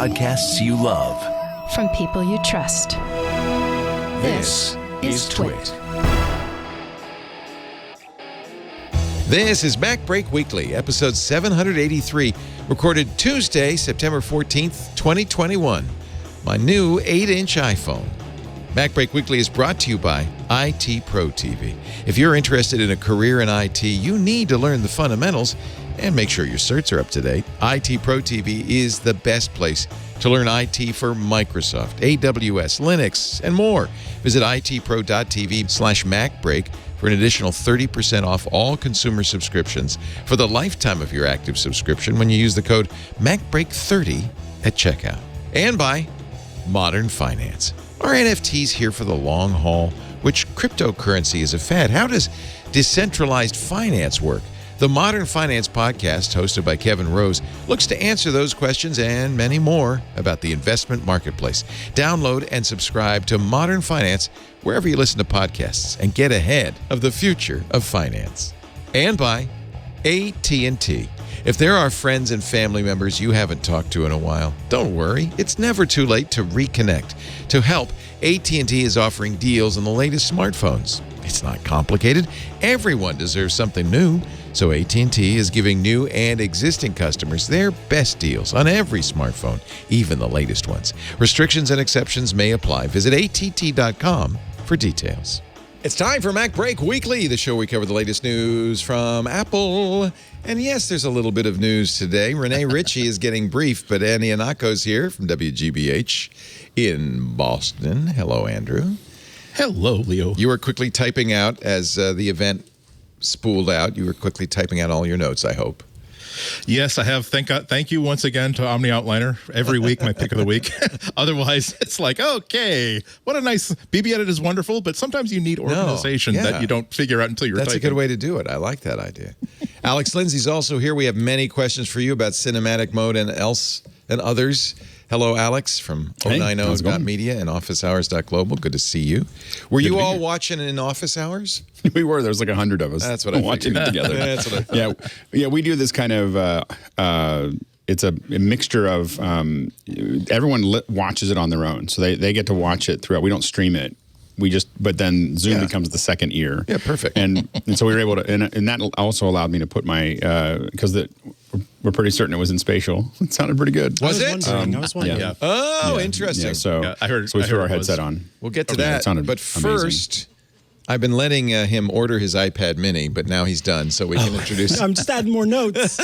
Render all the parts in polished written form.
podcasts you love. From people you trust. This is TWiT. This is MacBreak Weekly, episode 783, recorded Tuesday, September 14th, 2021. My new 8-inch iPhone. MacBreak Weekly is brought to you by IT Pro TV. If you're interested in a career in IT, you need to learn the fundamentals and make sure your certs are up to date. IT Pro TV is the best place to learn IT for Microsoft, AWS, Linux, and more. Visit itpro.tv/MacBreak for an additional 30% off all consumer subscriptions for the lifetime of your active subscription when you use the code MacBreak30 at checkout. And by Modern Finance. Are NFTs here for the long haul? Which cryptocurrency is a fad? How does decentralized finance work? The Modern Finance podcast, hosted by Kevin Rose, looks to answer those questions and many more about the investment marketplace. Download and subscribe to Modern Finance wherever you listen to podcasts and get ahead of the future of finance. And by AT&T. If there are friends and family members you haven't talked to in a while, don't worry. It's never too late to reconnect. To help, AT&T is offering deals on the latest smartphones. It's not complicated. Everyone deserves something new. So AT&T is giving new and existing customers their best deals on every smartphone, even the latest ones. Restrictions and exceptions may apply. Visit att.com for details. It's time for MacBreak Weekly, the show we cover the latest news from Apple. And yes, there's a little bit of news today. Renee Ritchie is getting brief, but Ihnatko's here from WGBH in Boston. Hello, Andrew. Hello, Leo. You were quickly typing out as the event spooled out. You were quickly typing out all your notes, I hope. Yes, I have. Thank you once again to Omni Outliner. Every week, my pick of the week. Otherwise, it's like, okay, what a nice BB Edit is wonderful, but sometimes you need organization that you don't figure out until you're That's typing. a good way to do it. I like that idea. Alex Lindsay's also here. We have many questions for you about cinematic mode and others. Hello, Alex from 090.media and officehours.global. Good to see you. Were you all watching in office hours? We were. There was like 100 of us. That's what I watching it together. That's what I thought. Yeah, we do this kind of. It's a mixture of everyone watches it on their own, so they get to watch it throughout. We don't stream it. But then Zoom becomes the second ear. Yeah, perfect. And so we were able to, and that also allowed me to put my because we're pretty certain it was in spatial. It sounded pretty good. Was it? I was wondering. Yeah. Oh, interesting. Yeah, so I heard. So we threw our headset on. We'll get to that. But first, I've been letting him order his iPad Mini, but now he's done, so we can introduce. I'm just adding more notes.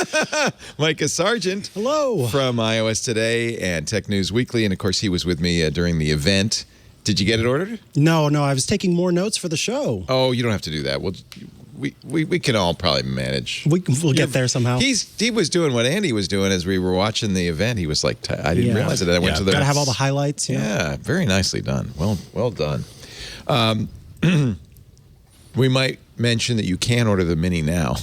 Mikah Sargent. Hello. From iOS Today and Tech News Weekly, and of course he was with me during the event. Did you get it ordered? No, I was taking more notes for the show. Oh, you don't have to do that. We can all probably manage. We'll get there somehow. He was doing what Andy was doing as we were watching the event. He was like, I didn't realize it. I went to the. Got to have all the highlights. Yeah, very nicely done. Well done. We might mention that you can order the Mini now.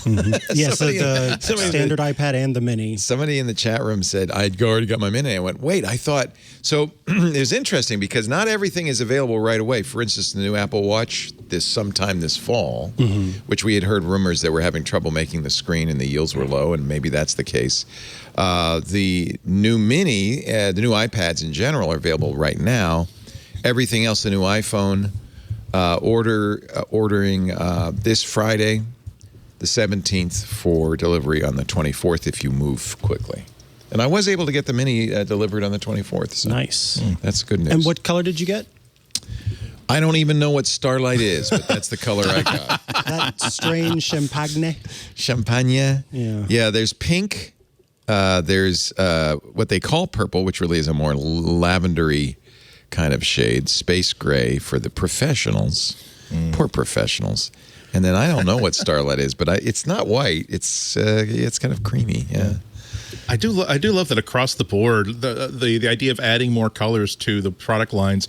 Yes, the standard iPad and the Mini. Somebody in the chat room said, I'd already got my Mini. I went, wait, I thought. So it was interesting because not everything is available right away. For instance, the new Apple Watch sometime this fall, which we had heard rumors that we're having trouble making the screen and the yields were low, and maybe that's the case. The new Mini, the new iPads in general are available right now. Everything else, the new iPhone, ordering this Friday, the 17th, for delivery on the 24th if you move quickly. And I was able to get the Mini delivered on the 24th. So nice. That's good news. And what color did you get? I don't even know what Starlight is, but that's the color I got. That strange champagne. Champagne. Yeah. Yeah, there's pink. There's what they call purple, which really is a more lavendery kind of shade. Space gray for the professionals. Poor professionals. And then I don't know what Starlight is, but it's not white. It's kind of creamy. Yeah. I do love that across the board, the idea of adding more colors to the product lines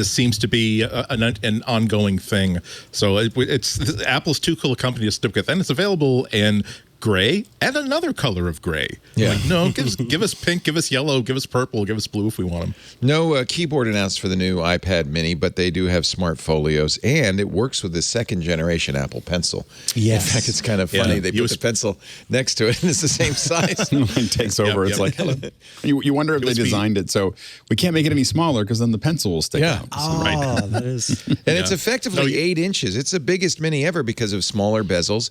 seems to be an ongoing thing. So it's Apple's too cool a company to stick with, and it's available in gray and another color of gray. Yeah. Like, no, give us pink, give us yellow, give us purple, give us blue if we want them. No keyboard announced for the new iPad mini, but they do have smart folios, and it works with the second generation Apple Pencil. Yes. In fact, it's kind of funny. They put the pencil next to it, and it's the same size. It takes over. It's like, hello. You wonder if they designed it so we can't make it any smaller because then the pencil will stick out. Oh, Right. that is. And it's effectively 8 inches. It's the biggest mini ever because of smaller bezels.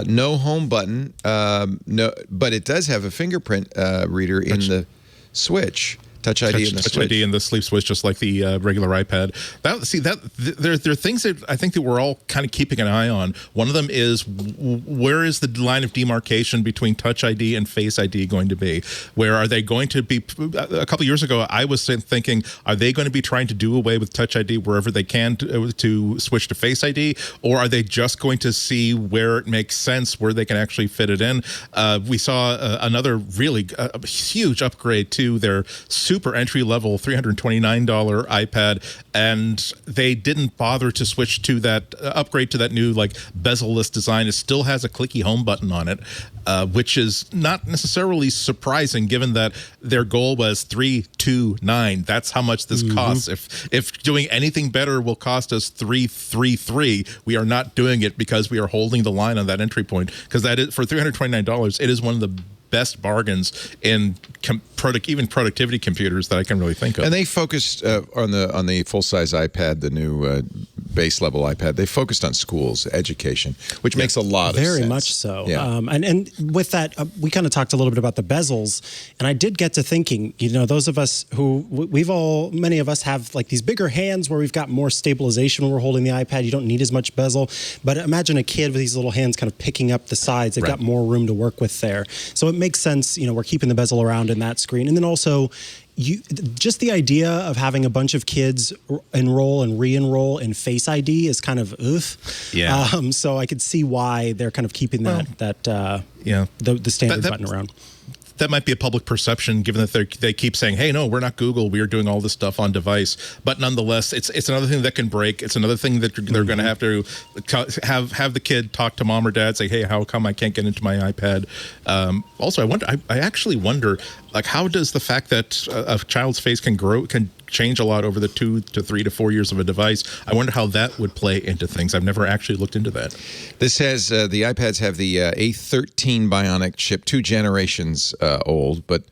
No home button. No, but it does have a fingerprint reader in the Switch. Touch ID in the Switch. Touch ID in the sleep switch, just like the regular iPad. There are things that I think that we're all kind of keeping an eye on. One of them is where is the line of demarcation between Touch ID and Face ID going to be? Where are they going to be? A couple years ago, I was thinking, are they going to be trying to do away with Touch ID wherever they can to switch to Face ID, or are they just going to see where it makes sense, where they can actually fit it in? We saw another really huge upgrade to their super entry-level $329 iPad, and they didn't bother to switch to that upgrade to that new like bezel-less design. It still has a clicky home button on it, which is not necessarily surprising given that their goal was $329. That's how much this costs. If doing anything better will cost us $333, we are not doing it because we are holding the line on that entry point, because that is for $329. It is one of the best bargains in even productivity computers that I can really think of. And they focused on the full-size iPad, the new base level iPad. They focused on schools, education, which makes a lot of sense. Very much so. Yeah. And with that, we kind of talked a little bit about the bezels, and I did get to thinking, those of us who many of us have like these bigger hands where we've got more stabilization when we're holding the iPad. You don't need as much bezel, but imagine a kid with these little hands kind of picking up the sides. They've got more room to work with there. So it makes sense, we're keeping the bezel around in that screen. And then also, just the idea of having a bunch of kids enroll and re-enroll in Face ID is kind of Yeah. So I could see why they're kind of keeping the standard button around. That might be a public perception, given that they keep saying, "Hey, no, we're not Google. We are doing all this stuff on device." But nonetheless, it's another thing that can break. It's another thing that they're going to have to have the kid talk to mom or dad, say, "Hey, how come I can't get into my iPad?" Also, I actually wonder, like, how does the fact that a child's face can change a lot over the 2 to 3 to 4 years of a device? I wonder how that would play into things. I've never actually looked into that. This has the iPads have the A13 Bionic chip, 2 generations old, but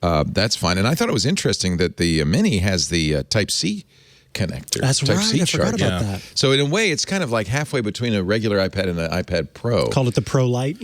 that's fine. And I thought it was interesting that the Mini has the Type-C connector. That's right. Type-C I forgot about that. So in a way, it's kind of like halfway between a regular iPad and an iPad Pro. Called it the Pro Lite.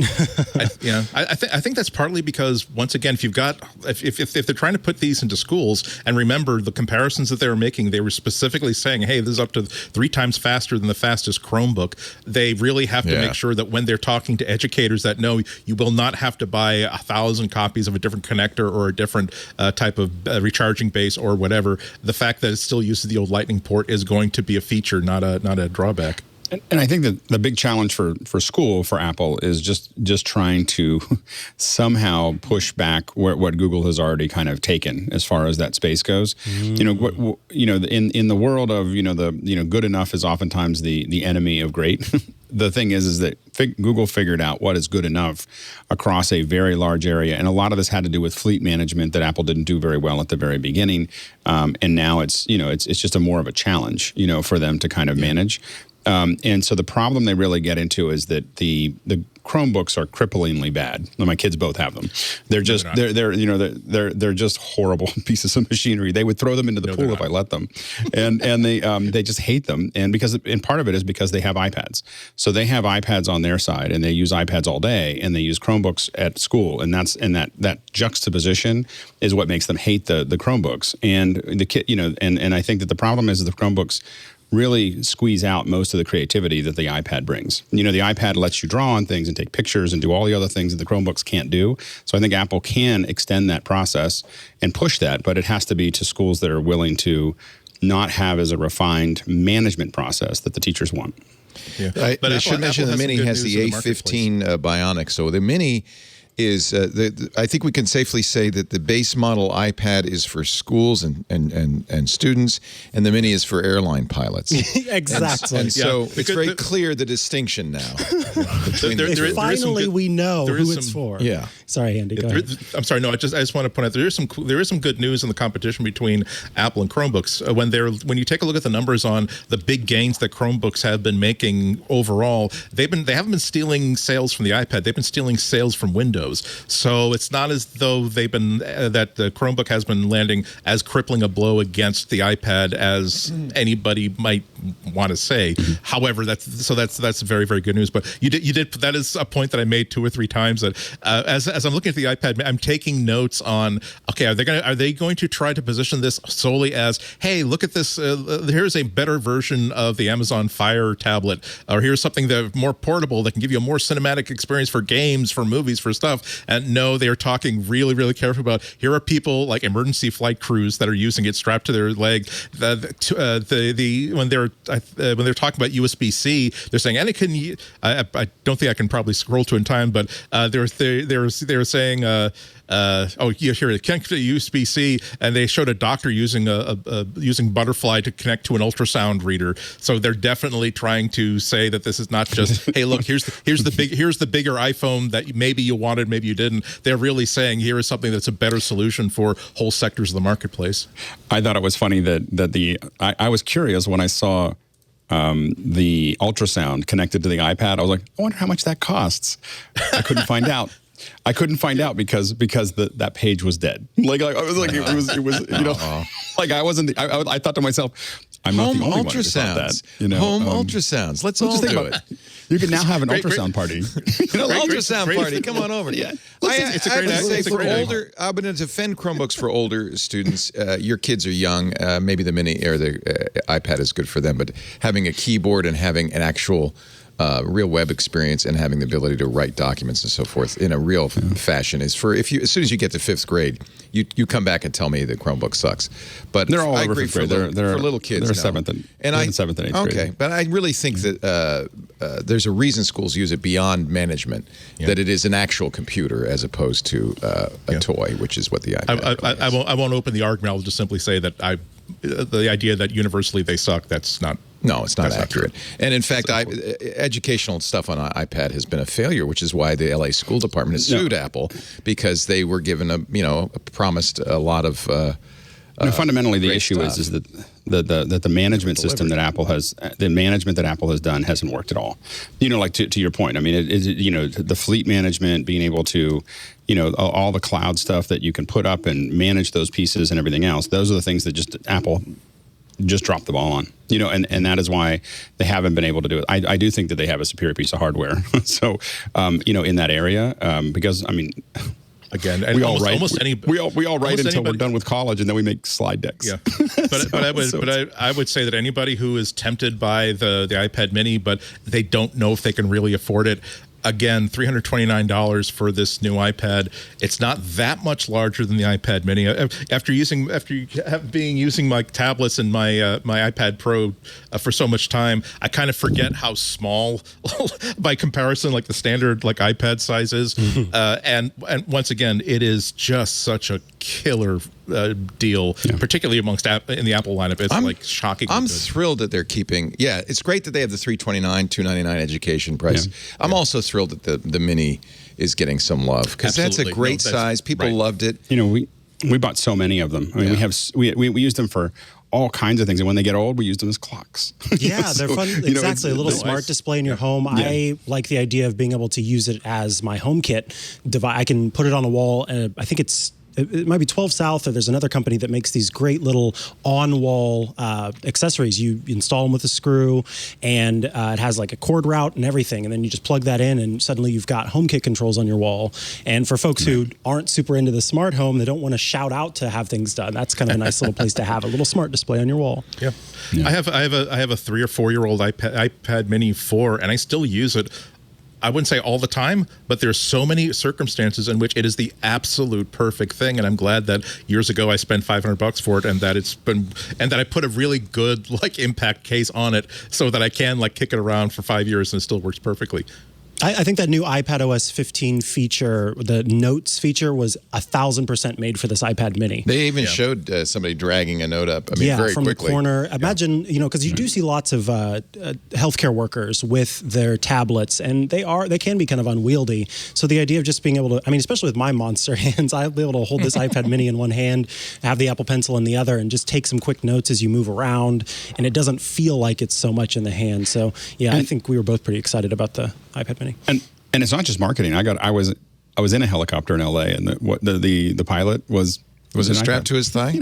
I think that's partly because, once again, if they're trying to put these into schools, and remember the comparisons that they were making, they were specifically saying, "Hey, this is up to 3 times faster than the fastest Chromebook." They really have to make sure that when they're talking to educators, that no, you will not have to buy 1,000 copies of a different connector or a different type of recharging base or whatever. The fact that it still uses the old Lightning port is going to be a feature, not a drawback. And I think that the big challenge for school, for Apple, is just trying to somehow push back what Google has already kind of taken as far as that space goes. In the world of good enough is oftentimes the enemy of great. The thing is that Google figured out what is good enough across a very large area, and a lot of this had to do with fleet management that Apple didn't do very well at the very beginning, and now it's just more of a challenge for them to kind of manage. And so the problem they really get into is that the Chromebooks are cripplingly bad. My kids both have them. They're just they're just horrible pieces of machinery. They would throw them into the pool if I let them, and they just hate them. And part of it is because they have iPads. So they have iPads on their side, and they use iPads all day, and they use Chromebooks at school, and that juxtaposition is what makes them hate the Chromebooks. And the kid, and I think that the problem is that the Chromebooks really squeeze out most of the creativity that the iPad brings. The iPad lets you draw on things and take pictures and do all the other things that the Chromebooks can't do. So I think Apple can extend that process and push that, but it has to be to schools that are willing to not have as a refined management process that the teachers want. Yeah. But I should mention the Mini has the A15 Bionic. So the Mini is I think we can safely say that the base model iPad is for schools and students, and the Mini is for airline pilots. Exactly. And so it's very clear the distinction now. Finally, we know who it's for. Yeah. Sorry, Andy. Go ahead. I'm sorry. No, I just want to point out there is some good news in the competition between Apple and Chromebooks. When you take a look at the numbers on the big gains that Chromebooks have been making overall, they haven't been stealing sales from the iPad. They've been stealing sales from Windows. So it's not as though they've been that the Chromebook has been landing as crippling a blow against the iPad as anybody might want to say. However, that's very, very good news. But you did that is a point that I made 2 or 3 times, that as I'm looking at the iPad, I'm taking notes on, okay, are they going to try to position this solely as, hey, look at this, here's a better version of the Amazon Fire tablet, or here's something that more portable that can give you a more cinematic experience for games, for movies, for stuff. And no, they're talking really, really carefully about, here are people like emergency flight crews that are using it strapped to their leg. When they're talking about USB-C, they're saying, and it can. I don't think I can probably scroll to in time, but they're saying, here it connects to USB-C, and they showed a doctor using using Butterfly to connect to an ultrasound reader. So they're definitely trying to say that this is not just, hey, look, here's the bigger iPhone that maybe you wanted, maybe you didn't. They're really saying, here is something that's a better solution for whole sectors of the marketplace. I thought it was funny that I was curious when I saw the ultrasound connected to the iPad. I was like, I wonder how much that costs. I couldn't find out. because that page was dead. Like I was like, it was like I wasn't. I thought to myself, I'm not the only one who thought that. Home ultrasounds. Let's all do it. You can now have an ultrasound party. Ultrasound party. Come on over. Yeah. It's a great idea. But to defend Chromebooks for older students, your kids are young. Maybe the Mini or the iPad is good for them, but having a keyboard and having an actual real web experience and having the ability to write documents and so forth in a real fashion is for as soon as you get to 5th grade, you come back and tell me that Chromebook sucks. But they're all I over agree 5th grade. For little kids. They're 7th and 7th and 8th grade. Okay, but I really think that there's a reason schools use it beyond management, that it is an actual computer as opposed to a toy, which is what the iPad is. I won't open the argument. I'll just simply say that the idea that universally they suck, that's not. No, it's not accurate. And in fact, educational stuff on iPad has been a failure, which is why the LA School Department has sued Apple, because they were given promised a lot of. Fundamentally, the issue is that the management system that Apple has, done hasn't worked at all. Like to your point. I mean, the fleet management, being able to, all the cloud stuff that you can put up and manage those pieces and everything else. Those are the things that Apple just dropped the ball on, and that is why they haven't been able to do it. I do think that they have a superior piece of hardware. So, in that area, because I mean, again, we all write until we're done with college, and then we make slide decks. Yeah, but I would say that anybody who is tempted by the iPad Mini, but they don't know if they can really afford it. Again, $329 for this new iPad. It's not that much larger than the iPad Mini. After using my tablets and my iPad Pro for so much time, I kind of forget how small, by comparison, like the standard iPad size is. And once again, it is just such a killer deal, particularly in the Apple lineup. It's shocking. I'm thrilled that they're keeping. Yeah, it's great that they have the $329, $299 education price. Yeah. I'm also thrilled that the Mini is getting some love, because that's a great size. People loved it. We bought so many of them. I mean, we use them for all kinds of things, and when they get old, we use them as clocks. Yeah, they're fun. Exactly, a little smart display in your home. Yeah. I like the idea of being able to use it as my HomeKit device. I can put it on a wall, and I think it might be 12 South, or there's another company that makes these great little on-wall accessories. You install them with a screw, and it has like a cord route and everything, and then you just plug that in, and suddenly you've got HomeKit controls on your wall. And for folks who aren't super into the smart home, they don't want to shout out to have things done. That's kind of a nice little place to have a little smart display on your wall. Yeah. I have a 3 or 4 year old iPad Mini 4, and I still use it. I wouldn't say all the time, but there's so many circumstances in which it is the absolute perfect thing, and I'm glad that years ago I spent $500 for it, and that I put a really good impact case on it, so that I can kick it around for 5 years and it still works perfectly. I think that new iPadOS 15 feature, the Notes feature, was 1,000% made for this iPad Mini. They even showed somebody dragging a note up. I mean, very from quickly. the corner. Imagine, because you do see lots of healthcare workers with their tablets, and they can be kind of unwieldy. So the idea of just being able to, I mean, especially with my monster hands, I'll be able to hold this iPad Mini in one hand, have the Apple Pencil in the other, and just take some quick notes as you move around, and it doesn't feel like it's so much in the hand. So I think we were both pretty excited about the iPad Mini. And it's not just marketing. I was in a helicopter in LA, and the pilot was it strapped to his thigh?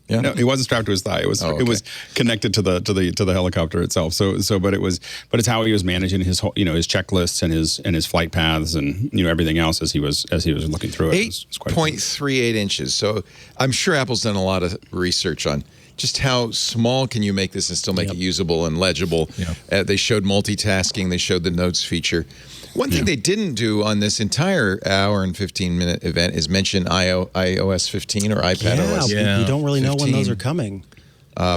No, it wasn't strapped to his thigh. It was it was connected to the helicopter itself. But it's how he was managing his whole, his checklists and his flight paths and everything else as he was looking through it. 8.38 inches. So I'm sure Apple's done a lot of research on just how small can you make this and still make it usable and legible. They showed multitasking. They showed the Notes feature. One thing they didn't do on this entire hour and 15-minute event is mention iOS 15 or iPadOS. We don't really know when those are coming.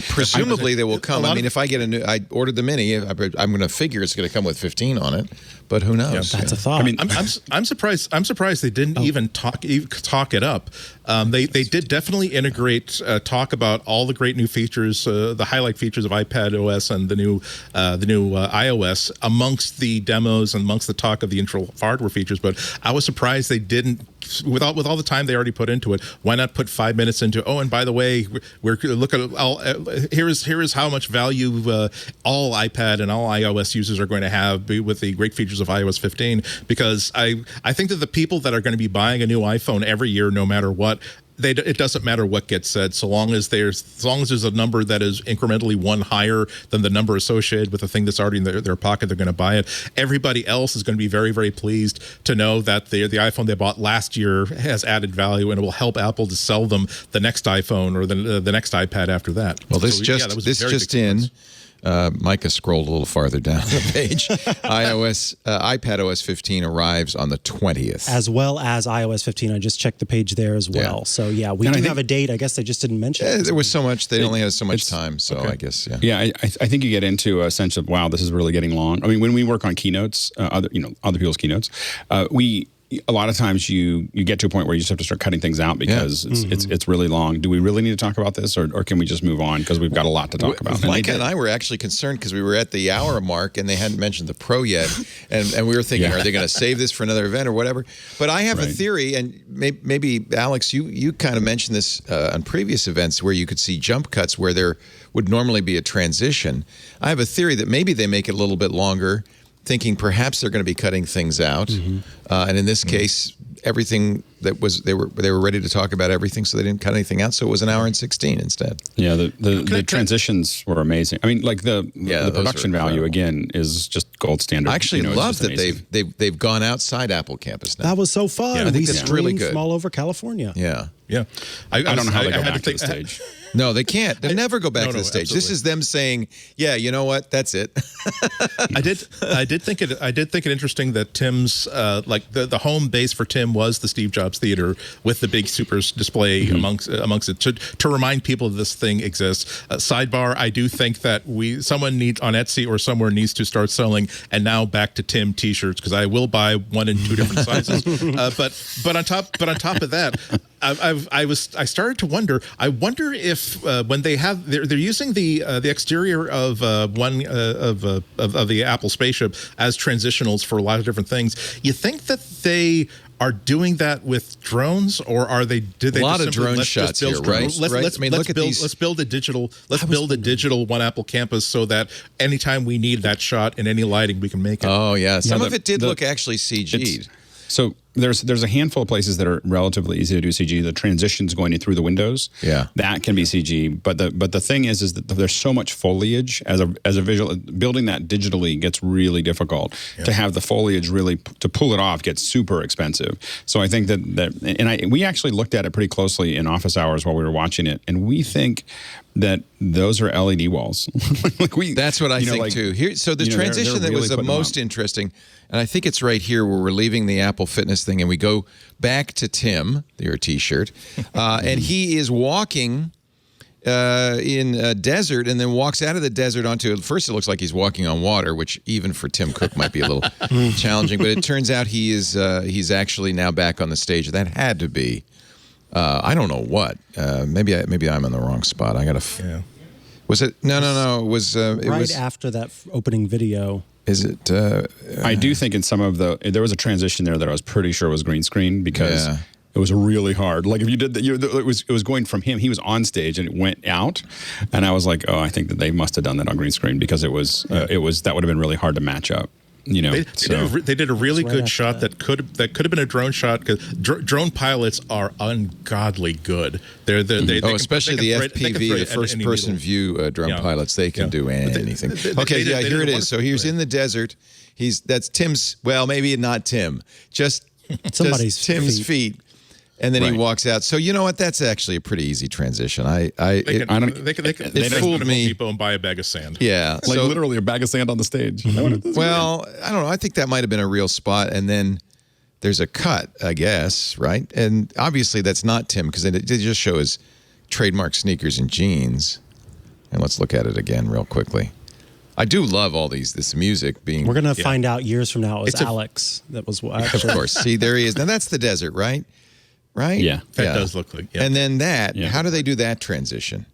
Presumably they will come. I mean, if I get I ordered the Mini, I'm going to figure it's going to come with 15 on it, but who knows? That's a thought. I mean, I'm surprised. I'm surprised they didn't even talk it up. They did definitely integrate talk about all the great new features, the highlight features of iPadOS and the new iOS amongst the demos and amongst the talk of the intro hardware features. But I was surprised they didn't. With all the time they already put into it, why not put 5 minutes into? Oh, and by the way, we're look at here is how much value all iPad and all iOS users are going to have with the great features of iOS 15. Because I think that the people that are going to be buying a new iPhone every year, no matter what, it doesn't matter what gets said, so long as there's a number that is incrementally one higher than the number associated with the thing that's already in their pocket, they're going to buy it. Everybody else is going to be very, very pleased to know that the iPhone they bought last year has added value, and it will help Apple to sell them the next iPhone or the next iPad after that. Well, this just in. Mikah scrolled a little farther down the page. iPadOS 15 arrives on the 20th. As well as iOS 15. I just checked the page there as well. Yeah. So, we do have a date. I guess they just didn't mention it. There was so much. They only had so much time, so I guess, I think you get into a sense of, wow, this is really getting long. I mean, when we work on keynotes, other people's keynotes, a lot of times you get to a point where you just have to start cutting things out because it's really long. Do we really need to talk about this, or can we just move on because we've got a lot to talk about? Micah and I were actually concerned because we were at the hour mark and they hadn't mentioned the Pro yet, and we were thinking, are they going to save this for another event or whatever? But I have a theory, and maybe Alex, you kind of mentioned this on previous events where you could see jump cuts where there would normally be a transition. I have a theory that maybe they make it a little bit longer, thinking perhaps they're going to be cutting things out, and in this case, everything that was they were ready to talk about everything, so they didn't cut anything out. So it was an hour and 16 instead. Yeah, the transitions were amazing. I mean, like the production value again is just gold standard. I actually love that they've gone outside Apple campus now. That was so fun. Yeah, I think that's really good. From all over California. Yeah. I don't know how they go back to the stage. No, they can't. They'll never go back to the stage. Absolutely. This is them saying, "Yeah, you know what? That's it." I did think it interesting that Tim's the home base for Tim was the Steve Jobs Theater with the big super display amongst it to remind people this thing exists. Sidebar: I do think that someone needs on Etsy or somewhere needs to start selling "And Now Back to Tim" T-shirts, because I will buy one in 2 different sizes. But on top of that, I started to wonder. I wonder if when they're using the exterior of the Apple spaceship as transitionals for a lot of different things. You think that they are doing that with drones, or are they? Did they a lot just of simply, drone shots here, right? Let's build a digital one Apple campus so that anytime we need that shot in any lighting, we can make it. Oh yeah, some of it did look actually CG'd. So there's a handful of places that are relatively easy to do CG. The transitions going in through the windows, that can be CG. But the thing is that there's so much foliage as a visual. Building that digitally gets really difficult. To have the foliage really to pull it off gets super expensive. So I think we actually looked at it pretty closely in office hours while we were watching it, and we think that those are LED walls. That's what I think too. Here, so the transition that really was the most interesting, and I think it's right here where we're leaving the Apple Fitness thing, and we go back to Tim, your T-shirt, and he is walking in a desert and then walks out of the desert onto, first it looks like he's walking on water, which even for Tim Cook might be a little challenging, but it turns out he's actually now back on the stage. That had to be, I don't know what, maybe I'm in the wrong spot. I got to, Yeah. Was it, no, it was, After that opening video. Is it? I do think in some of there was a transition there that I was pretty sure was green screen because it was really hard. Like if you did that, it was going from him. He was on stage and it went out, and I was like, oh, I think that they must have done that on green screen because it was that would have been really hard to match up. You know, they did a really good shot that could have been a drone shot because drone pilots are ungodly good. Especially the FPV, the first person view drone pilots. They can do anything. Here it is. So he's in the desert. That's Tim's. Well, maybe not Tim. Just somebody's Tim's feet. And then he walks out. So you know what? That's actually a pretty easy transition. They fooled me. People and buy a bag of sand. Yeah, like literally a bag of sand on the stage. Well, I don't know. I think that might have been a real spot. And then there's a cut, I guess, right? And obviously that's not Tim because they just show his trademark sneakers and jeans. And let's look at it again real quickly. I do love all this music being. We're gonna find out years from now it was Alex that was actually. Of course. See, there he is. Now that's the desert, right? Right? Yeah. That does look like. Yeah. And then how do they do that transition?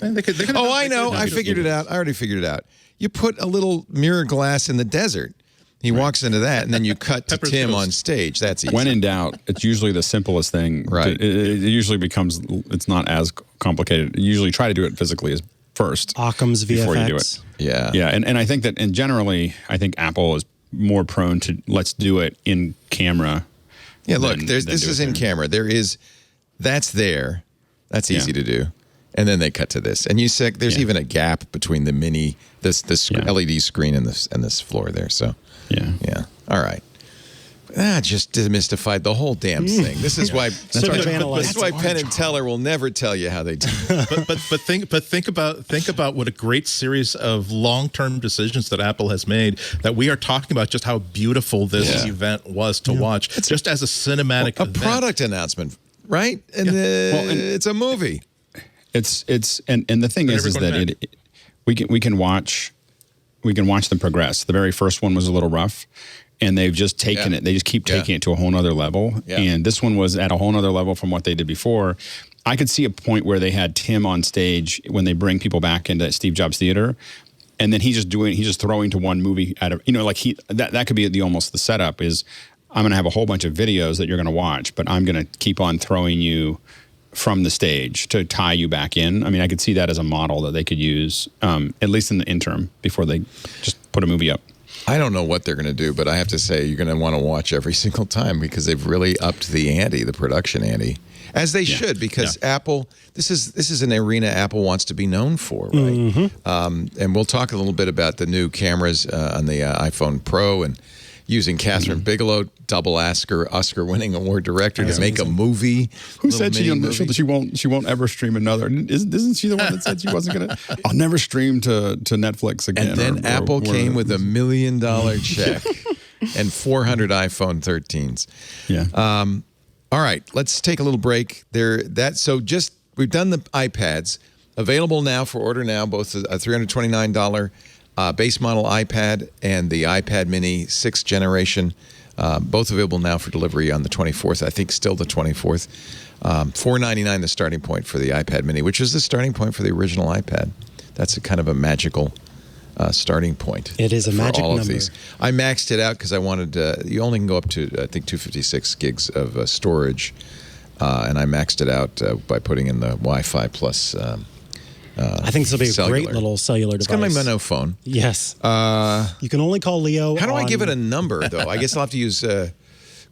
I know. I figured it out. I already figured it out. You put a little mirror glass in the desert. He walks into that, and then you cut to Tim on stage. That's easy. When in doubt, it's usually the simplest thing. Right. It usually becomes, it's not as complicated. You usually try to do it physically as first. Occam's VFX. Before you do it. Yeah. Yeah. And I think that, and generally, I think Apple is more prone to let's do it in camera. Yeah, look, this is in camera. That's there. That's easy to do. And then they cut to this. And there's even a gap between the LED screen and this floor there. So, yeah. All right. Just demystified the whole damn thing. This is why that's why Penn and Teller will never tell you how they do it. But think about what a great series of long-term decisions that Apple has made, that we are talking about just how beautiful this event was to watch, just as a cinematic event. Product announcement, right? And it's a movie. It's and the thing is that we can watch them progress. The very first one was a little rough. And they've just taken it. They just keep taking it to a whole nother level. Yeah. And this one was at a whole nother level from what they did before. I could see a point where they had Tim on stage when they bring people back into Steve Jobs Theater. And then he's just throwing to one movie out of, that could be almost the setup is I'm going to have a whole bunch of videos that you're going to watch, but I'm going to keep on throwing you from the stage to tie you back in. I mean, I could see that as a model that they could use, at least in the interim before they just put a movie up. I don't know what they're going to do, but I have to say you're going to want to watch every single time because they've really upped the ante, the production ante, as they should. Because Apple, this is an arena Apple wants to be known for, right? Mm-hmm. And we'll talk a little bit about the new cameras on the iPhone Pro and using Catherine Bigelow, double Oscar-winning award director, to make a movie. Who said she won't ever stream another? Isn't she the one that said she wasn't going to? I'll never stream to Netflix again. And then Apple came with $1 million check and 400 iPhone 13s. Yeah. All right, let's take a little break. We've done the iPads available now for order now, both a $329 base model iPad and the iPad mini 6th generation, both available now for delivery on the 24th. I think still the 24th. $499 the starting point for the iPad mini, which is the starting point for the original iPad. That's a kind of a magical starting point. It is a magic all number. Of these. I maxed it out because I wanted you only can go up to I think 256 gigs of storage, and I maxed it out by putting in the Wi-Fi plus. I think this will be a great little cellular device. It's kind of like my no phone. Yes. You can only call Leo. How do I give it a number, though? I guess I'll have to use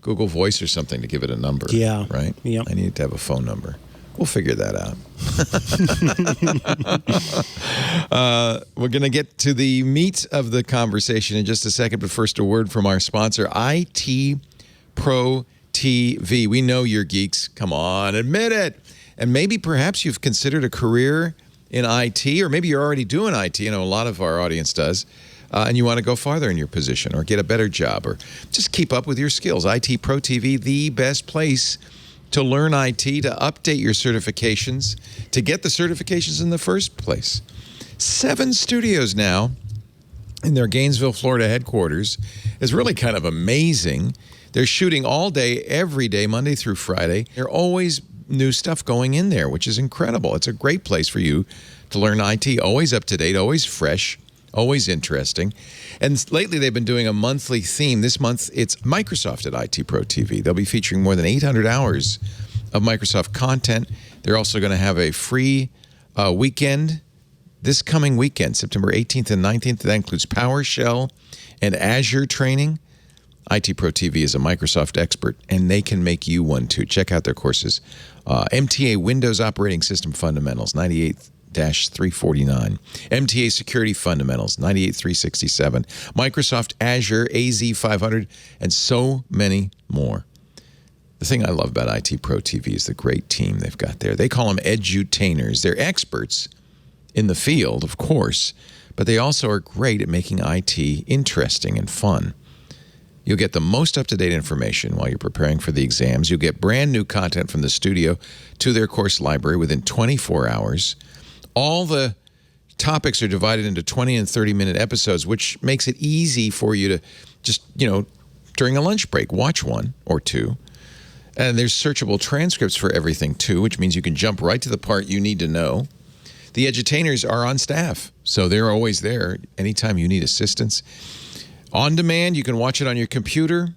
Google Voice or something to give it a number. Yeah. Right? Yep. I need to have a phone number. We'll figure that out. We're going to get to the meat of the conversation in just a second, but first a word from our sponsor, IT Pro TV. We know you're geeks. Come on, admit it. And maybe perhaps you've considered a career in IT, or maybe you're already doing IT. A lot of our audience does. And you want to go farther in your position or get a better job or just keep up with your skills. IT Pro TV, the best place to learn IT, to update your certifications, to get the certifications in the first place. 7 studios now in their Gainesville, Florida headquarters is really kind of amazing. They're shooting all day, every day, Monday through Friday. There's always new stuff going in there, which is incredible. It's a great place for you to learn IT, always up to date, always fresh, always interesting. And lately they've been doing a monthly theme. This month it's Microsoft at IT Pro TV. They'll be featuring more than 800 hours of Microsoft content. They're also going to have a free weekend this coming weekend, September 18th and 19th. That includes PowerShell and Azure training. IT Pro TV is a Microsoft expert, and they can make you one too. Check out their courses. MTA Windows Operating System Fundamentals, 98-349. MTA Security Fundamentals, 98-367. Microsoft Azure AZ500, and so many more. The thing I love about IT Pro TV is the great team they've got there. They call them edutainers. They're experts in the field, of course, but they also are great at making IT interesting and fun. You'll get the most up-to-date information while you're preparing for the exams. You'll get brand new content from the studio to their course library within 24 hours. All the topics are divided into 20 and 30-minute episodes, which makes it easy for you to just, during a lunch break, watch one or two. And there's searchable transcripts for everything, too, which means you can jump right to the part you need to know. The edutainers are on staff, so they're always there anytime you need assistance. On demand, you can watch it on your computer.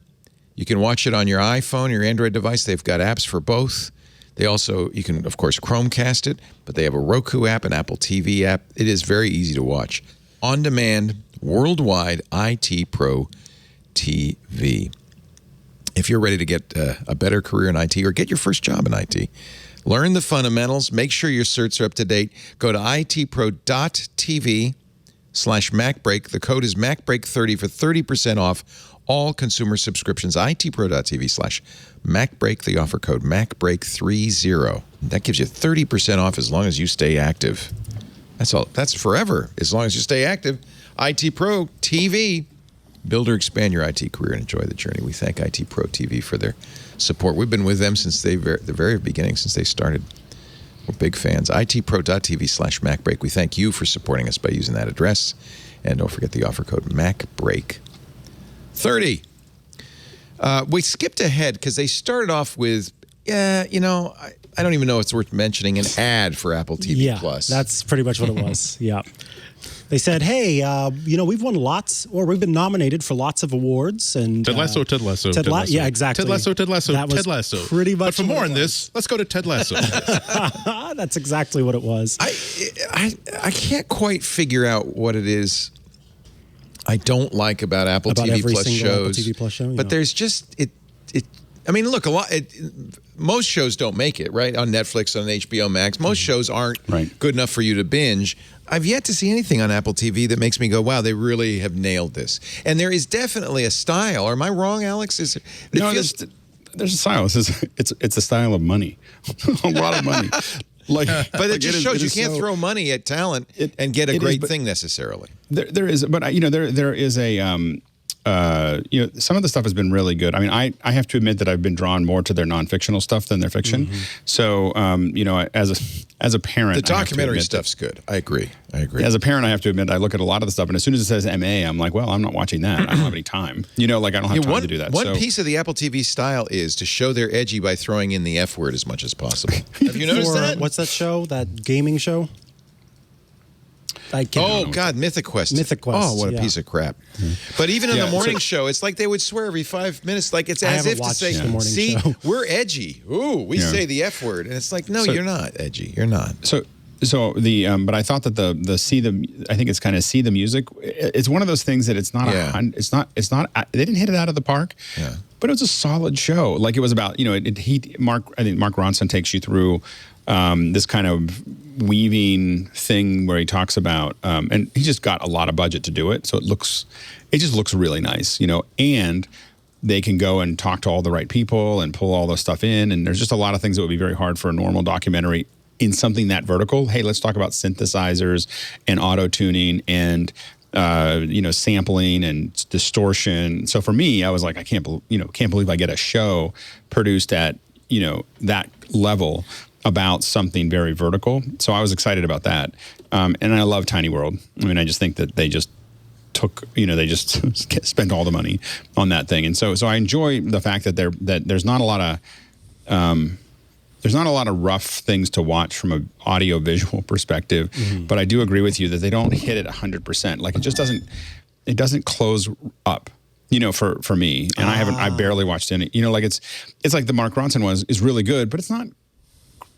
You can watch it on your iPhone, your Android device. They've got apps for both. You can, of course, Chromecast it, but they have a Roku app, an Apple TV app. It is very easy to watch. On demand, worldwide, IT Pro TV. If you're ready to get a better career in IT or get your first job in IT, learn the fundamentals. Make sure your certs are up to date. Go to itpro.tv/MacBreak. The code is MacBreak30 for 30% off all consumer subscriptions. itpro.tv/MacBreak. The offer code MacBreak30. That gives you 30% off as long as you stay active. That's all. That's forever as long as you stay active. IT Pro TV. Build or expand your IT career and enjoy the journey. We thank IT Pro TV for their support. We've been with them since the very beginning, since they started. We're big fans. itpro.tv/MacBreak. We thank you for supporting us by using that address. And don't forget the offer code MacBreak30. We skipped ahead because they started off with, I don't even know if it's worth mentioning, an ad for Apple TV Plus. That's pretty much what it was. Yeah. They said, hey, we've won we've been nominated for lots of awards. And Ted Lasso. Yeah, exactly. Ted Lasso. That was Ted Lasso. Pretty much. But for more on this, let's go to Ted Lasso. That's exactly what it was. I can't quite figure out what it is I don't like about Apple TV Plus shows. Apple TV Plus show, but there's just it. I mean, look, most shows don't make it, right? On Netflix, on HBO Max, most shows aren't good enough for you to binge. I've yet to see anything on Apple TV that makes me go, wow, they really have nailed this. And there is definitely a style. Am I wrong, Alex? There's a style. It's a style of money. A lot of money. But it just shows you can't throw money at talent and get a great thing necessarily. There is a some of the stuff has been really good. I mean, I have to admit that I've been drawn more to their non-fictional stuff than their fiction. Mm-hmm. So, as a parent, the documentary stuff's good. I agree. As a parent, I have to admit, I look at a lot of the stuff, and as soon as it says MA, I'm like, well, I'm not watching that. I don't have any time. I don't have time to do that. One piece of the Apple TV style is to show they're edgy by throwing in the F word as much as possible. Have you noticed that? What's that show? That gaming show? God, Mythic Quest. Oh, what a piece of crap. Mm-hmm. But even in the morning show, it's like they would swear every 5 minutes, like it's as if to say, see, we're edgy. Ooh, we say the F word. And it's like, no, you're not edgy. You're not. So but I thought that I think it's kind of see the music. It's one of those things that it's not, they didn't hit it out of the park. Yeah. But it was a solid show. Like it was about, I think Mark Ronson takes you through this kind of weaving thing where he talks about, and he just got a lot of budget to do it. So it just looks really nice, and they can go and talk to all the right people and pull all the stuff in. And there's just a lot of things that would be very hard for a normal documentary in something that vertical. Hey, let's talk about synthesizers and auto tuning and, sampling and distortion. So for me, I was like, I can't believe I get a show produced at, that level about something very vertical. So I was excited about that. And I love Tiny World. I mean, I just think that they just they just spent all the money on that thing. And so I enjoy the fact that there's not a lot of rough things to watch from an audio visual perspective, but I do agree with you that they don't hit it 100%. Like it doesn't close up, for me. And I barely watched any, like it's like the Mark Ronson one is really good, but it's not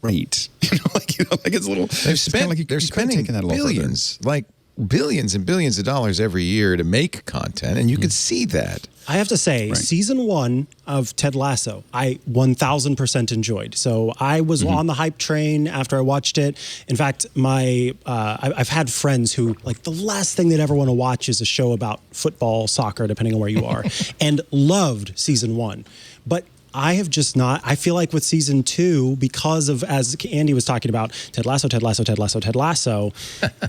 great. Like it's a little, they're spending billions, like billions and billions of dollars every year to make content, and you could see that. I have to say, season 1 of Ted Lasso, I 1,000% enjoyed. So I was on the hype train after I watched it. In fact, I've had friends who, like, the last thing they'd ever want to watch is a show about football, soccer, depending on where you are, and loved season 1. But I have just not. I feel like with season 2, because of, as Andy was talking about, Ted Lasso,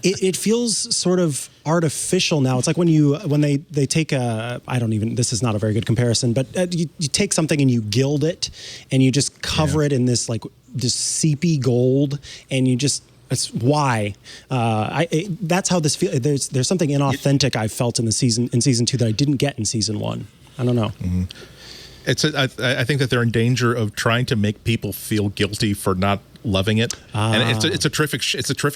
it feels sort of artificial now. It's like when they take this is not a very good comparison, but you take something and you gild it and you just cover it in this seepy gold, and you just. That's why. That's how this feels. There's something inauthentic I felt in season 2 that I didn't get in season 1. I don't know. Mm-hmm. I think that they're in danger of trying to make people feel guilty for not loving it, and it's a terrific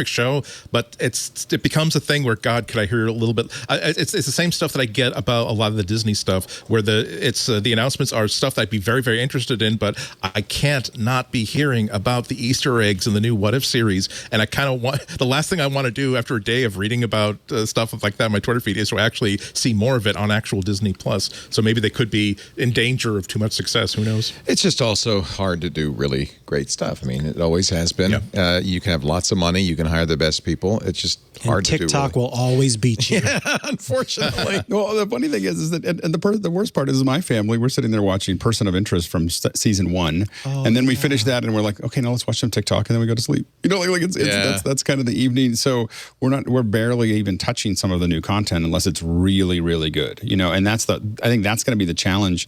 show, but it becomes a thing where, God, could I hear a little bit? It's the same stuff that I get about a lot of the Disney stuff, where the announcements are stuff that I'd be very, very interested in, but I can't not be hearing about the Easter eggs in the new What If series, and I kind of want, the last thing I want to do after a day of reading about stuff like that on my Twitter feed is to actually see more of it on actual Disney Plus. So maybe they could be in danger of too much success. Who knows? It's just also hard to do really great stuff. I mean, it always has been. Yeah. You can have lots of money. You can hire the best people. It's just hard to do. TikTok will always beat you. Yeah, unfortunately. Well, the funny thing is that, and the worst part is my family, we're sitting there watching Person of Interest from season 1. And then we finish that and we're like, okay, now let's watch some TikTok, and then we go to sleep. That's kind of the evening. So we're barely even touching some of the new content unless it's really, really good. And I think that's going to be the challenge,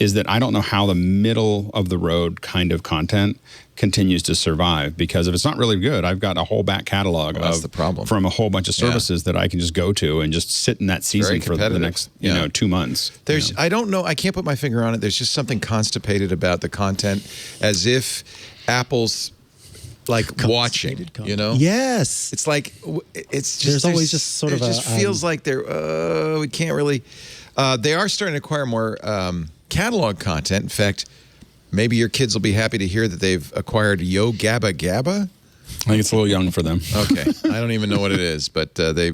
is that I don't know how the middle of the road kind of content continues to survive, because if it's not really good, I've got a whole back catalog that's the problem. From a whole bunch of services that I can just go to and just sit in that season for the next 2 months. I don't know, I can't put my finger on it. There's just something constipated about the content, as if Apple's like watching, Yes. It's like, it's just, there's always just sort of it just feels like we can't really, they are starting to acquire more catalog content. In fact, maybe your kids will be happy to hear that they've acquired Yo Gabba Gabba. I think it's a little young for them. Okay, I don't even know what it is, but they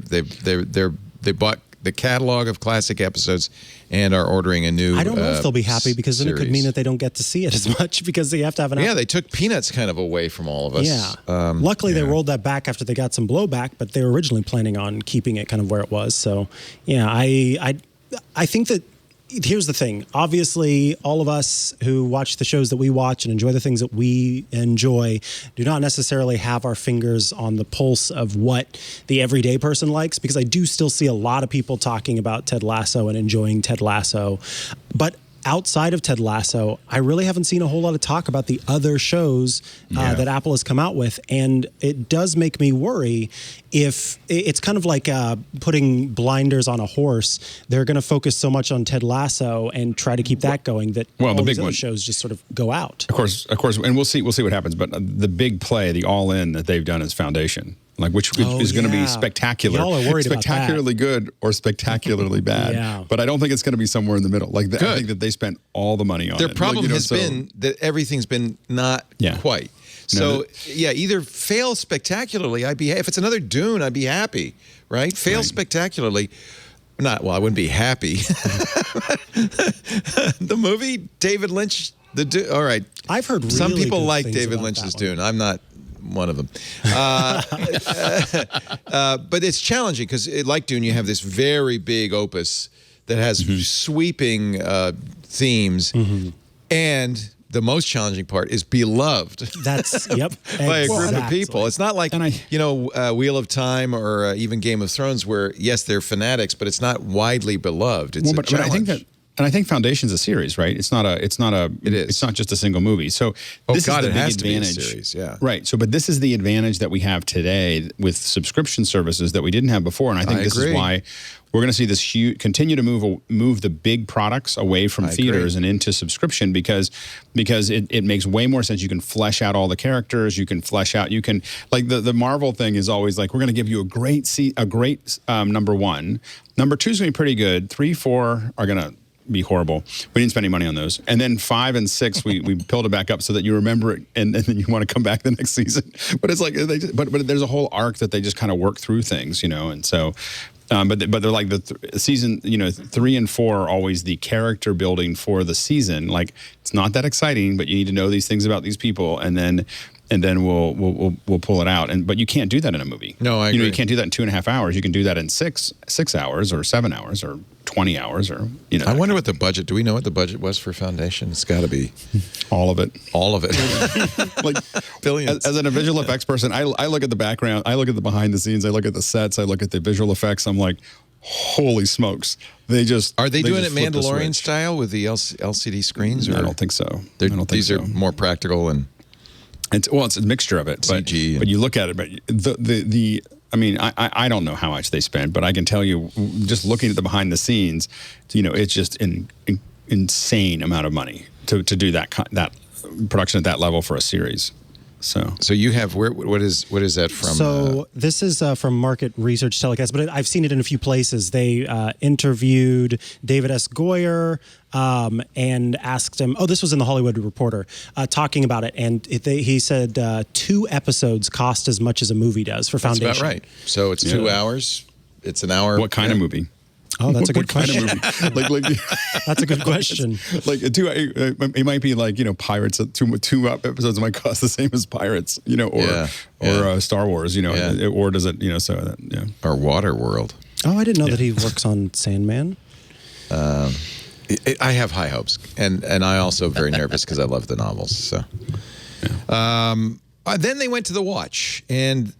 bought the catalog of classic episodes and are ordering a new. I don't know if they'll be happy, because then it could mean that they don't get to see it as much, because they have to have an. Yeah, they took Peanuts kind of away from all of us. Yeah. Luckily, they rolled that back after they got some blowback, but they were originally planning on keeping it kind of where it was. So, yeah, I think that. Here's the thing. Obviously, all of us who watch the shows that we watch and enjoy the things that we enjoy do not necessarily have our fingers on the pulse of what the everyday person likes, because I do still see a lot of people talking about Ted Lasso and enjoying Ted Lasso. But outside of Ted Lasso, I really haven't seen a whole lot of talk about the other shows that Apple has come out with. And it does make me worry if it's kind of like putting blinders on a horse. They're going to focus so much on Ted Lasso and try to keep that going that all the big other shows just sort of go out. Of course. And we'll see what happens. But the big play, the all-in that they've done is Foundation. Which is going to be spectacular. Y'all are worried about that. Spectacularly good or spectacularly bad. Yeah. But I don't think it's going to be somewhere in the middle. I think that they spent all the money on it. Their problem has been that everything's been not quite. So, either fail spectacularly, if it's another Dune, I'd be happy, right? Fail spectacularly. I wouldn't be happy. The movie, David Lynch, Dune. All right. I've heard really some people good like things David about Lynch's that one. Dune. I'm not one of them. But it's challenging because, like Dune, you have this very big opus that has sweeping themes, and the most challenging part is beloved. That's by a group of people. It's not like Wheel of Time or even Game of Thrones, where yes, they're fanatics, but it's not widely beloved. It's a challenge. But I think that And I think Foundation's a series, right? It's not just a single movie. So this is the big has to be a advantage. series, yeah. Right. So, but this is the advantage that we have today with subscription services that we didn't have before. And I think this is why we're going to see this continue to move the big products away from theaters and into subscription because it makes way more sense. You can flesh out all the characters. You can flesh out. You can like the Marvel thing is always like we're going to give you a great number one. Number two is going to be pretty good. 3, 4 are going to be horrible. We didn't spend any money on those. And then 5 and 6, we build it back up so that you remember it and then you want to come back the next season. But it's like, but there's a whole arc that they just kind of work through things, you know. And so, but they're like the season, you know, 3 and 4 are always the character building for the season. Like it's not that exciting, but you need to know these things about these people, and then we'll pull it out. But you can't do that in a movie. No, I agree. You can't do that in 2.5 hours. You can do that in 6 hours or 7 hours or 20 hours or, you know. I wonder what the budget, do we know what the budget was for Foundation? It's got to be all of it. All of it. Like billions. As a visual effects person, I look at the background, I look at the behind the scenes, I look at the sets, I look at the visual effects. I'm like, holy smokes. Are they doing it Mandalorian style with the LCD screens? Or? I don't think so. These are more practical and... It's a mixture of it. CG. But you look at it, but I mean, I don't know how much they spend, but I can tell you, just looking at the behind the scenes, you know, it's just an insane amount of money to do that production at that level for a series. So you have what is that from? So this is from Market Research Telecast, but I've seen it in a few places. They interviewed David S. Goyer and asked him. Oh, this was in the Hollywood Reporter talking about it, and he said 2 episodes cost as much as a movie does for Foundation. That's about right. So it's 2 hours. It's an hour. What kind of movie? Oh, that's a good question. Kind of movie? That's a good question. Like it might be like, you know, Pirates. 2 episodes might cost the same as Pirates, you know, or Star Wars, you know, or does it, you know, so that, yeah. Or Waterworld. Oh, I didn't know that he works on Sandman. I have high hopes, and I also very nervous because I love the novels. So. Then they went to the watch, and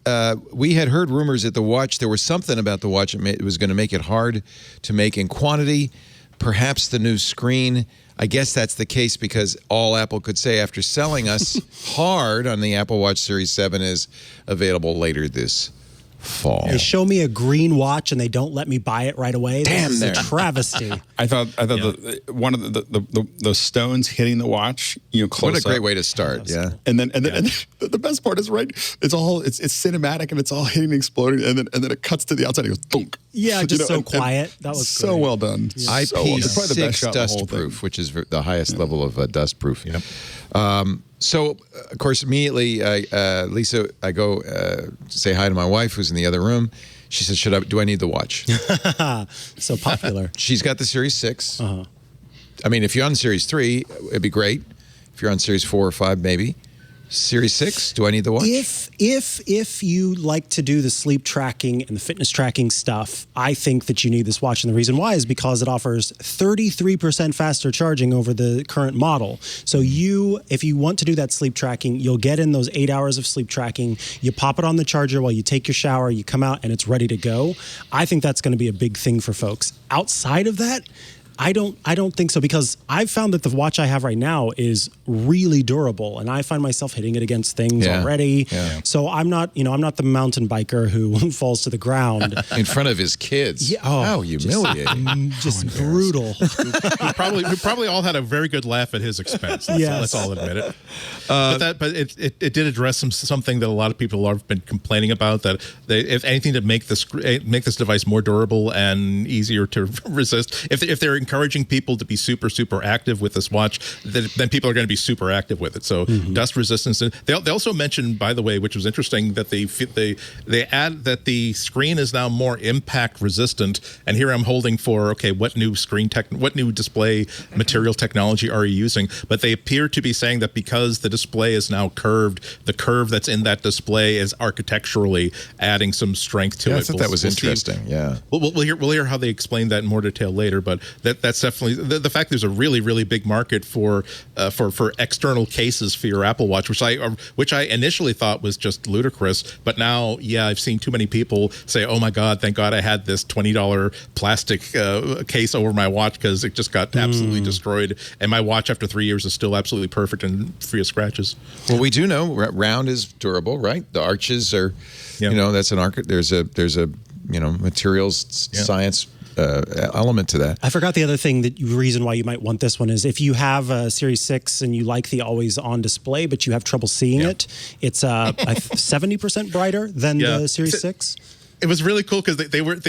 we had heard rumors that the watch, there was something about the watch, it was going to make it hard to make in quantity, perhaps the new screen. I guess that's the case because all Apple could say after selling us hard on the Apple Watch Series 7 is available later this fall. They show me a green watch and they don't let me buy it right away. Damn, this is a travesty. I thought one of the stones hitting the watch, you know, close. What a great up. way to start, yeah. And then the best part is it's cinematic and it's all hitting and exploding, and then it cuts to the outside and it goes thunk. Yeah, just quiet. That was so great. well done. Yeah. IPC dust proof, which is the highest level of dust proof. Yep. So, of course, immediately, Lisa, I go say hi to my wife, who's in the other room. She said, do I need the watch? So popular. She's got the Series 6. I mean, if you're on Series 3, it'd be great. If you're on Series 4 or 5, maybe. Series 6, do I need the watch? If you like to do the sleep tracking and the fitness tracking stuff, I think that you need this watch. And the reason why is because it offers 33% faster charging over the current model. So if you want to do that sleep tracking, you'll get in those 8 hours of sleep tracking. You pop it on the charger while you take your shower, you come out and it's ready to go. I think that's going to be a big thing for folks. Outside of that, I don't think so, because I've found that the watch I have right now is really durable, and I find myself hitting it against things already. Yeah. So I'm not the mountain biker who falls to the ground in front of his kids. Yeah, how humiliating! Just brutal. We probably all had a very good laugh at his expense. Let's all admit it. But it did address something that a lot of people have been complaining about, that if anything to make this device more durable and easier to resist, if they're encouraging people to be super active with this watch, then people are going to be super active with it. So dust resistance. And they also mentioned, by the way, which was interesting, that they add that the screen is now more impact resistant. And here I'm holding for, okay, what new display material technology are you using? But they appear to be saying that because the display is now curved, the curve that's in that display is architecturally adding some strength to it. I thought that was interesting. Yeah, we'll hear how they explain that in more detail later. But that's definitely the fact. There's a really, really big market for external cases for your Apple Watch, which I initially thought was just ludicrous. But now, yeah, I've seen too many people say, "Oh my God, thank God I had this $20 plastic case over my watch because it just got absolutely destroyed, and my watch after 3 years is still absolutely perfect and free of scratches." Well, we do know round is durable, right? The arches are, that's an arc. There's a materials science element to that. I forgot the other thing, the reason why you might want this one is if you have a Series 6 and you like the always on display, but you have trouble seeing it, it's 70% brighter than the Series 6. It was really cool because they weren't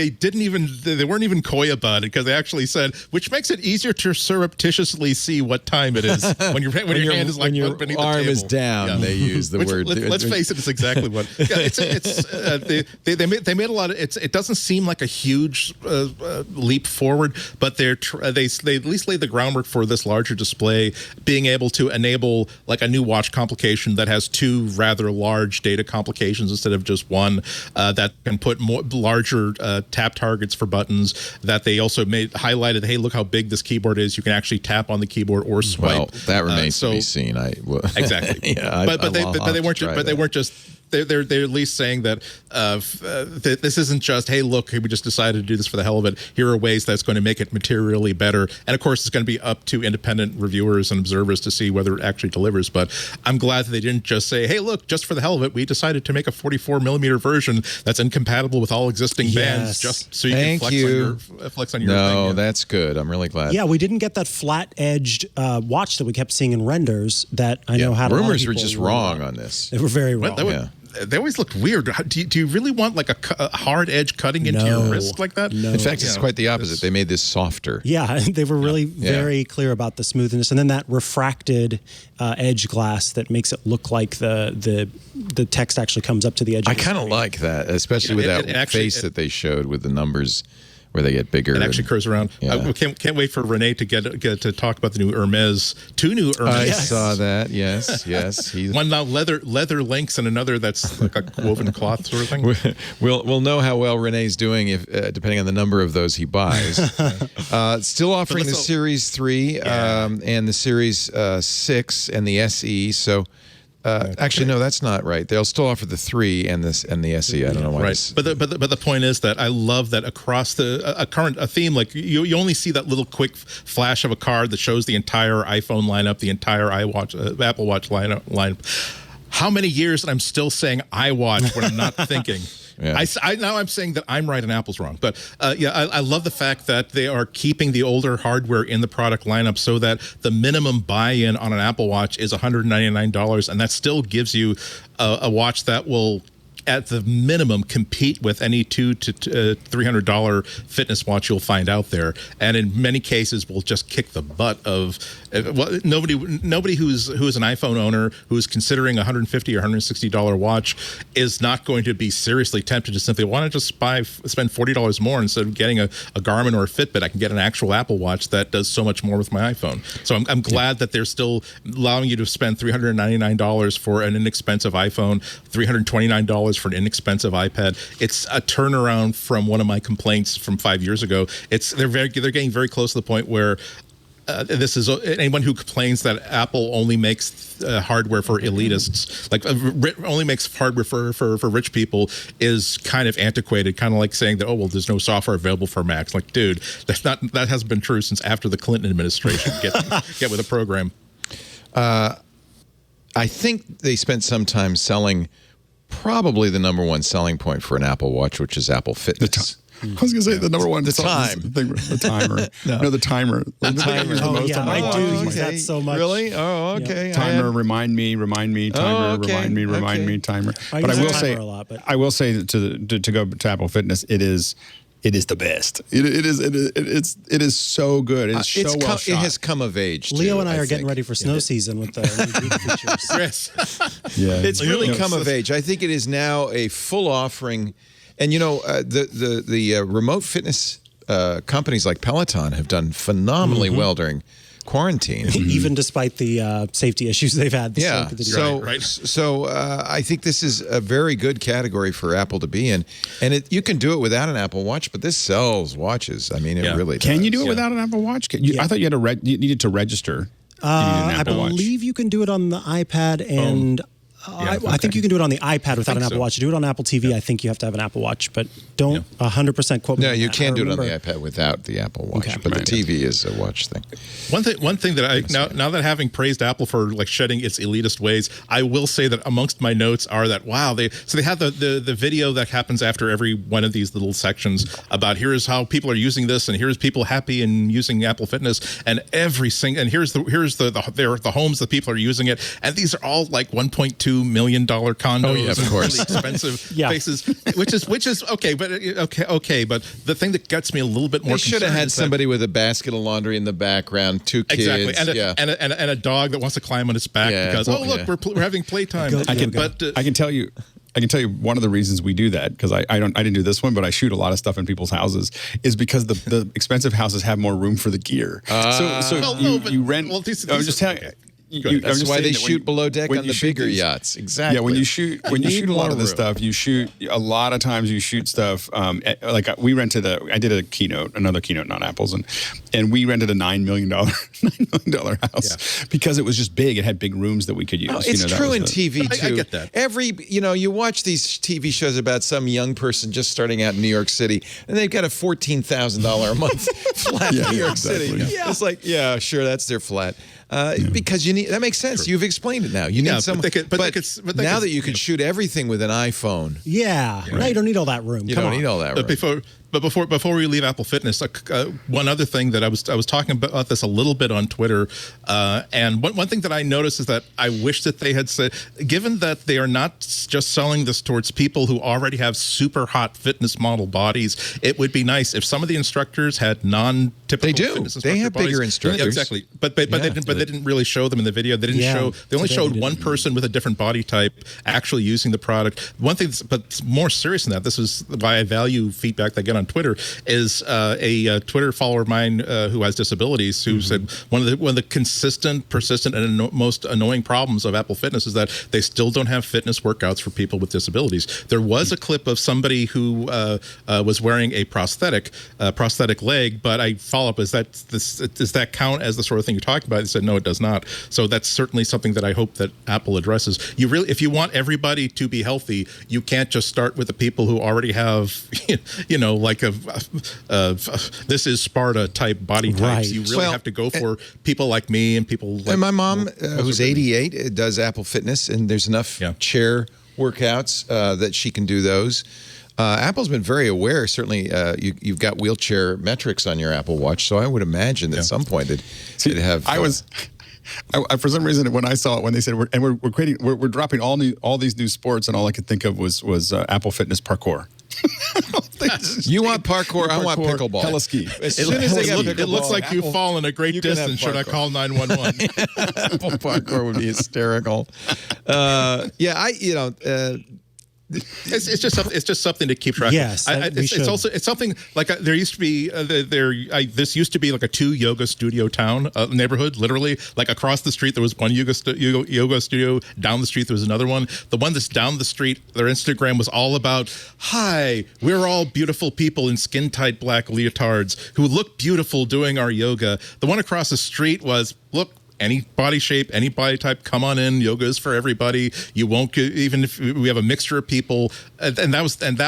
even coy about it, because they actually said, which makes it easier to surreptitiously see what time it is when your hand is like your beneath the arm table. is down. Yeah. They use the word. Let's face it, it's exactly what. Yeah, they made a lot of. It doesn't seem like a huge leap forward, but they at least laid the groundwork for this larger display, being able to enable like a new watch complication that has two rather large data complications instead of just one, that can put more larger tap targets for buttons, that they also highlighted, hey, look how big this keyboard is. You can actually tap on the keyboard or swipe. Well, that remains to be seen. Exactly. But they weren't just. They're at least saying that this isn't just, hey, look, we just decided to do this for the hell of it. Here are ways that's going to make it materially better. And of course, it's going to be up to independent reviewers and observers to see whether it actually delivers. But I'm glad that they didn't just say, hey, look, just for the hell of it, we decided to make a 44mm version that's incompatible with all existing bands, just so you can flex on your thing. No, that's good. I'm really glad. Yeah, we didn't get that flat-edged watch that we kept seeing in renders that I know had rumors were just wrong on this. They were very wrong. They always look weird. Do you really want like a hard edge cutting into your wrist like that? No. In fact, it's quite the opposite. They made this softer. Yeah, they were really very clear about the smoothness, and then that refracted edge glass that makes it look like the text actually comes up to the edge. I kind of like that, especially with that face that they showed with the numbers where they get bigger. It actually curves around. Yeah. Can't wait for Renee to get to talk about the new Hermes. Two new Hermes. I saw that. Yes. One now leather links and another that's like a woven cloth sort of thing. We'll know how well Renee's doing if depending on the number of those he buys. Still offering the Series 3 and the Series 6 and the SE. So. Actually, no, that's not right. They'll still offer the 3 and the SE. I don't know why. Right, but the point is that I love that across a theme, like you only see that little quick flash of a card that shows the entire iPhone lineup, the entire Apple Watch lineup. How many years and I'm still saying iWatch when I'm not thinking. Yeah. Now I'm saying that I'm right and Apple's wrong. But I love the fact that they are keeping the older hardware in the product lineup so that the minimum buy-in on an Apple Watch is $199, and that still gives you a watch that will, at the minimum, compete with any $200 to $300 fitness watch you'll find out there, and in many cases will just kick the butt of nobody who's an iPhone owner who's considering a $150 or $160 watch is not going to be seriously tempted to simply want to just spend $40 more instead of getting a Garmin or a Fitbit. I can get an actual Apple Watch that does so much more with my iPhone. So I'm glad that they're still allowing you to spend $399 for an inexpensive iPhone, $329 for an inexpensive iPad. It's a turnaround from one of my complaints from 5 years ago. They're getting very close to the point where this is anyone who complains that Apple only makes hardware for elitists, like only makes hardware for rich people, is kind of antiquated. Kind of like saying that, oh well, there's no software available for Macs. Like, dude, that hasn't been true since after the Clinton administration. Get with a program. I think they spent some time selling probably the number one selling point for an Apple Watch, which is Apple Fitness. I was going to say the number one. The time. The timer. No, the timer. The timer. I do use that so much. Really? Oh, okay. Timer, remind me, timer, remind me, timer. But I will say to go to Apple Fitness, it is the best. It is so good. It's so well shot. It has come of age. Leo and I are getting ready for snow season with the features. It's really come of age. I think it is now a full offering. And you know, the remote fitness companies like Peloton have done phenomenally well during quarantine. Even despite the safety issues they've had. This Yeah. length of the year. So I think this is a very good category for Apple to be in. And you can do it without an Apple Watch, but this sells watches. I mean, it really does. Can you do it without an Apple Watch? I thought you had you needed to register. I believe you can do it on the iPad and I think you can do it on the iPad without an Apple Watch. To do it on Apple TV, I think you have to have an Apple Watch, but don't 100% quote me. No, on you that. can do it on the iPad without the Apple Watch, but the TV is a watch thing. One thing that now that having praised Apple for like shedding its elitist ways, I will say that amongst my notes are that they have the video that happens after every one of these little sections about here's how people are using this and here's people happy and using Apple Fitness and here's the homes that people are using it, and these are all like $1.2 million condos. Oh yeah, of course. Really expensive places, which is okay, but the thing that gets me a little bit more. They should have had somebody with a basket of laundry in the background, 2 kids, exactly, and a dog that wants to climb on its back because we're having playtime. I can tell you one of the reasons we do that, because I didn't do this one, but I shoot a lot of stuff in people's houses, is because the expensive houses have more room for the gear. You rent. Well, I'm just telling you. That's why they shoot below deck on the bigger yachts. Exactly. Yeah, when you shoot a lot of this stuff, you shoot a lot of times. You shoot stuff like I did another keynote, not Apple's, and we rented a $9 million house because it was just big. It had big rooms that we could use. It's true in TV too. I get that. You watch these TV shows about some young person just starting out in New York City, and they've got a $14,000 a month flat in New York City. Yeah. It's like, yeah, sure, that's their flat. Because that makes sense. True. You've explained it now. You need some. But now that you can shoot everything with an iPhone. Yeah. Right. Now you don't need all that room. You don't need all that room. But before we leave Apple Fitness, one other thing that I was talking about this a little bit on Twitter, and one thing that I noticed is that I wish that they had said, given that they are not just selling this towards people who already have super hot fitness model bodies, it would be nice if some of the instructors had non-typical. They do. Fitness They have bodies. bigger instructors. Yeah, exactly. But they didn't really show them in the video. They didn't show. They only showed one person with a different body type actually using the product. One thing, but more serious than that, this is why I value feedback that I get on Twitter, is a Twitter follower of mine who has disabilities who said one of the consistent, persistent, and most annoying problems of Apple Fitness is that they still don't have fitness workouts for people with disabilities. There was a clip of somebody who was wearing a prosthetic leg, but I follow up, does that count as the sort of thing you're talking about? They said no, it does not. So that's certainly something that I hope that Apple addresses. If you want everybody to be healthy, you can't just start with the people who already have, like this is Sparta type body types. Right. You really have to go for people like me and people like. And my mom, who's 88, does Apple Fitness, and there's enough chair workouts that she can do those. Apple's been very aware. Certainly, you've got wheelchair metrics on your Apple Watch, so I would imagine at some point they'd have. I for some reason, when I saw it, when they said we're dropping all these new sports, and all I could think of was Apple Fitness parkour. You want parkour? I want pickleball. Heliski. As soon as they got pickleball, it looks like you've fallen a great distance. Should I call 911? Apple parkour would be hysterical. It's just something to keep track. Yes, it's something like there used to be this used to be like a 2 yoga studio town neighborhood. Literally, like across the street there was one yoga studio. Down the street there was another one. The one that's down the street, their Instagram was all about, "Hi, we're all beautiful people in skin tight black leotards who look beautiful doing our yoga." The one across the street was, "Look, any body shape, any body type, come on in. Yoga is for everybody. You won't get, even if we have a mixture of people." And that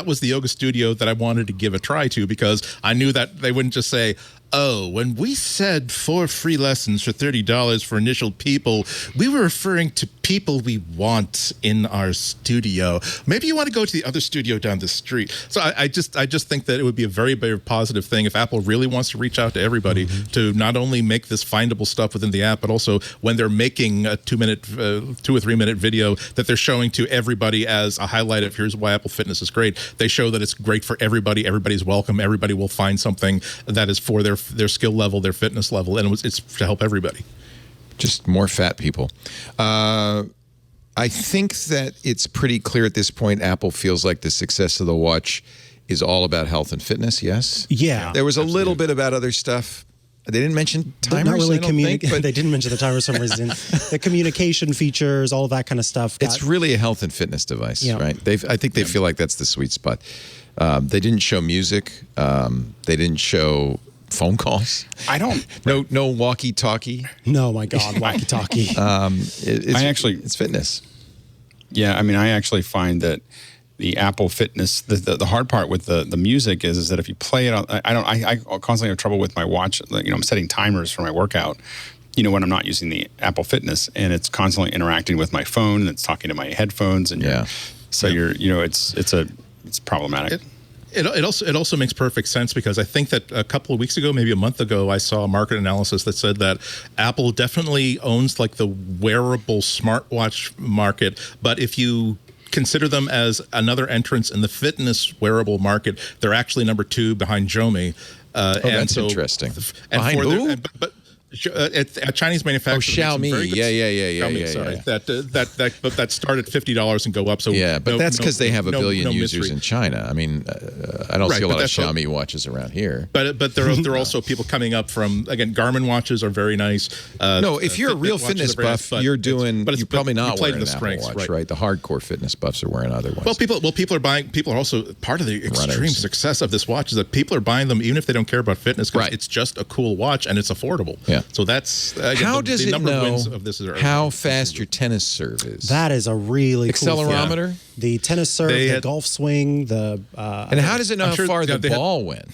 was the yoga studio that I wanted to give a try to, because I knew that they wouldn't just say, "Oh, when we said 4 free lessons for $30 for initial people, we were referring to people we want in our studio. Maybe you want to go to the other studio down the street." So I just think that it would be a very, very positive thing if Apple really wants to reach out to everybody to not only make this findable stuff within the app, but also when they're making a 2 or 3 minute video that they're showing to everybody as a highlight of here's why Apple Fitness is great. They show that it's great for everybody. Everybody's welcome. Everybody will find something that is for their skill level, their fitness level, and it's to help everybody. Just more fat people. I think that it's pretty clear at this point Apple feels like the success of the watch is all about health and fitness, yes? Yeah. There was a little bit about other stuff. They didn't mention timers. Not really I don't think, but they didn't mention the timer for some reason. The communication features, all of that kind of stuff. It's really a health and fitness device, right? I think they feel like that's the sweet spot. They didn't show music. They didn't show phone calls. No walkie-talkie. No, my God, walkie-talkie. It's fitness. Yeah, I mean, I actually find that the Apple Fitness, the hard part with the music is that if you play it on, I constantly have trouble with my watch. I'm setting timers for my workout, when I'm not using the Apple Fitness, and it's constantly interacting with my phone and it's talking to my headphones, and it's problematic. It also makes perfect sense because I think that a couple of weeks ago, maybe a month ago, I saw a market analysis that said that Apple definitely owns like the wearable smartwatch market, but if you consider them as another entrance in the fitness wearable market, they're actually number 2 behind Xiaomi. That's interesting. Behind who? A Chinese manufacturer. Oh, Xiaomi. Yeah. Sorry. That start at $50 and go up. So but that's because they have a billion users in China. I mean, I don't see a lot of Xiaomi watches around here. But there are also people coming up from, again, Garmin watches are very nice. No, if you're a real fitness buff, you're probably not wearing an Apple Watch, right? The hardcore fitness buffs are wearing other ones. Well, people are buying. People are also part of the extreme success of this watch is that people are buying them even if they don't care about fitness because it's just a cool watch and it's affordable. Yeah. So that's how does it know of this how fast your tennis serve is? That is a really accelerometer. Cool the tennis serve, the golf swing, and how does it know how far the ball went?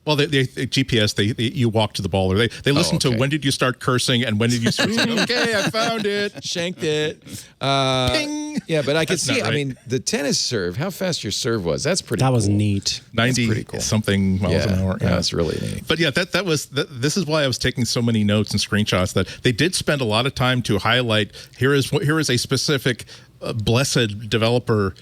Well, they GPS. You walk to the ball, or they listen to when did you start cursing and when did you start saying, okay, I found it, shanked it. Ping. Yeah, but I could see. Right. I mean, the tennis serve, how fast your serve was. That's pretty. That cool. was neat. 90 something miles an hour. Yeah, that's really neat. But yeah, this is why I was taking so many notes and screenshots. That they did spend a lot of time to highlight. Here is a specific blessed developer.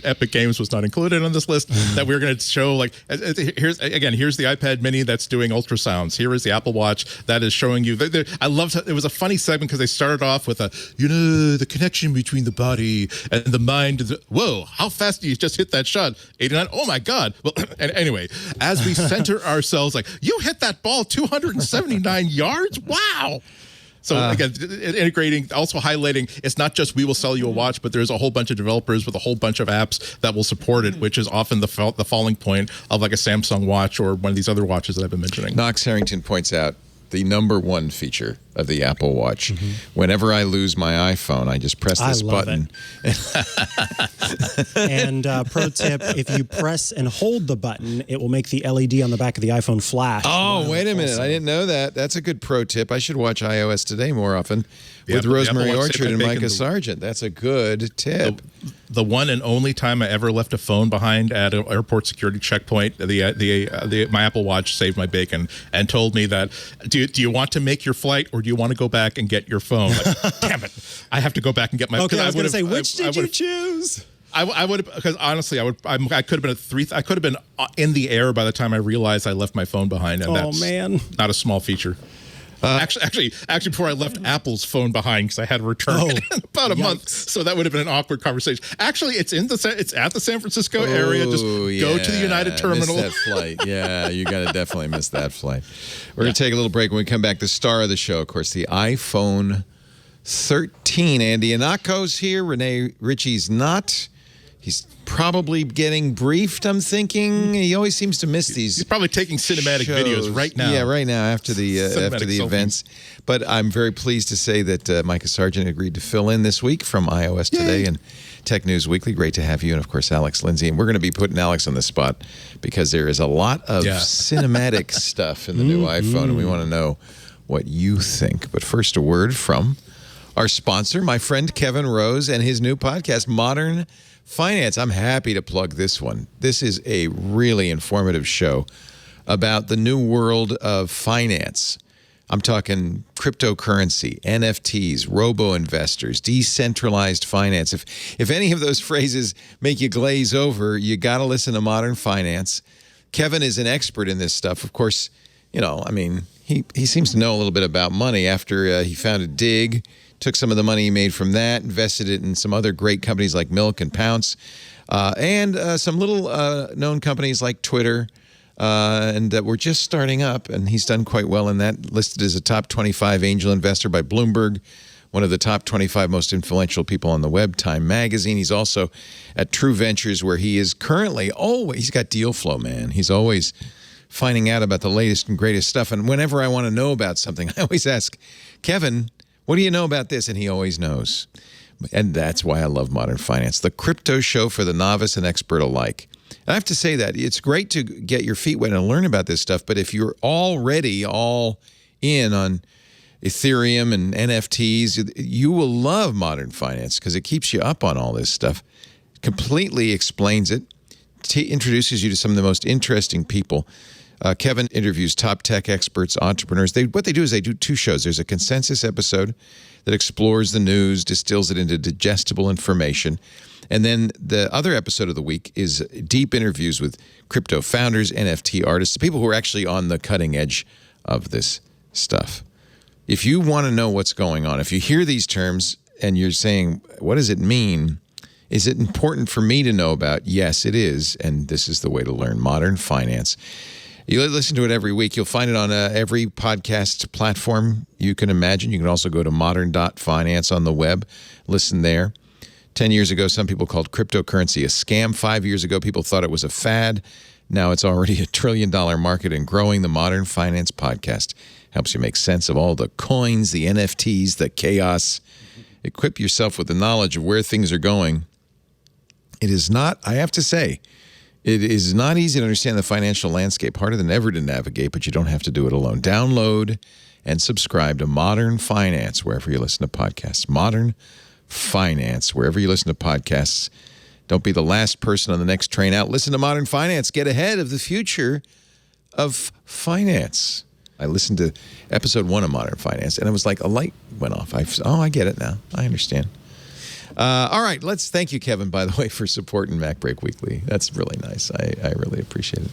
Epic Games was not included on this list that we're going to show. Like, here's the iPad Mini that's doing ultrasounds. Here is the Apple Watch that is showing you. I loved it. Was a funny segment because they started off with the connection between the body and the mind. Whoa, how fast do you just hit that shot? 89. Oh my God. Well, and anyway, as we center ourselves, like you hit that ball 279 yards. Wow. So again, integrating, also highlighting, it's not just we will sell you a watch, but there's a whole bunch of developers with a whole bunch of apps that will support it, which is often the falling point of like a Samsung watch or one of these other watches that I've been mentioning. Knox Harrington points out the #1 feature of the Apple Watch. Whenever I lose my iPhone, I just press this button. And pro tip, if you press and hold the button, it will make the LED on the back of the iPhone flash. Oh, wait a minute. I didn't know that. That's a good pro tip. I should watch iOS Today more often with Rosemary Orchard and Mikah Sargent. That's a good tip. The one and only time I ever left a phone behind at an airport security checkpoint, my Apple Watch saved my bacon and told me that, do you want to make your flight or do you want to go back and get your phone? Like, damn it. I have to go back and get my phone. Okay, I was going to say, which did you choose? I would have, because honestly, I could have been I could have been in the air by the time I realized I left my phone behind, and that's not a small feature. Actually, before I left Apple's phone behind because I had to return it in about a month, so that would have been an awkward conversation. Actually, it's at the San Francisco area. Just go to the United Terminal. Missed that flight. Yeah, you got to definitely miss that flight. We're going to take a little break. When we come back, the star of the show, of course, the iPhone 13. Andy Ihnatko's here. Renee Ritchie's not. He's probably getting briefed, I'm thinking. He always seems to miss these. He's probably taking cinematic videos right now. Yeah, right now after the events. But I'm very pleased to say that Mikah Sargent agreed to fill in this week from iOS Today and Tech News Weekly. Great to have you. And, of course, Alex Lindsay. And we're going to be putting Alex on the spot because there is a lot of cinematic stuff in the new iPhone, and we want to know what you think. But first, a word from our sponsor, my friend Kevin Rose, and his new podcast, Modern Finance. I'm happy to plug this one. This is a really informative show about the new world of finance. I'm talking cryptocurrency, NFTs, robo-investors, decentralized finance. If any of those phrases make you glaze over, you got to listen to Modern Finance. Kevin is an expert in this stuff. Of course, he seems to know a little bit about money after he founded Dig. Took some of the money he made from that, invested it in some other great companies like Milk and Pounce, and some little known companies like Twitter, and we're just starting up, and he's done quite well in that. Listed as a top 25 angel investor by Bloomberg, one of the top 25 most influential people on the web, Time Magazine. He's also at True Ventures, where he is currently he's got deal flow, man. He's always finding out about the latest and greatest stuff. And whenever I want to know about something, I always ask, Kevin, what do you know about this? And he always knows. And that's why I love Modern Finance, the crypto show for the novice and expert alike. And I have to say that it's great to get your feet wet and learn about this stuff, but if you're already all in on Ethereum and NFTs, you will love Modern Finance because it keeps you up on all this stuff, completely explains it, introduces you to some of the most interesting people. Kevin interviews top tech experts, entrepreneurs. What they do is they do two shows. There's a consensus episode that explores the news, distills it into digestible information. And then the other episode of the week is deep interviews with crypto founders, NFT artists, people who are actually on the cutting edge of this stuff. If you want to know what's going on, if you hear these terms and you're saying, what does it mean? Is it important for me to know about? Yes, it is. And this is the way to learn Modern Finance. You listen to it every week. You'll find it on every podcast platform you can imagine. You can also go to modern.finance on the web. Listen there. 10 years ago, some people called cryptocurrency a scam. 5 years ago, people thought it was a fad. Now it's already $1 trillion market and growing. The Modern Finance podcast helps you make sense of all the coins, the NFTs, the chaos. Equip yourself with the knowledge of where things are going. It is not, I have to say, it is not easy to understand the financial landscape, harder than ever to navigate, but you don't have to do it alone. Download and subscribe to Modern Finance wherever you listen to podcasts. Modern Finance, wherever you listen to podcasts. Don't be the last person on the next train out. Listen to Modern Finance. Get ahead of the future of finance. I listened to episode 1 of Modern Finance, and it was like a light went off. I get it now. I understand. All right, thank you, Kevin, by the way, for supporting MacBreak Weekly. That's really nice. I really appreciate it.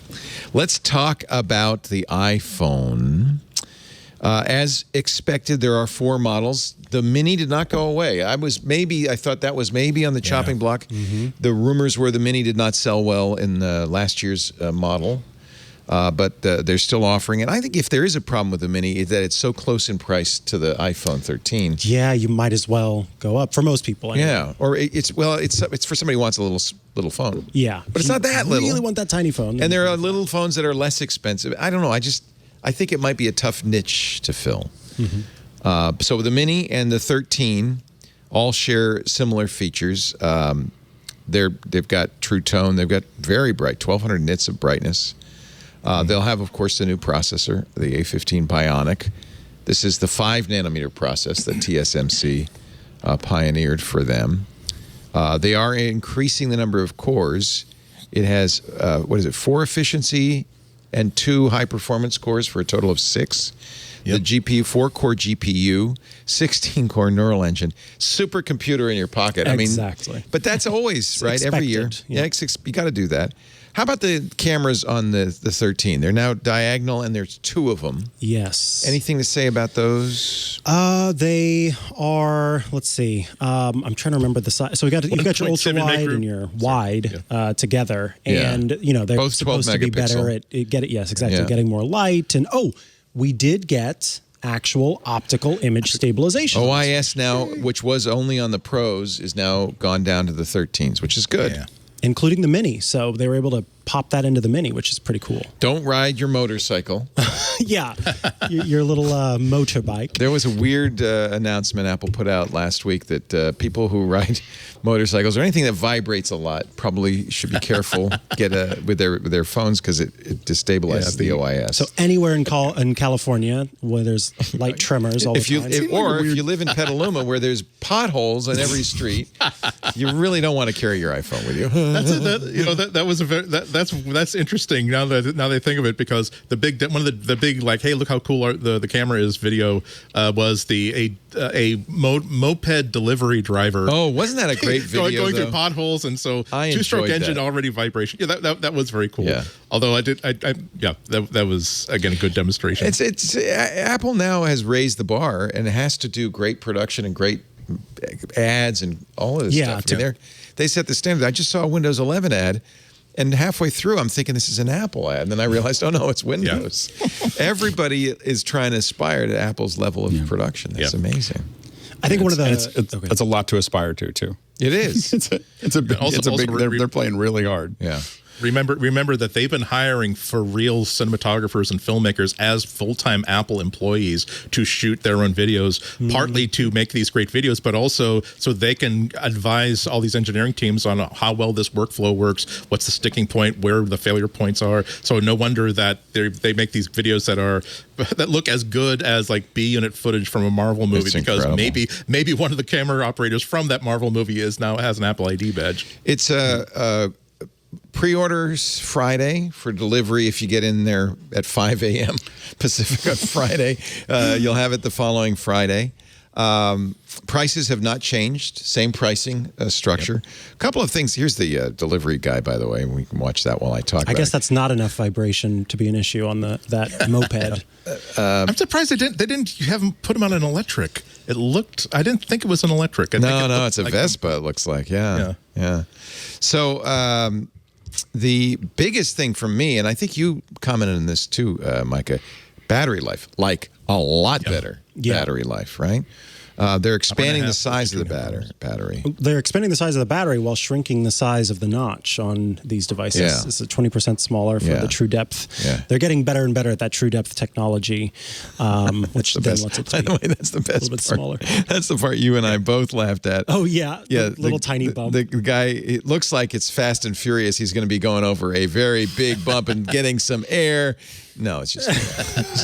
Let's talk about the iPhone. As expected, there are 4 models. The Mini did not go away. I thought that was maybe on the chopping block. Mm-hmm. The rumors were the Mini did not sell well in last year's model. But they're still offering it. I think if there is a problem with the Mini, is that it's so close in price to the iPhone 13. Yeah, you might as well go up for most people. Anyway. Yeah, or it's for somebody who wants a little phone. Yeah, but it's not that little. You really want that tiny phone. And there are little phones that are less expensive. I don't know. I think it might be a tough niche to fill. Mm-hmm. So the Mini and the 13 all share similar features. They've got True Tone. They've got very bright, 1,200 nits of brightness. They'll have, of course, the new processor, the A15 Bionic. This is the 5-nanometer process that TSMC pioneered for them. They are increasing the number of cores. It has, 4 efficiency and 2 high-performance cores for a total of 6. Yep. The GPU, 4-core GPU, 16-core neural engine, supercomputer in your pocket. Exactly. But that's always, right, every year. Yeah, you got to do that. How about the cameras on the 13? They're now diagonal, and there's 2 of them. Yes. Anything to say about those? They are. Let's see. I'm trying to remember the size. So you've got your ultra wide and your wide together, and they're both supposed to be better at Yes, exactly. Yeah. Getting more light, and we did get actual optical image stabilization. OIS now, which was only on the Pros, is now gone down to the 13s, which is good. Yeah. Including the Mini. So they were able to pop that into the Mini, which is pretty cool. Don't ride your motorcycle. Yeah, your little motorbike. There was a weird announcement Apple put out last week that people who ride motorcycles or anything that vibrates a lot probably should be careful with their phones because it destabilizes the OIS. So anywhere in California where there's light tremors all the time. If you live in Petaluma where there's potholes on every street, you really don't want to carry your iPhone with you. That's interesting now that I think of it, because one of the big like, hey, look how cool the camera is video was a moped delivery driver. Oh, wasn't that a great video? going through potholes, and so 2-stroke engine already vibration. Yeah, that was very cool. Yeah. Although that was again a good demonstration. It's Apple now has raised the bar and it has to do great production and great ads and all of this stuff. I mean, they set the standard. I just saw a Windows 11 ad And halfway through, I'm thinking this is an Apple ad. And then I realized, oh, no, it's Windows. Everybody is trying to aspire to Apple's level of production. That's amazing. I think one of the... It's a lot to aspire to, too. It is. It's a big... They're playing really hard. Yeah. Remember that they've been hiring for real cinematographers and filmmakers as full-time Apple employees to shoot their own videos, partly to make these great videos, but also so they can advise all these engineering teams on how well this workflow works, what's the sticking point, where the failure points are. So no wonder that they make these videos that look as good as like B-unit footage from a Marvel movie, It's because incredible. maybe one of the camera operators from that Marvel movie has an Apple ID badge. It's pre-orders Friday for delivery. If you get in there at 5 a.m. Pacific on Friday, you'll have it the following Friday. Prices have not changed. Same pricing structure. A couple of things. Here's the delivery guy, by the way. We can watch that while I talk. I guess that's not enough vibration to be an issue on that moped. I'm surprised you haven't put them on an electric. It looked. I didn't think it was an electric. No, it's a Vespa. It looks like. Yeah. So the biggest thing for me, and I think you commented on this too, Mikah, battery life, like a lot better battery life, right? They're expanding the size of the battery. They're expanding the size of the battery while shrinking the size of the notch on these devices. Yeah. It's 20% smaller for the true depth. Yeah. They're getting better and better at that true depth technology, which then lets it By the way, that's the best a little bit smaller. That's the part you and I both laughed at. Oh, yeah. The little tiny bump. The guy, it looks like it's Fast and Furious. He's going to be going over a very big bump and getting some air. No, it's just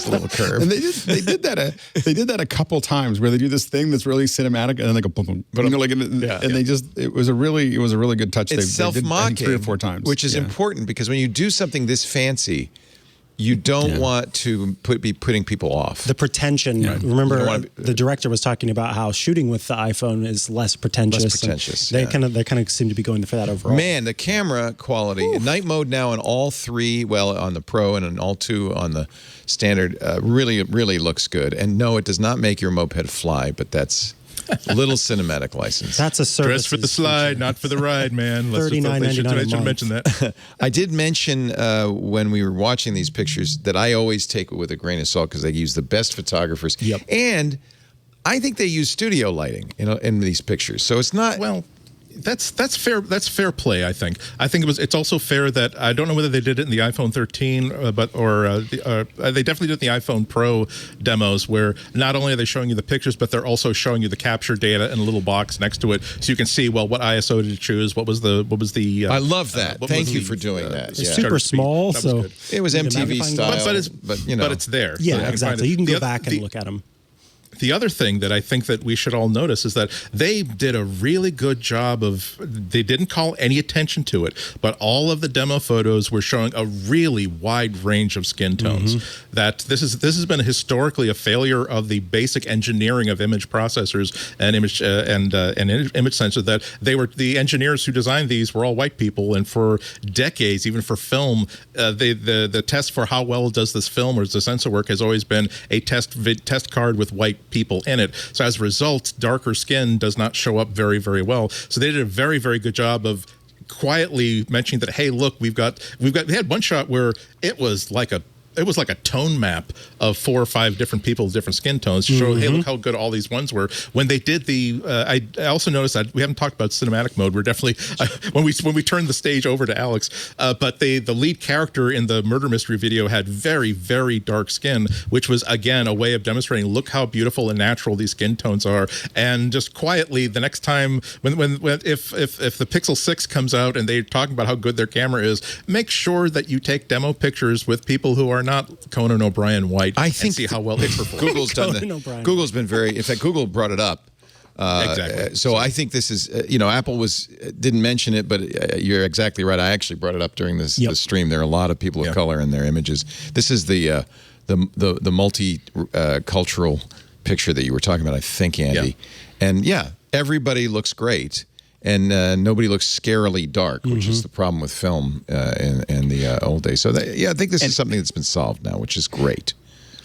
a little curve. And they did that a couple times where they do this thing that's really cinematic, and then they go boom, boom. But it was a really good touch. It's self-mocking 3 or 4 times, which is important, because when you do something this fancy, you don't want to be putting people off. The pretension. Yeah. Remember, the director was talking about how shooting with the iPhone is less pretentious. They kind of seem to be going for that overall. Man, the camera quality, night mode now in all 3, well, on the Pro and in all 2 on the standard, really looks good. And no, it does not make your moped fly, but that's a little cinematic license. That's a service. Dress for the slide, not for the ride, man. $39.99 I should mention that. I did mention when we were watching these pictures that I always take it with a grain of salt, because they use the best photographers. Yep. And I think they use studio lighting in these pictures. So it's not... Well, that's fair. That's fair play. I think it's also fair that I don't know whether they did it in the iPhone 13, they definitely did it in the iPhone Pro demos, where not only are they showing you the pictures, but they're also showing you the capture data in a little box next to it, so you can see, well, what ISO did you choose? What was the? I love that. Thank you for doing that. It's super small, so it was MTV style, but it's there. Yeah, exactly. You can go back and look at them. The other thing that I think that we should all notice is that they did a really good job they didn't call any attention to it, but all of the demo photos were showing a really wide range of skin tones. That this has been historically a failure of the basic engineering of image processors and image image sensors, that the engineers who designed these were all white people, and for decades, even for film, the test for how well does this film or does the sensor work has always been a test card with white people in it. So as a result, darker skin does not show up very, very well. So they did a very, very good job of quietly mentioning that, hey, look, we had one shot where it was like a tone map of 4 or 5 different people with different skin tones to show, hey, look how good all these ones were. When they did I also noticed that we haven't talked about cinematic mode. We're definitely when we turned the stage over to Alex, but the lead character in the murder mystery video had very, very dark skin, which was again a way of demonstrating, look how beautiful and natural these skin tones are. And just quietly, the next time if the Pixel 6 comes out and they're talking about how good their camera is, make sure that you take demo pictures with people who are not Conan O'Brien white. I think, and see how well it performs. Google's done that. Google's been very. In fact, Google brought it up. Exactly. So I think this is. Apple didn't mention it, but you're exactly right. I actually brought it up during this stream. There are a lot of people of color in their images. This is the multi-cultural picture that you were talking about, I think, Andy. And everybody looks great. And nobody looks scarily dark, which is the problem with film in the old days. So, I think this is something that's been solved now, which is great.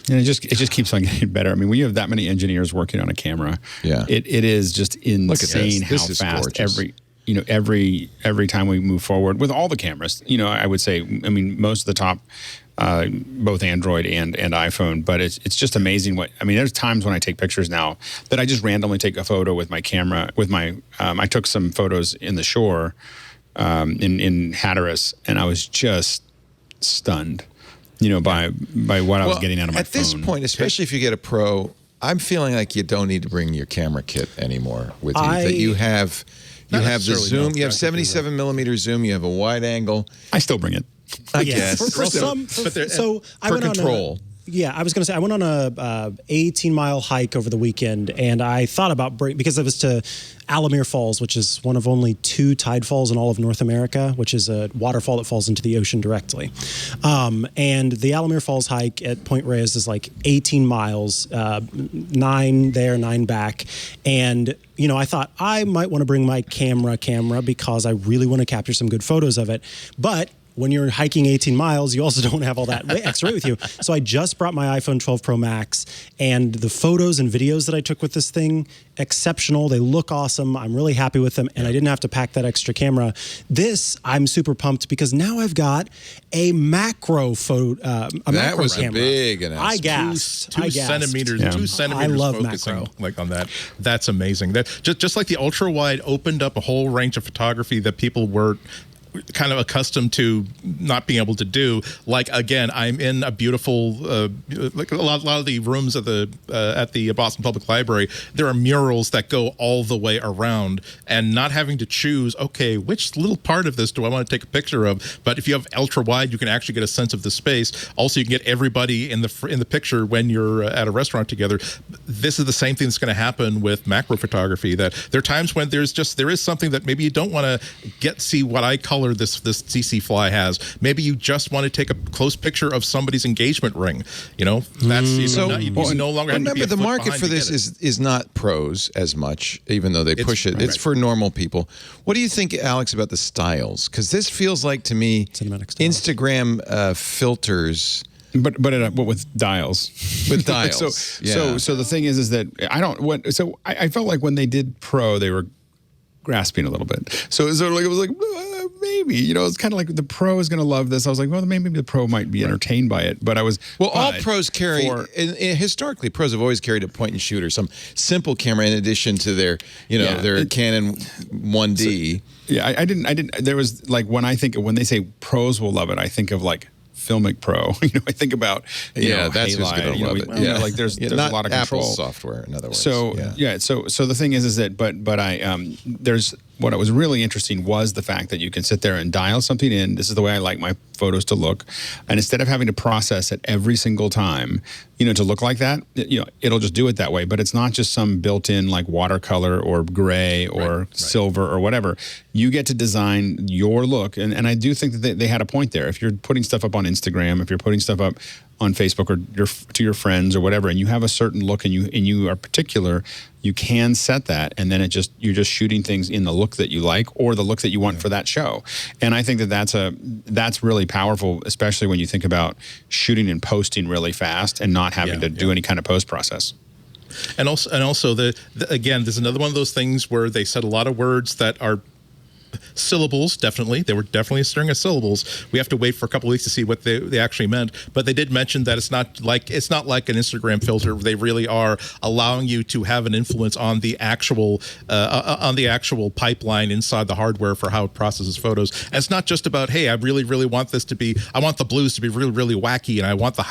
And it just keeps on getting better. I mean, when you have that many engineers working on a camera, it is just insane how fast every time we move forward with all the cameras, I would say, most of the top, both Android and iPhone, but it's just amazing there's times when I take pictures now that I just randomly take a photo with my camera, I took some photos in the shore in Hatteras, and I was just stunned, by what I was getting out of my phone. At this point, especially if you get a Pro, I'm feeling like you don't need to bring your camera kit anymore with you. That you have the zoom, you have 77 millimeter zoom, you have a wide angle. I still bring it. I guess. I went control. I was going to say, I went on a 18-mile hike over the weekend, and I thought about because it was to Alamir Falls, which is one of only 2 tide falls in all of North America, which is a waterfall that falls into the ocean directly. And the Alamir Falls hike at Point Reyes is like 18 miles, 9 there, 9 back. And, I thought I might want to bring my camera because I really want to capture some good photos of it. But when you're hiking 18 miles, you also don't have all that extra weight with you. So I just brought my iPhone 12 Pro Max, and the photos and videos that I took with this thing, exceptional. They look awesome. I'm really happy with them, and I didn't have to pack that extra camera. This, I'm super pumped because now I've got a macro photo. That was a big announcement. I gasped. 2 centimeters. Yeah. 2 centimeters. I love focusing macro. on that. That's amazing. That just like the ultra wide opened up a whole range of photography that people were kind of accustomed to not being able to do. Like, again, I'm in a beautiful, like a lot of the rooms at the Boston Public Library, there are murals that go all the way around, and not having to choose, okay, which little part of this do I want to take a picture of? But if you have ultra wide, you can actually get a sense of the space. Also, you can get everybody in the picture when you're at a restaurant together. This is the same thing that's going to happen with macro photography. That there are times when there is something that maybe you don't want to see what I color this CC Fly has. Maybe you just want to take a close picture of somebody's engagement ring. That's you no longer have to be remember the market for this is not pros as much, even though they push it. It's for normal people. What do you think, Alex, about the styles? Because this feels like to me Instagram filters. But with dials. With dials. So the thing is that I felt like when they did Pro, they were grasping a little bit. So it was like maybe, it's kind of like the Pro is going to love this. I was like, well, maybe the Pro might be entertained by it. But I was all pros carry. Historically, pros have always carried a point and shoot or some simple camera in addition to their their Canon 1D. I didn't. There was like when they say pros will love it, I think of like Filmic Pro. I think about that's who's going to love it. Like there's a lot of control. Apple software, in other words. So so the thing is that but I there's what was really interesting was the fact that you can sit there and dial something in. This is the way I like my photos to look, and instead of having to process it every single time, to look like that, it'll just do it that way. But it's not just some built-in like watercolor or gray or silver or whatever. You get to design your look, and I do think that they had a point there. If you're putting stuff up on Instagram, if you're putting stuff up on Facebook or to your friends or whatever, and you have a certain look and you are particular, you can set that, and then you're just shooting things in the look that you like or the look that you want for that show. And I think that's really powerful, especially when you think about shooting and posting really fast and not having to do any kind of post process. And also again, there's another one of those things where they said a lot of words that are syllables. Definitely, they were definitely a string of syllables. We have to wait for a couple of weeks to see what they actually meant. But they did mention that it's not like an Instagram filter. They really are allowing you to have an influence on the actual pipeline inside the hardware for how it processes photos. And it's not just about, hey, I really want this to be. I want the blues to be really really wacky, and I want the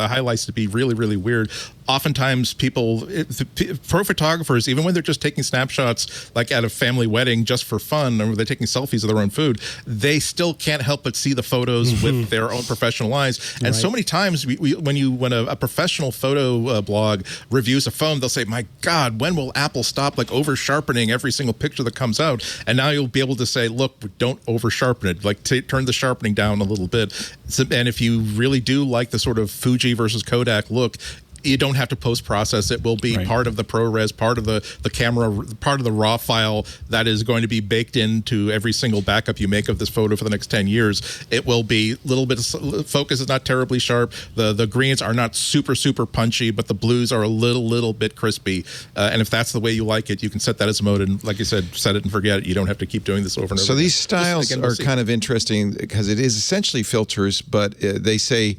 highlights to be really really weird. Oftentimes, pro photographers, even when they're just taking snapshots, like at a family wedding, just for fun, or they're taking selfies of their own food, they still can't help but see the photos with their own professional eyes. And so many times, when a professional photo blog reviews a phone, they'll say, "My God, when will Apple stop like over sharpening every single picture that comes out?" And now you'll be able to say, "Look, don't over sharpen it. Like turn the sharpening down a little bit." And if you really do like the sort of Fuji versus Kodak look, you don't have to post-process. It will be part of the ProRes, part of the camera, part of the RAW file that is going to be baked into every single backup you make of this photo for the next 10 years. It will be a little bit of focus is not terribly sharp. The greens are not super punchy, but the blues are a little bit crispy. And if that's the way you like it, you can set that as a mode. And like you said, set it and forget it. You don't have to keep doing this over and over. So again. These styles are kind of interesting because it is essentially filters, but they say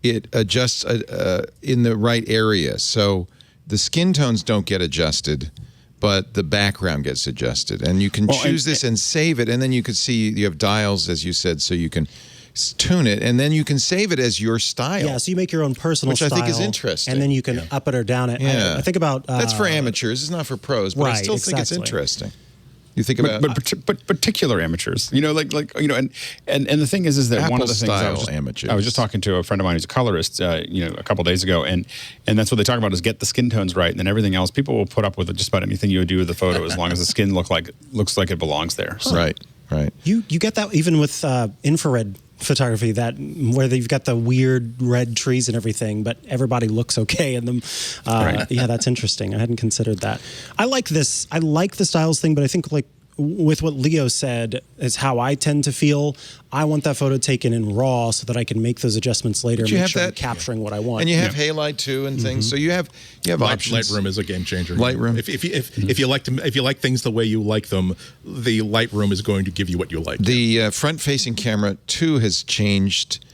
it adjusts in the right area. So the skin tones don't get adjusted, but the background gets adjusted. And you can choose this and save it. And then you can see you have dials, as you said, so you can tune it. And then you can save it as your style. Yeah, so you make your own personal style. Which I think is interesting. And then you can up it or down it. Yeah. I think about... That's for amateurs. It's not for pros. But I still think it's interesting. You think about, but particular amateurs, and the thing is that Apple one of the things I was just talking to a friend of mine who's a colorist, a couple days ago, and that's what they talk about is get the skin tones right, and then everything else people will put up with just about anything you would do with the photo as long as the skin looks like it belongs there. So. Right. You get that even with infrared photography, that where you've got the weird red trees and everything, but everybody looks okay in them. Yeah, that's interesting. I hadn't considered that. I like this. I like the styles thing, but I think like with what Leo said is how I tend to feel. I want that photo taken in RAW so that I can make those adjustments later and make sure I'm capturing what I want. And you have halide too and things. So you have options. Lightroom is a game changer. Lightroom. If you like things the way you like them, the Lightroom is going to give you what you like. The front-facing camera too has changed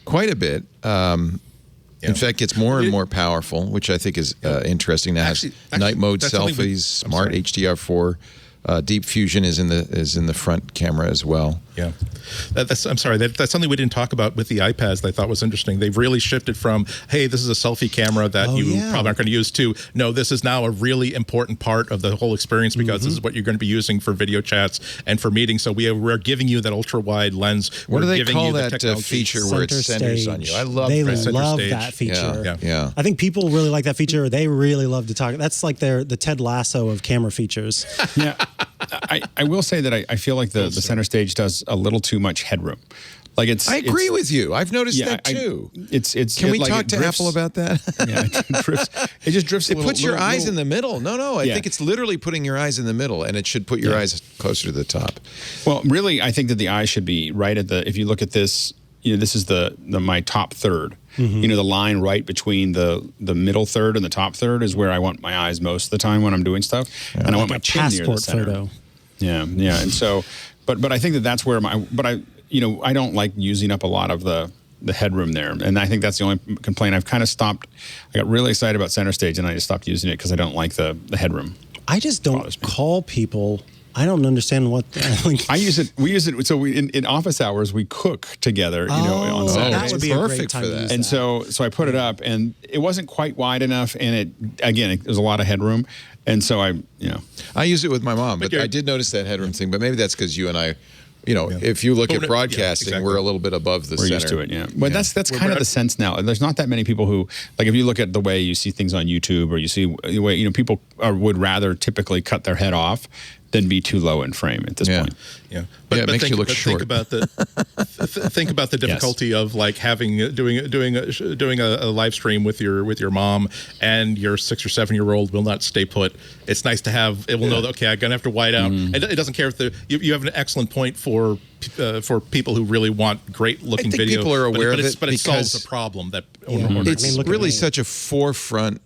quite a bit. In fact, it's more and more powerful, which I think is interesting. Now has night mode selfies, smart HDR4. Deep Fusion is in the front camera as well. Yeah, that's something we didn't talk about with the iPads that I thought was interesting. They've really shifted from, hey, this is a selfie camera that probably aren't going to use, to, no, this is now a really important part of the whole experience because this is what you're going to be using for video chats and for meetings. So we're giving you that ultra wide lens. What do they call that feature where it centers on you? I love they that. love that feature. Yeah. I think people really like that feature. They really love to talk. That's like the Ted Lasso of camera features. Yeah. I will say that I feel like the center stage does a little too much headroom. Like I agree with you. I've noticed that too. Can we talk to Apple about that? Yeah, it drifts. It just drifts. It puts your eyes in the middle. No. I think it's literally putting your eyes in the middle, and it should put your eyes closer to the top. Well, really, I think that the eyes should be right at the. If you look at this, this is my top third. The line right between the middle third and the top third is where I want my eyes most of the time when I'm doing stuff, and I want my chin near the center. Photo. Yeah, and so, but I think that's where I don't like using up a lot of the headroom there, and I think that's the only complaint. I've kind of stopped. I got really excited about center stage, and I just stopped using it because I don't like the headroom. I just don't call people. I don't understand what. I use it. We use it. So in office hours, we cook together. On Saturday. That would be perfect for that. And so I put it up, and it wasn't quite wide enough, and there's a lot of headroom, and so I use it with my mom, but I did notice that headroom thing. But maybe that's because you and I. If you look at broadcasting, we're a little bit above the center. We're used to it, yeah. But that's kind of the sense now. There's not that many people who, like, if you look at the way you see things on YouTube, or you see the way people would rather typically cut their head off than be too low in frame at this point. Yeah, but it makes you look short. Think about the difficulty of like doing a live stream with your mom, and your 6 or 7 year old will not stay put. It's nice to have it will know that, okay, I'm gonna have to wide out. It doesn't care if you have an excellent point for people who really want great looking video. People are aware of it, but it solves a problem that it's really such a forefront.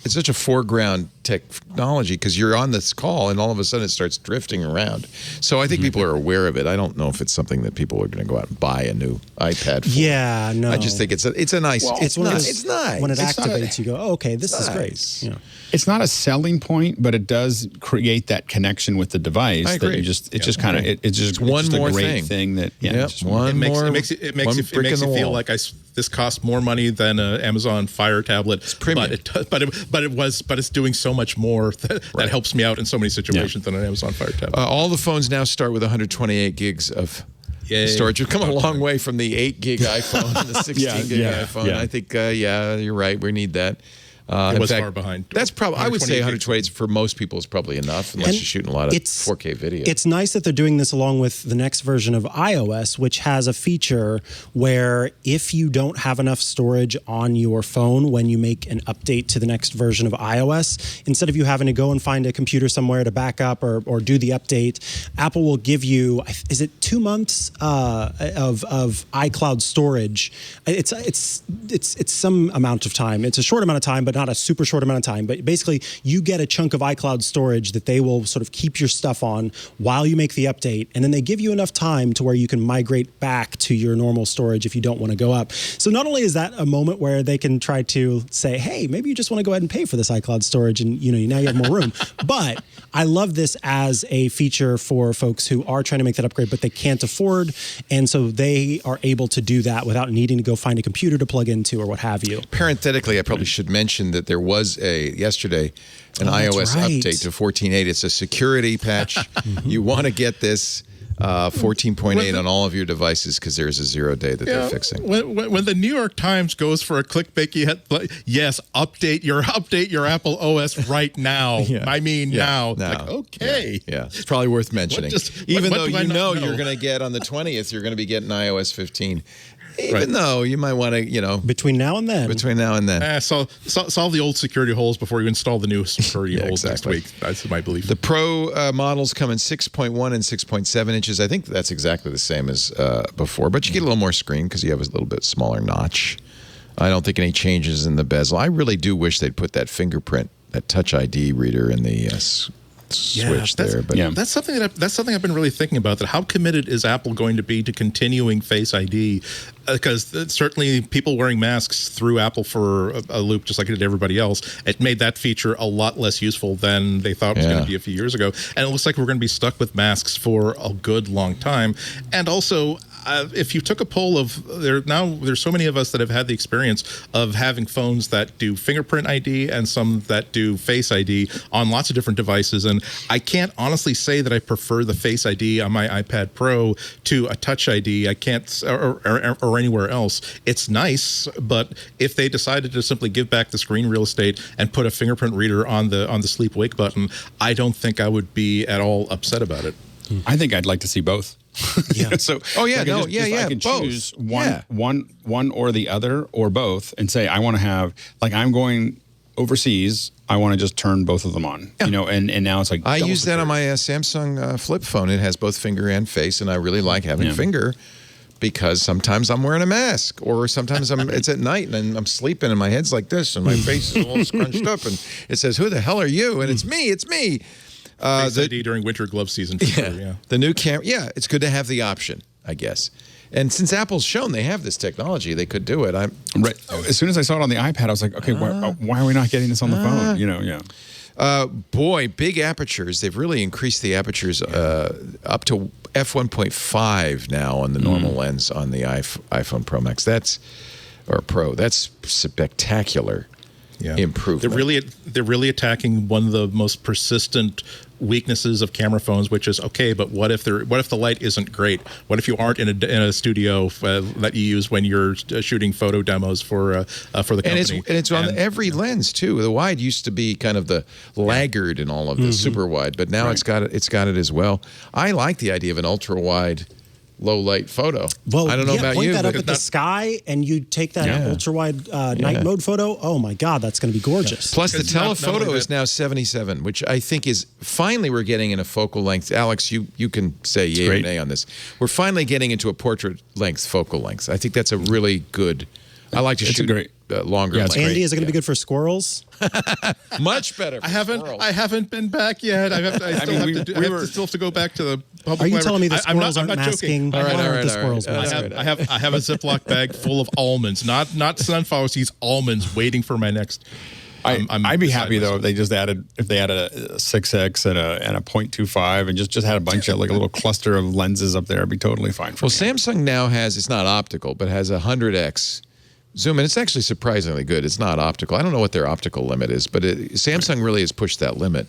It's such a foreground technology because you're on this call and all of a sudden it starts drifting around. So I think people are aware of it. I don't know if it's something that people are going to go out and buy a new iPad for. Yeah, no. I just think it's a nice. Well, it's nice. When it activates, you go, oh, okay, this is great. Yeah. It's not a selling point, but it does create that connection with the device. I agree. It's just one more a great thing that it makes you feel like this costs more money than an Amazon Fire tablet. It's premium. But it's doing so much more that helps me out in so many situations than an Amazon Fire tablet. All the phones now start with 128 gigs of storage. We've come a long way from the 8 gig iPhone and the 16 gig iPhone. I think, you're right. We need that. It was far behind. That's probably, I would say 128 for most people is probably enough, unless you're shooting a lot of 4K video. It's nice that they're doing this along with the next version of iOS, which has a feature where if you don't have enough storage on your phone when you make an update to the next version of iOS, instead of you having to go and find a computer somewhere to back up or do the update, Apple will give you, is it 2 months of iCloud storage? It's some amount of time. It's a short amount of time, but not a super short amount of time. But basically, you get a chunk of iCloud storage that they will sort of keep your stuff on while you make the update. And then they give you enough time to where you can migrate back to your normal storage if you don't want to go up. So not only is that a moment where they can try to say, hey, maybe you just want to go ahead and pay for this iCloud storage and now you have more room. But I love this as a feature for folks who are trying to make that upgrade, but they can't afford. And so they are able to do that without needing to go find a computer to plug into or what have you. Parenthetically, I probably should mention that there was yesterday an iOS update to 14.8. It's a security patch. You want to get this 14.8 on all of your devices because there's a 0 day that they're fixing. When the New York Times goes for a clickbait, yes, update your Apple OS right now. I mean now. Like, okay. Yeah. It's probably worth mentioning. Even though you know you're going to get on the 20th, you're going to be getting iOS 15. Even though you might want to, Between now and then. Solve the old security holes before you install the new security holes next week. That's my belief. The Pro models come in 6.1 and 6.7 inches. I think that's exactly the same as before, but you get a little more screen because you have a little bit smaller notch. I don't think any changes in the bezel. I really do wish they'd put that fingerprint, that Touch ID reader in the switch there. But that's something I've been really thinking about. That how committed is Apple going to be to continuing Face ID? Because certainly people wearing masks threw Apple for a loop, just like it did everybody else. It made that feature a lot less useful than they thought it was going to be a few years ago. And it looks like we're going to be stuck with masks for a good long time. And also, if you took a poll of there's so many of us that have had the experience of having phones that do fingerprint ID and some that do Face ID on lots of different devices, and I can't honestly say that I prefer the Face ID on my iPad Pro to a Touch ID. I can't, or anywhere else. It's nice, but if they decided to simply give back the screen real estate and put a fingerprint reader on the sleep wake button, I don't think I would be at all upset about it. I think I'd like to see both. So, I can choose one or the other or both, and say I want to have, like, I'm going overseas, I want to just turn both of them on. And now it's like I use that on my Samsung flip phone. It has both finger and face, and I really like having finger because sometimes I'm wearing a mask, or sometimes it's at night and I'm sleeping and my head's like this and my face is all scrunched up and it says, "Who the hell are you?" And it's me. Face ID during winter glove season. The new camera. Yeah, it's good to have the option, I guess. And since Apple's shown they have this technology, they could do it. As soon as I saw it on the iPad, I was like, okay, why are we not getting this on the phone? Boy, big apertures. They've really increased the apertures up to f1.5 now on the normal lens on the iPhone Pro Max. That's spectacular. Improvement. They're really attacking one of the most persistent weaknesses of camera phones, which is but what if the light isn't great? What if you aren't in a studio that you use when you're shooting photo demos for the company? And it's on every lens too. The wide used to be kind of the laggard in all of the super wide, but now it's got it as well. I like the idea of an ultra wide low light photo. Well, I don't know about point you. Point that up at the sky and you take that ultra wide night mode photo. Oh my God, that's going to be gorgeous. Plus the telephoto is now 77, which I think is finally we're getting in a focal length. Alex, you can say yay or nay on this. We're finally getting into a portrait length focal length. I think that's a really good. I like to shoot longer. Andy, is it going to be good for squirrels? Much better. I haven't been back yet. I still have to go back to the public. Are you telling me the squirrels aren't masking? All right. I have a Ziploc bag full of almonds, not sunflower seeds, almonds, waiting for my next. I'd be happy though if they added a 6x and a 0.25 and just had a bunch of like a little cluster of lenses up there. It'd be totally fine. Samsung now it's not optical, but has a 100x zoom, and it's actually surprisingly good. It's not optical. I don't know what their optical limit is, but Samsung really has pushed that limit.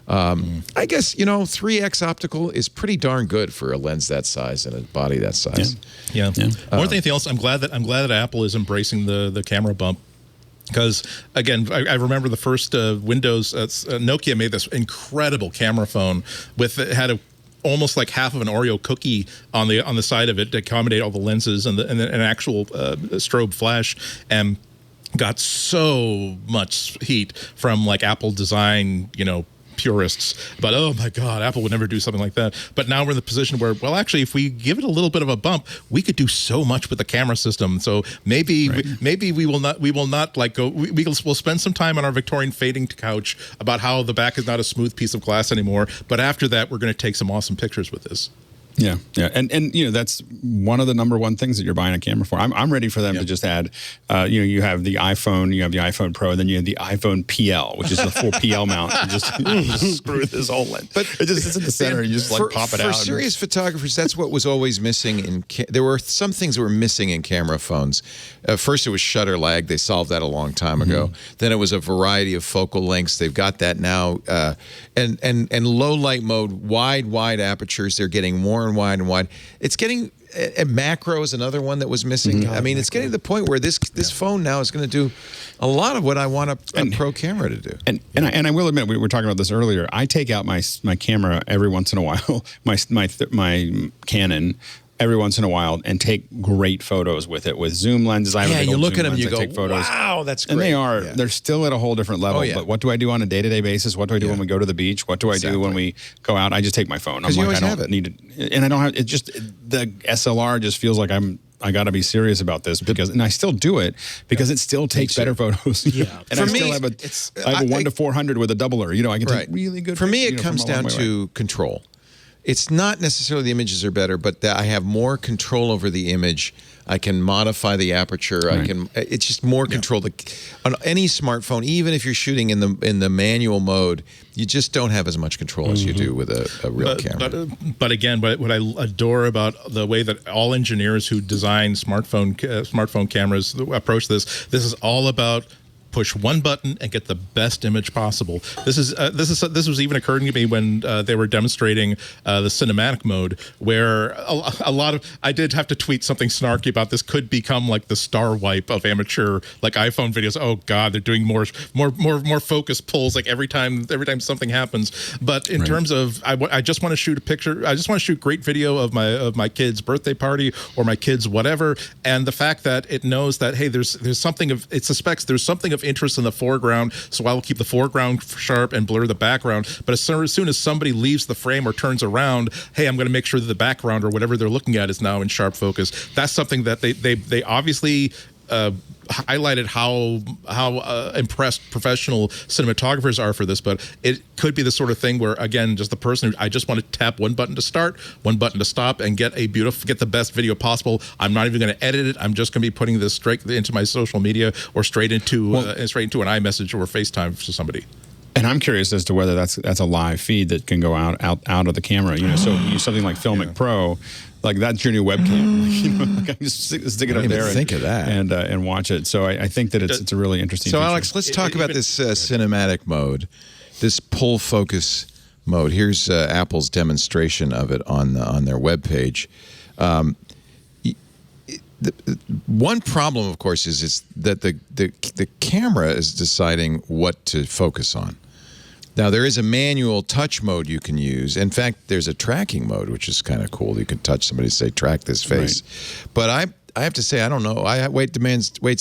I guess 3x optical is pretty darn good for a lens that size and a body that size. More than anything else, I'm glad that Apple is embracing the camera bump. Because again, I remember the first Windows Nokia made this incredible camera phone it had almost like half of an Oreo cookie on the side of it to accommodate all the lenses and an actual strobe flash, and got so much heat from like Apple design, purists, but oh my God, Apple would never do something like that. But now we're in the position where, well, actually, if we give it a little bit of a bump, we could do so much with the camera system. So maybe we will not like go. We'll spend some time on our Victorian fading couch about how the back is not a smooth piece of glass anymore. But after that, we're going to take some awesome pictures with this. Yeah, and that's one of the number one things that you're buying a camera for. I'm ready for them to just add, you have the iPhone, you have the iPhone Pro, then you have the iPhone PL, which is the full PL mount. You just screw this whole lens. But it just sits in the center and you just pop it out. For serious photographers, that's what was always missing. There were some things that were missing in camera phones. First, it was shutter lag. They solved that a long time ago. Then it was a variety of focal lengths. They've got that now. And low light mode, wide apertures. They're getting more and wide. It's getting macro is another one that was missing. I mean, it's getting to the point where this phone now is going to do a lot of what I want a pro camera to do. And I will admit, we were talking about this earlier. I take out my camera every once in a while, my Canon. Every once in a while, and take great photos with it with zoom lenses. I have a big you old look zoom at them, lens. you go, take photos. wow, that's great. And they're still at a whole different level. But what do I do on a day-to-day basis? What do I do when we go to the beach? What do I do when we go out? I just take my phone. I'm like, I don't need it, and I don't have it. Just the SLR just feels like I got to be serious about this and I still do it because it still takes better photos. And for I me, still have a 1:400 with a doubler. I can take really good. For me, it comes down to control. It's not necessarily the images are better, but that I have more control over the image. I can modify the aperture. It's just more control. On any smartphone, even if you're shooting in the manual mode, you just don't have as much control as you do with a real camera. But again, what I adore about the way that all engineers who design smartphone cameras approach this is all about push one button and get the best image possible. This was even occurring to me when they were demonstrating the cinematic mode, where a lot of I did have to tweet something snarky about this could become like the star wipe of amateur like iPhone videos. Oh God, they're doing more focus pulls like every time something happens. But in terms of I just want to shoot a picture. I just want to shoot great video of my kid's birthday party or my kid's whatever. And the fact that it knows that hey, there's something of it suspects there's something of interest in the foreground, so I will keep the foreground sharp and blur the background. But as soon as somebody leaves the frame or turns around, hey, I'm going to make sure that the background or whatever they're looking at is now in sharp focus. That's something that they obviously highlighted how impressed professional cinematographers are for this, but it could be the sort of thing where again, just the person who I just want to tap one button to start, one button to stop, and get the best video possible. I'm not even going to edit it. I'm just going to be putting this straight into my social media or straight into an iMessage or FaceTime to somebody. And I'm curious as to whether that's a live feed that can go out of the camera. So something like Filmic Pro. Like that's your new webcam. I just stick it up there and watch it. So I think that it's a really interesting. So feature. Alex, let's talk about this cinematic mode, this pull focus mode. Here's Apple's demonstration of it on their webpage. One problem, of course, is that the camera is deciding what to focus on. Now, there is a manual touch mode you can use. In fact, there's a tracking mode, which is kind of cool. You can touch somebody and say, track this face. Right. But I have to say, I don't know. Waits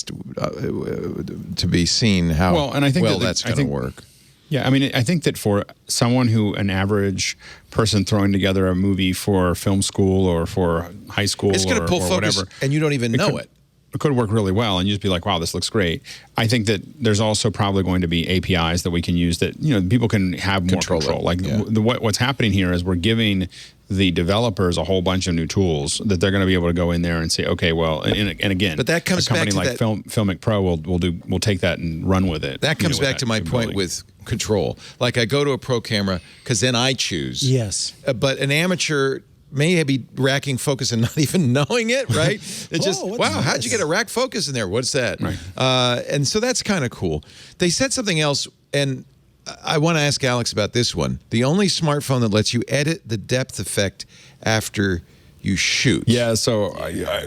to be seen how that's going to work. Yeah, I mean, I think that for someone an average person throwing together a movie for film school or for high school it's going to pull focus, whatever, and you don't even know it. It could work really well, and you just be like, wow, this looks great. I think that there's also probably going to be APIs that we can use that, people can have more control. Like what's happening here is we're giving the developers a whole bunch of new tools that they're going to be able to go in there and say, okay, well, and again, but that comes a company back to like Filmic Pro will take that and run with it. That comes back to my point with control. Like I go to a pro camera because then I choose. Yes. But an amateur may be racking focus and not even knowing it, right? It's just, wow, how'd you get a rack focus in there? What's that? Right. And so that's kind of cool. They said something else, and I want to ask Alex about this one. The only smartphone that lets you edit the depth effect after you shoot. Yeah, so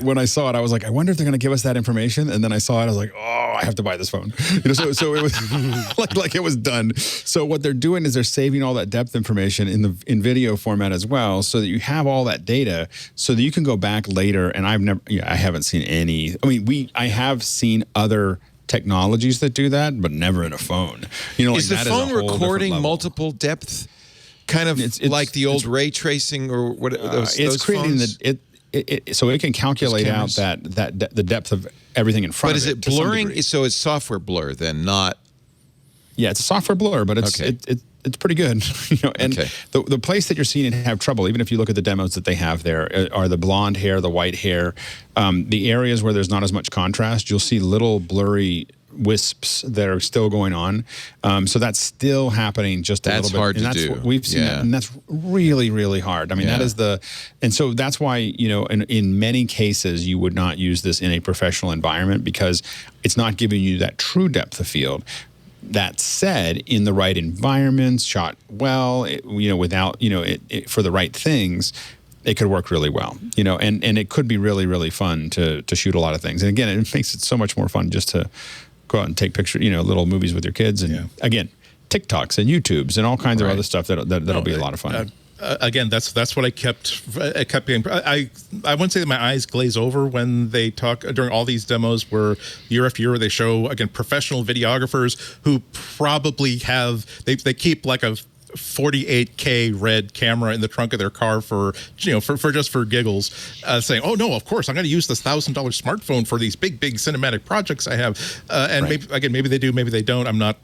when I saw it, I was like, I wonder if they're going to give us that information. And then I saw it, I was like, oh, I have to buy this phone. So it was like it was done. So what they're doing is they're saving all that depth information in video format as well, so that you have all that data, so that you can go back later. And I haven't seen any. I mean, I have seen other technologies that do that, but never in a phone. Is the phone recording multiple depth? Kind of like the old ray tracing or what? It's creating so it can calculate out the depth of everything in front. But is it blurring? So it's software blur then, not? Yeah, it's a software blur, but it's pretty good. And the place that you're seeing it have trouble, even if you look at the demos that they have there, are the blonde hair, the white hair, the areas where there's not as much contrast. You'll see little blurry wisps that are still going on. So that's still happening just a little bit. That's hard to do. What we've seen that, and that's really, really hard. I mean, that is and so that's why, in many cases, you would not use this in a professional environment, because it's not giving you that true depth of field. That said, in the right environments, shot well, without, for the right things, it could work really well, and it could be really, really fun to shoot a lot of things. And again, it makes it so much more fun just to go out and take pictures, little movies with your kids. And again, TikToks and YouTubes and all kinds of other stuff that'll be a lot of fun. Again, that's what I kept getting. I wouldn't say that my eyes glaze over when they talk during all these demos, where year after year they show, again, professional videographers who probably have they keep like a 48K red camera in the trunk of their car for just for giggles, saying, "Oh no, of course I'm going to use this $1,000 smartphone for these big cinematic projects I have." And maybe they do, maybe they don't. I'm not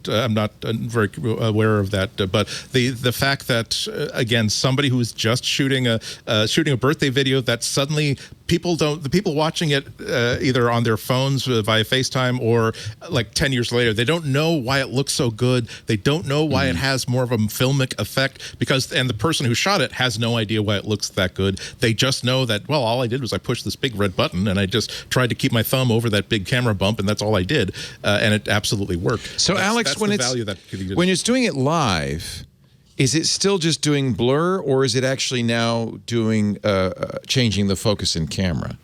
very aware of that. But the fact that again, somebody who's just shooting a birthday video, that suddenly the people watching it either on their phones via FaceTime or like 10 years later, they don't know why it looks so good. They don't know why it has more of a filmic effect, and the person who shot it has no idea why it looks that good. They just know that, well, all I did was I pushed this big red button and I just tried to keep my thumb over that big camera bump, and that's all I did, and it absolutely worked. So Alex, when it's doing it live, is it still just doing blur, or is it actually now doing changing the focus in camera?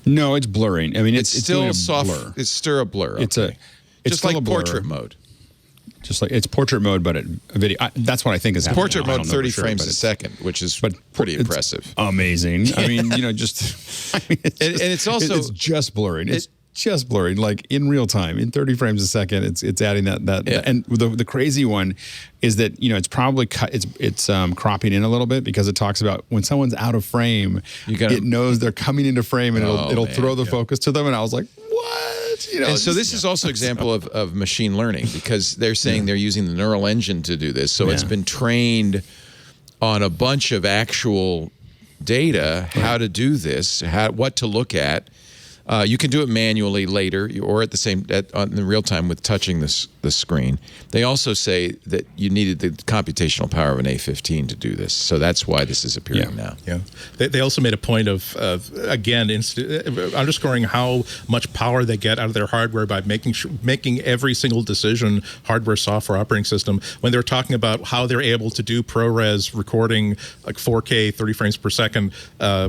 No, it's blurring. I mean, it's still soft. Blur. It's still a blur. Okay. It's just like portrait mode. Just like it's portrait mode, but a video. That's what I think is happening. Portrait mode, 30 frames a second, which is pretty impressive. Amazing. I mean, and it's also it's just blurring. It's just blurring, like in real time, in 30 frames a second. It's adding that. And the crazy one is that it's probably it's cropping in a little bit, because it talks about when someone's out of frame, it knows they're coming into frame, and it'll throw the focus to them. And I was like, what? And so this is also an example of machine learning, because they're saying they're using the neural engine to do this. So it's been trained on a bunch of actual data, how to do this, what to look at. You can do it manually later, or at in real time with touching the screen. They also say that you needed the computational power of an A15 to do this, so that's why this is appearing now. Yeah, they also made a point of again underscoring how much power they get out of their hardware by making every single decision, hardware, software, operating system. When they were talking about how they're able to do ProRes recording like 4K, 30 frames per second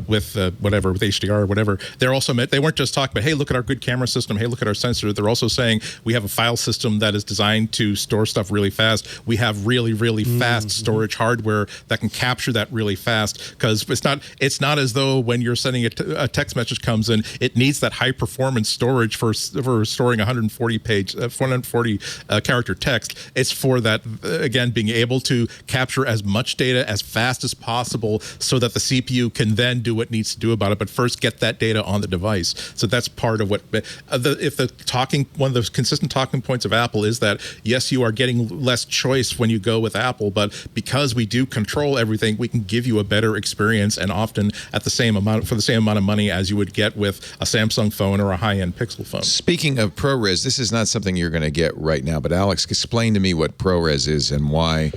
with HDR or whatever, they weren't just talking about, hey, look at our good camera system, hey, look at our sensor. They're also saying we have a file system that is designed to store stuff really fast. We have really, really fast storage hardware that can capture that really fast, because it's not as though when you're sending a text message comes in, it needs that high performance storage for storing 140 character text. It's for that, again, being able to capture as much data as fast as possible, so that the CPU can then do what it needs to do about it, but first get that data on the device. So that's part of what one of the consistent talking points of Apple is that, yes, you are getting less choice when you go with Apple, but because we do control everything, we can give you a better experience, and often for the same amount of money as you would get with a Samsung phone or a high-end Pixel phone. Speaking of ProRes, this is not something you're going to get right now, but Alex, explain to me what ProRes is and why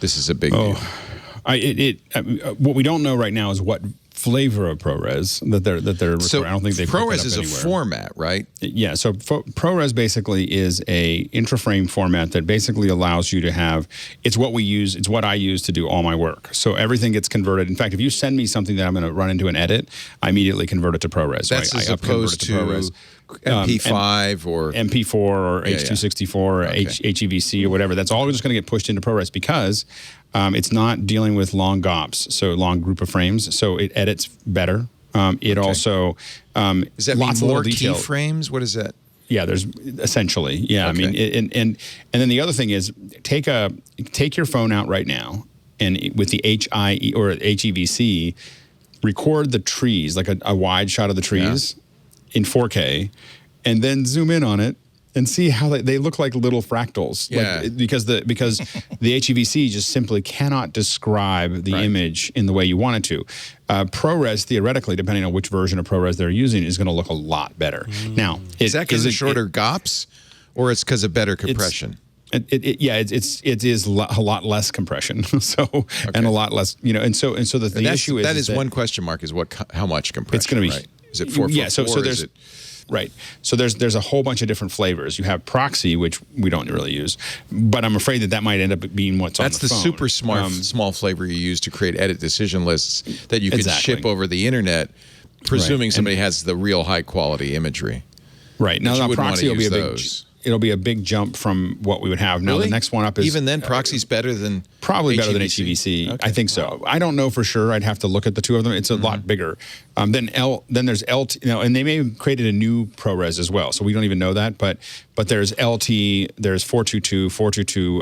this is a big deal. What we don't know right now is what flavor of ProRes that they're So I don't think they ProRes is a format, right? Yeah. So ProRes basically is a intraframe format that basically allows you to have. It's what we use. It's what I use to do all my work. So everything gets converted. In fact, if you send me something that I'm going to run into an edit, I immediately convert it to ProRes. That's as opposed to ProRes. MP5 or MP4 or H264 or HEVC or whatever. That's all just going to get pushed into ProRes because it's not dealing with long GOPs, so long group of frames. So it edits better. It also does that mean more keyframes? What is that? Yeah, there's essentially. Yeah, okay. I mean, and then the other thing is take your phone out right now and with the HI or HEVC, record the trees, like a wide shot of the trees in 4K, and then zoom in on it and see how they look like little fractals. Yeah. Like, because the HEVC just simply cannot describe the image in the way you want it to. ProRes, theoretically, depending on which version of ProRes they're using, is going to look a lot better. Now, is that because of shorter GOPs, or it's because of better compression? It is a lot less compression, and a lot less, and so the issue is that is one question mark is how much compression? It's going to be right? Is it 444? Yeah, so there's right. So there's a whole bunch of different flavors. You have proxy, which we don't really use, but I'm afraid that might end up being what's on the phone. That's the super smart small flavor you use to create edit decision lists that you can ship over the internet, presuming somebody has the real high quality imagery. Right. Now proxy will be it'll be a big jump from what we would have. Now, the next one up is... Even then, proxy's better than probably HEVC? Better than HEVC. Okay. I think so. I don't know for sure. I'd have to look at the two of them. It's a lot bigger. Then there's LT, and they may have created a new ProRes as well, so we don't even know that. But there's LT, there's 422, 422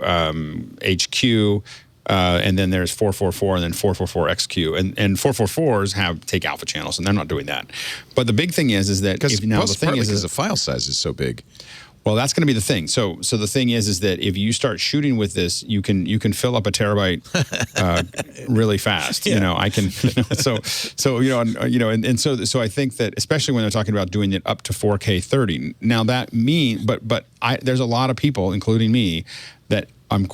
HQ, and then there's 444 and then 444 XQ. And 444s take alpha channels, and they're not doing that. But the big thing is that... Because the file size is so big. Well, that's going to be the thing. So the thing is that if you start shooting with this, you can fill up a terabyte really fast. Yeah. I can. So I think that especially when they're talking about doing it up to 4K 30. Now that but there's a lot of people, including me, that we're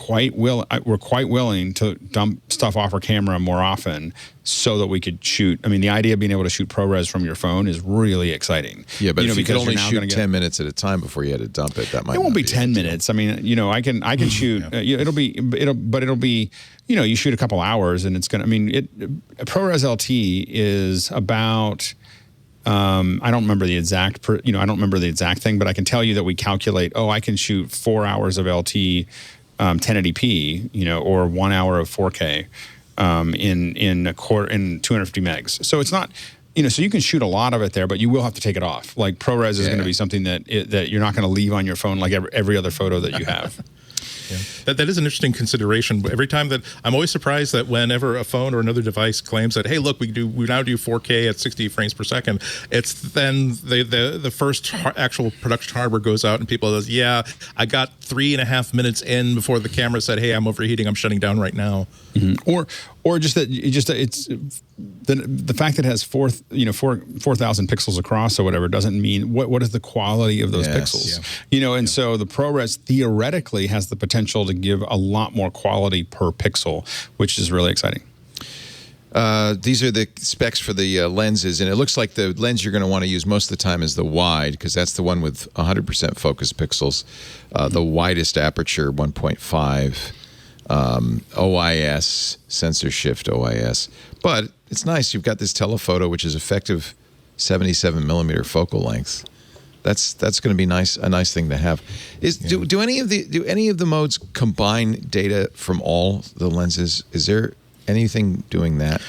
quite willing to dump stuff off our camera more often so that we could shoot. I mean, the idea of being able to shoot ProRes from your phone is really exciting. Yeah, but if you could only shoot 10 minutes at a time before you had to dump it, that might. It won't be 10 minutes. I mean, I can shoot. It'll be. You shoot a couple hours, and it's gonna. I mean, ProRes LT is about. I don't remember the exact. I don't remember the exact thing, but I can tell you that we calculate. Oh, I can shoot 4 hours of LT. 1080p, or 1 hour of 4K in 250 megs. So it's not, so you can shoot a lot of it there, but you will have to take it off. Like ProRes is going to be something that you're not going to leave on your phone like every other photo that you have. Yeah. That is an interesting consideration. Every time that I'm always surprised that whenever a phone or another device claims that, hey, look, we now do 4K at 60 frames per second, it's then the first actual production hardware goes out and people says, yeah, I got 3.5 minutes in before the camera said, hey, I'm overheating, I'm shutting down right now. Mm-hmm. Or just that it's the fact that it has 4,000 pixels across or whatever doesn't mean what is the quality of those pixels. And so the ProRes theoretically has the potential to give a lot more quality per pixel, which is really exciting. These are the specs for the lenses, and it looks like the lens you're going to want to use most of the time is the wide, because that's the one with 100% focus pixels, the widest aperture, 1.5. OIS, sensor shift OIS. But it's nice. You've got this telephoto, which is effective 77 millimeter focal length. That's going to be a nice thing to have. Do any of the modes combine data from all the lenses? Is there anything doing that?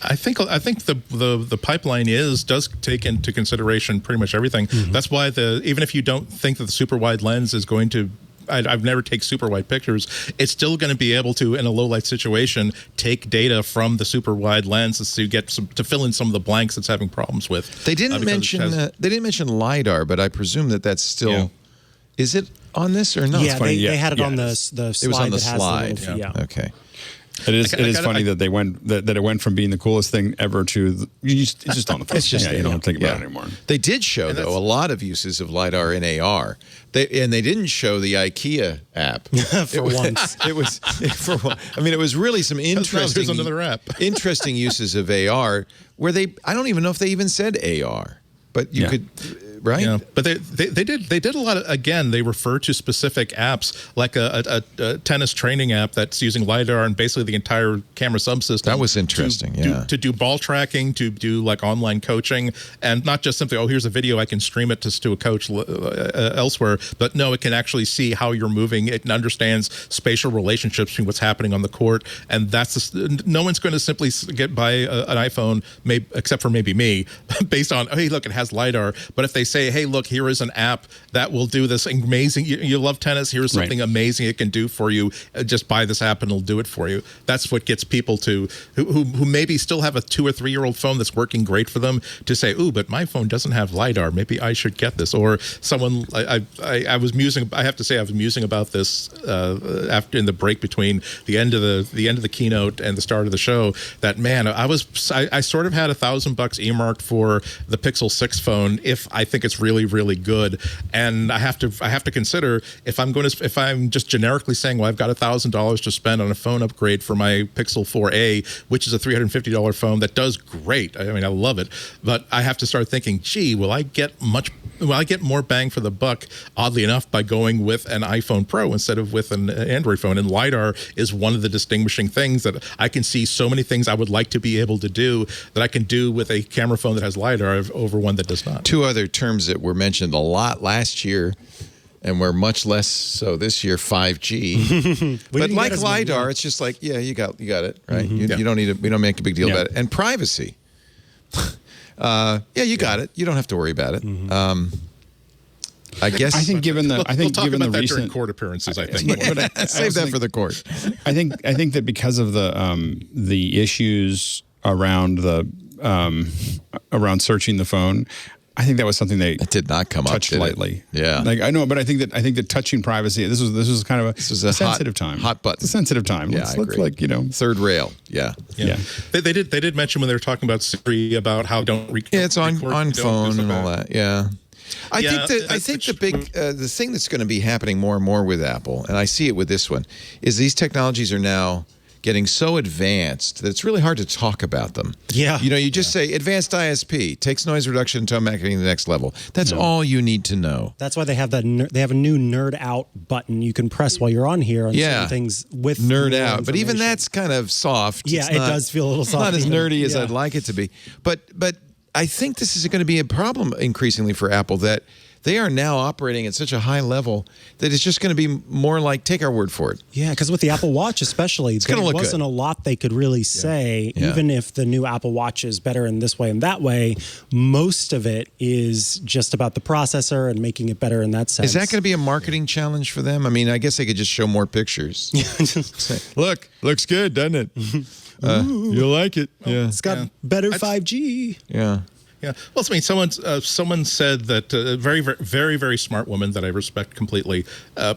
I think the pipeline does take into consideration pretty much everything. Mm-hmm. That's why even if you don't think that the super wide lens is going to, I've never taken super wide pictures, it's still going to be able to, in a low light situation, take data from the super wide lens to fill in some of the blanks it's having problems with. They didn't mention Lidar, but I presume that's still. Yeah. Is it on this or not? Yeah, they had it on the slide. It was on the that slide. Has the little, Okay. It is funny that it went from being the coolest thing ever to it's just on the phone. It's just you don't think about it anymore. They did show though a lot of uses of LiDAR in AR. They didn't show the IKEA app once. It was really some interesting another app. interesting uses of AR where I don't even know if they even said AR, but you could. Right, yeah. But they did a lot of, again, they refer to specific apps like a tennis training app that's using LiDAR and basically the entire camera subsystem. That was interesting, to do ball tracking, to do like online coaching, and not just simply, here's a video, I can stream it to a coach elsewhere, but no, it can actually see how you're moving. It understands spatial relationships between what's happening on the court, and no one's going to simply get by an iPhone, except for maybe me, based on, hey, look, it has LiDAR, but if they say, hey, look, here is an app that will do this amazing. You love tennis. Here's something amazing it can do for you. Just buy this app and it'll do it for you. That's what gets people who maybe still have a 2 or 3 year old phone that's working great for them to say, ooh, but my phone doesn't have LiDAR. Maybe I should get this. Or someone, I was musing. I have to say, I was musing about this after in the break between the end of the keynote and the start of the show. That man, I sort of had $1,000 earmarked for the Pixel 6 phone if I think it's really, really good, and I have to consider if I'm just generically saying, well, I've got $1,000 to spend on a phone upgrade for my Pixel 4a, which is a $350 phone that does great. I mean, I love it, but I have to start thinking, gee, will I get more bang for the buck, oddly enough, by going with an iPhone Pro instead of with an Android phone? And LiDAR is one of the distinguishing things that I can see so many things I would like to be able to do that I can do with a camera phone that has LiDAR over one that does not. Two other terms that were mentioned a lot last year and were much less so this year, 5G. But like LiDAR, it's just like, you got it, right? You don't we don't make a big deal about it. And privacy. You got it. You don't have to worry about it. I guess. I think given the recent court appearances, I think. Save that for the court. I think that because of the issues around around searching the phone, I think that was something they did not come touched up lightly. Yeah, like I know, but I think that touching privacy. This was kind of a sensitive time. Hot button. It's a sensitive time. Yeah, let's like third rail. Yeah. They did mention when they were talking about Siri about how it's on phone and all that. Yeah. I think the thing that's going to be happening more and more with Apple, and I see it with this one, is these technologies are now getting so advanced that it's really hard to talk about them. Yeah. You just say advanced ISP takes noise reduction and tone mapping to the next level. That's all you need to know. That's why they have they have a new nerd out button you can press while you're on here on certain things with nerd out. But even that's kind of soft. Yeah, it does feel a little soft. Not as nerdy as I'd like it to be. But I think this is going to be a problem increasingly for Apple, that they are now operating at such a high level that it's just going to be more like, take our word for it. Yeah, because with the Apple Watch especially, there wasn't a lot they could really say, even if the new Apple Watch is better in this way and that way. Most of it is just about the processor and making it better in that sense. Is that going to be a marketing challenge for them? I mean, I guess they could just show more pictures. Say, look, looks good, doesn't it? You'll like it. Yeah, it's got better 5G. Yeah. Yeah. Well, I mean, someone said that a very, very, very, very smart woman that I respect completely,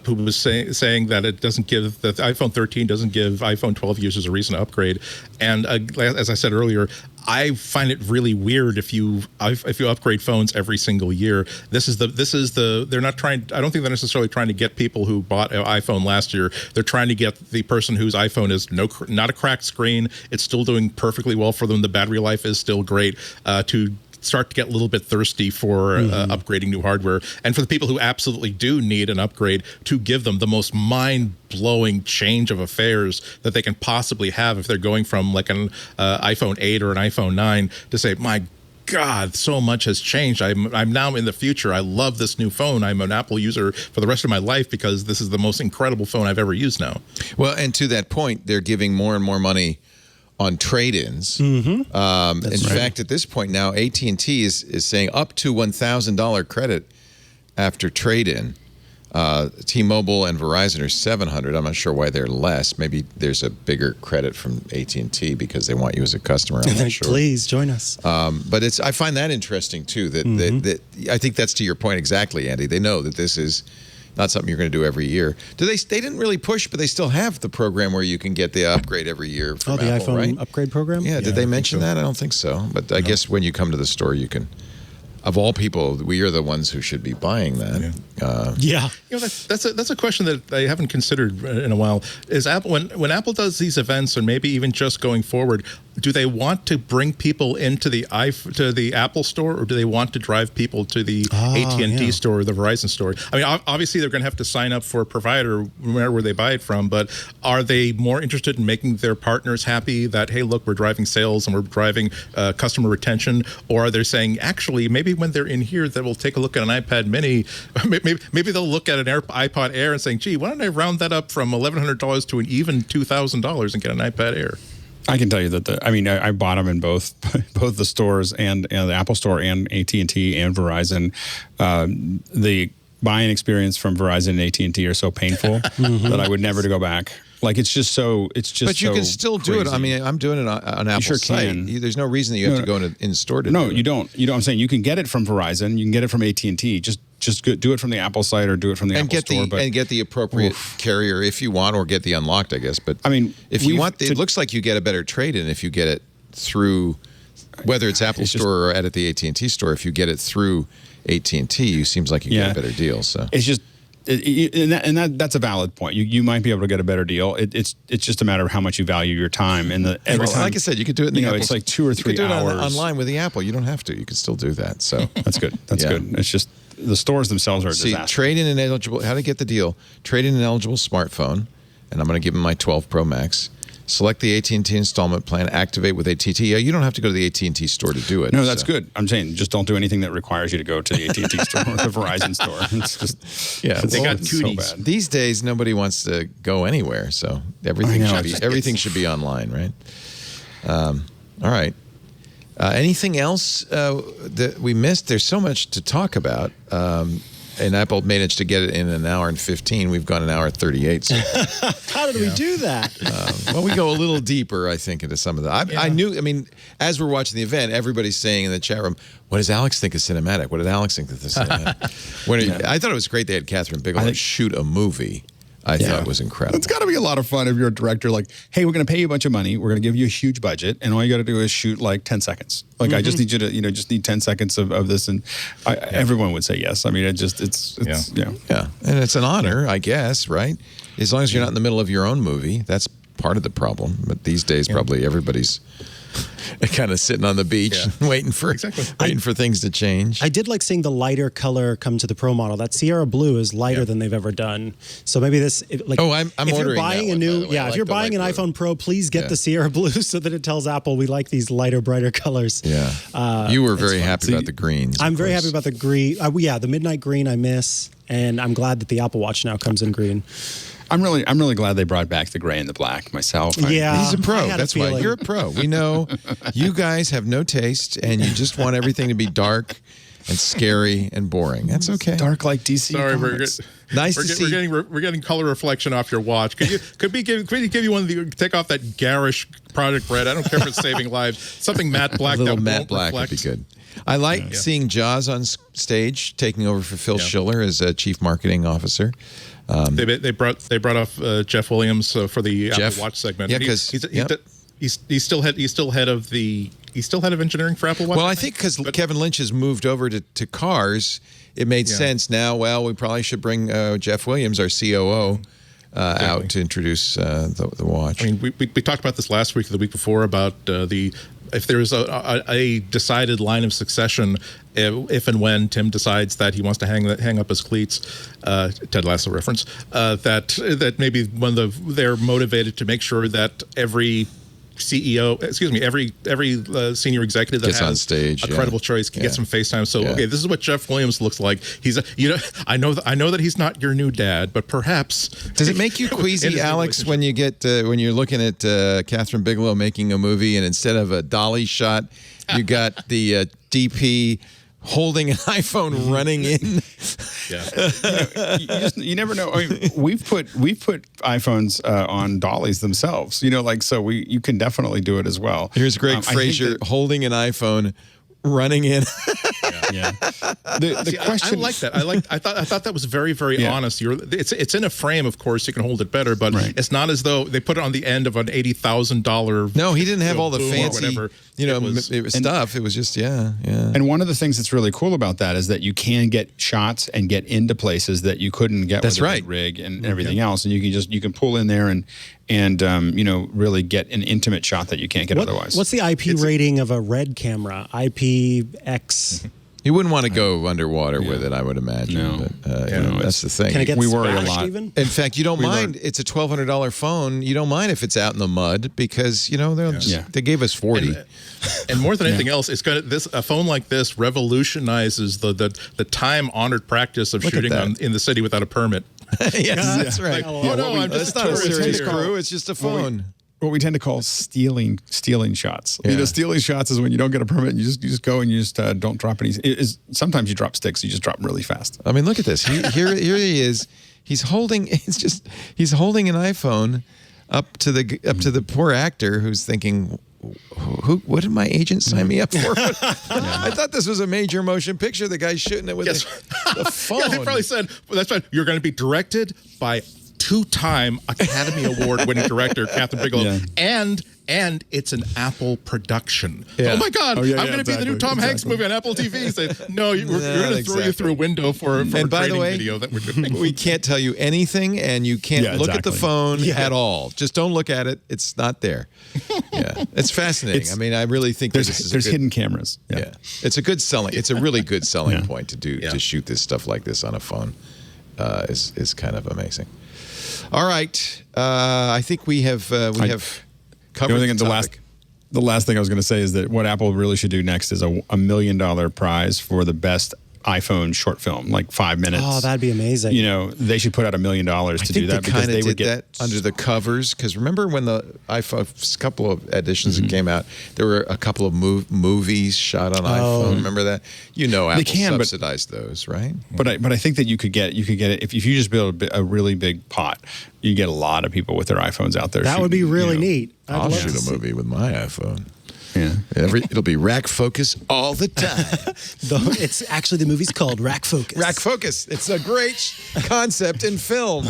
who was saying that it doesn't give the iPhone 13 doesn't give iPhone 12 users a reason to upgrade. And as I said earlier, I find it really weird if you upgrade phones every single year. They're not trying. I don't think they're necessarily trying to get people who bought an iPhone last year. They're trying to get the person whose iPhone is not a cracked screen. It's still doing perfectly well for them. The battery life is still great. To start to get a little bit thirsty for upgrading new hardware, and for the people who absolutely do need an upgrade, to give them the most mind-blowing change of affairs that they can possibly have if they're going from like an iPhone 8 or an iPhone 9 to say, my God, so much has changed. I'm now in the future. I love this new phone. I'm an Apple user for the rest of my life because this is the most incredible phone I've ever used now. Well, and to that point, they're giving more and more money on trade-ins. In fact, at this point now, AT&T is saying up to $1,000 credit after trade-in. T-Mobile and Verizon are $700. I'm not sure why they're less. Maybe there's a bigger credit from AT&T because they want you as a customer. I'm not sure. Please join us. But I find that interesting too. That I think that's to your point exactly, Andy. They know that this is not something you're going to do every year. They didn't really push, but they still have the program where you can get the upgrade every year from the Apple, iPhone right? upgrade program? Yeah, did they mention that? I don't think so. But I guess when you come to the store, you can. Of all people, we are the ones who should be buying that. Yeah. That's a question that I haven't considered in a while. Is Apple when Apple does these events, or maybe even just going forward, do they want to bring people into the Apple store, or do they want to drive people to the AT&T store or the Verizon store? I mean, obviously they're going to have to sign up for a provider where they buy it from, but are they more interested in making their partners happy that, hey, look, we're driving sales and we're driving customer retention, or are they saying, actually, maybe when they're in here, they will take a look at an iPad Mini, maybe they'll look at an iPod Air and saying, gee, why don't I round that up from $1,100 to an even $2,000 and get an iPad Air? I can tell you that I bought them in both the stores and the Apple Store and AT&T and Verizon. The buying experience from Verizon and AT&T are so painful that I would never to go back. Like it's just. But you can still do it. I mean, I'm doing it on Apple's sure site. can. There's no reason that you have to go in store to do it. No, you don't. You know what I'm saying? You can get it from Verizon. You can get it from AT&T. Just do it from the Apple site or do it from the Apple Store. And get the appropriate carrier if you want, or get the unlocked, I guess. But I mean, if you want, it looks like you get a better trade-in if you get it through, whether it's Apple Store or at the AT&T store. If you get it through AT&T, it seems like you get a better deal. So it's just. That's a valid point. You might be able to get a better deal. It's just a matter of how much you value your time. And every time, like I said, you could do it in the Apple. It's like 2 or 3 you could do hours it online with the Apple. You don't have to. You can still do that. So that's good. That's good. It's just the stores themselves are a disaster. Trade in an eligible. How to get the deal? Trade in an eligible smartphone, and I'm going to give them my 12 Pro Max. Select the AT&T installment plan. Activate with AT&T. Yeah, you don't have to go to the AT&T store to do it. No, that's good. I'm saying just don't do anything that requires you to go to the AT&T store or the Verizon store. It's just they got cooties. So bad. These days, nobody wants to go anywhere, so everything should be online, right? All right. Anything else that we missed? There's so much to talk about. And Apple managed to get it in an hour and 15. We've gone an hour and 38. So. How did we do that? Well, we go a little deeper, I think, into some of that. I mean, as we're watching the event, everybody's saying in the chat room, what does Alex think of cinematic? What did Alex think of the cinematic? I thought it was great they had Catherine Bigelow shoot a movie. I thought it was incredible. It's got to be a lot of fun if you're a director. Like, hey, we're going to pay you a bunch of money. We're going to give you a huge budget, and all you got to do is shoot like 10 seconds. Like, I just need you to, just need 10 seconds of this, and everyone would say yes. I mean, it's and it's an honor, I guess, right? As long as you're not in the middle of your own movie, that's part of the problem. But these days, probably everybody's kind of sitting on the beach waiting for things to change. I did like seeing the lighter color come to the Pro model. That Sierra Blue is lighter than they've ever done. So maybe this, I'm if ordering you're buying that a new, one, by the way. if you're buying an iPhone Pro, please get the Sierra Blue so that it tells Apple we like these lighter, brighter colors. Yeah, you were very happy about the greens. I'm very happy about the green. The midnight green I miss, and I'm glad that the Apple Watch now comes in green. I'm really glad they brought back the gray and the black myself. He's a pro. That's why you're a pro. We know you guys have no taste, and you just want everything to be dark and scary and boring. That's okay. Dark like DC. Sorry, we're getting color reflection off your watch. Could we give you one of the take off that garish product red? I don't care if it's saving lives. Something matte black. A little matte black would be good. I like seeing Jaws on stage taking over for Phil Schiller as Chief Marketing Officer. They brought off Jeff Williams for the Apple Watch segment. Yeah, because he's still head of engineering for Apple Watch. Well, I think because Kevin Lynch has moved over to cars, it made sense now. Well, we probably should bring Jeff Williams, our COO, out to introduce the watch. I mean, we talked about this last week or the week before about if there is a decided line of succession, if and when Tim decides that he wants to hang up his cleats, Ted Lasso reference, that maybe they're motivated to make sure that every every senior executive that gets has on stage, a credible choice can get some FaceTime. So, okay, this is what Jeff Williams looks like. I know that he's not your new dad, but perhaps. Does it make you queasy, Alex, when you get when you're looking at Catherine Bigelow making a movie, and instead of a dolly shot, you got the DP holding an iPhone running in? You never know. I mean, we've put iPhones on dollies themselves. So you can definitely do it as well. Here's Greg Fraser holding an iPhone running in. Yeah. The question. I like that. I thought that was very, very honest. It's in a frame, of course. You can hold it better, but it's not as though they put it on the end of an $80,000. No, he didn't have all the fancy, whatever. stuff. It was just yeah. And one of the things that's really cool about that is that you can get shots and get into places that you couldn't get with a big rig and everything else, and you can pull in there and really get an intimate shot that you can't get otherwise. What's the IP rating of a RED camera? IPX. You wouldn't want to go underwater with it, I would imagine. No. But, that's the thing. Can it get we worry a splashed lot. even? In fact, you don't mind. It's a $1,200 phone. You don't mind if it's out in the mud because they gave us 40. And more than anything else, a phone like this revolutionizes the time-honored practice of shooting in the city without a permit. Yes, that's right. It's not a serious crew. It's just a phone. What we tend to call stealing shots. Yeah. Stealing shots is when you don't get a permit and you just go and you just don't drop any. Sometimes you drop sticks. You just drop them really fast. I mean, look at this. Here he is. He's holding an iPhone up to the poor actor who's thinking, what did my agent sign me up for? I thought this was a major motion picture. The guy's shooting it with the phone. Yeah, they probably said, well, that's right. You're going to be directed by two-time Academy Award-winning director Catherine Bigelow, and it's an Apple production. Yeah. Oh my God! I'm going to be the new Tom Hanks movie on Apple TV. Say, no, we're going to throw you through a window for a training video that we're doing. We can't tell you anything, and you can't look at the phone at all. Just don't look at it. It's not there. Yeah, it's fascinating. I mean, I really think there's hidden cameras. Yeah, it's a good selling. It's a really good selling point to shoot this stuff like this on a phone. Is kind of amazing. All right, I think we have covered the topic. The last thing I was going to say is that what Apple really should do next is a $1 million prize for the best iPhone short film, like 5 minutes. Oh, that'd be amazing. They should put out $1 million to do that because they would get that under the covers. Because remember when the iPhone, couple of editions that came out, there were a couple of movies shot on iPhone. Remember that? Apple subsidized those, right? But I think that you could get it if you just build a really big pot. You get a lot of people with their iPhones out there. That would be really neat. I'll shoot a movie with my iPhone. Yeah, it'll be rack focus all the time. It's actually the movie's called Rack Focus. Rack Focus. It's a great concept in film.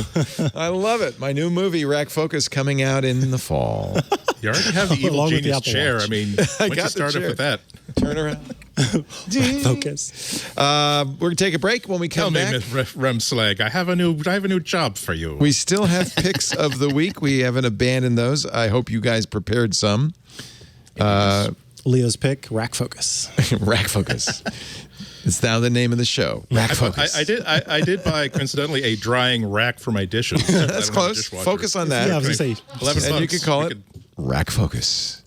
I love it. My new movie, Rack Focus, coming out in the fall. You already have the evil genius chair. Watch. I mean, once you start up with that, turn around. Focus. We're gonna take a break. When we come back, Miss Remslag, I have a new job for you. We still have picks of the week. We haven't abandoned those. I hope you guys prepared some. Leo's pick, Rack Focus. Rack Focus. It's now the name of the show. Rack Focus. I did buy coincidentally a drying rack for my dishes. That's close. Focus on that. Yeah, I was gonna say, and you could call it Rack Focus.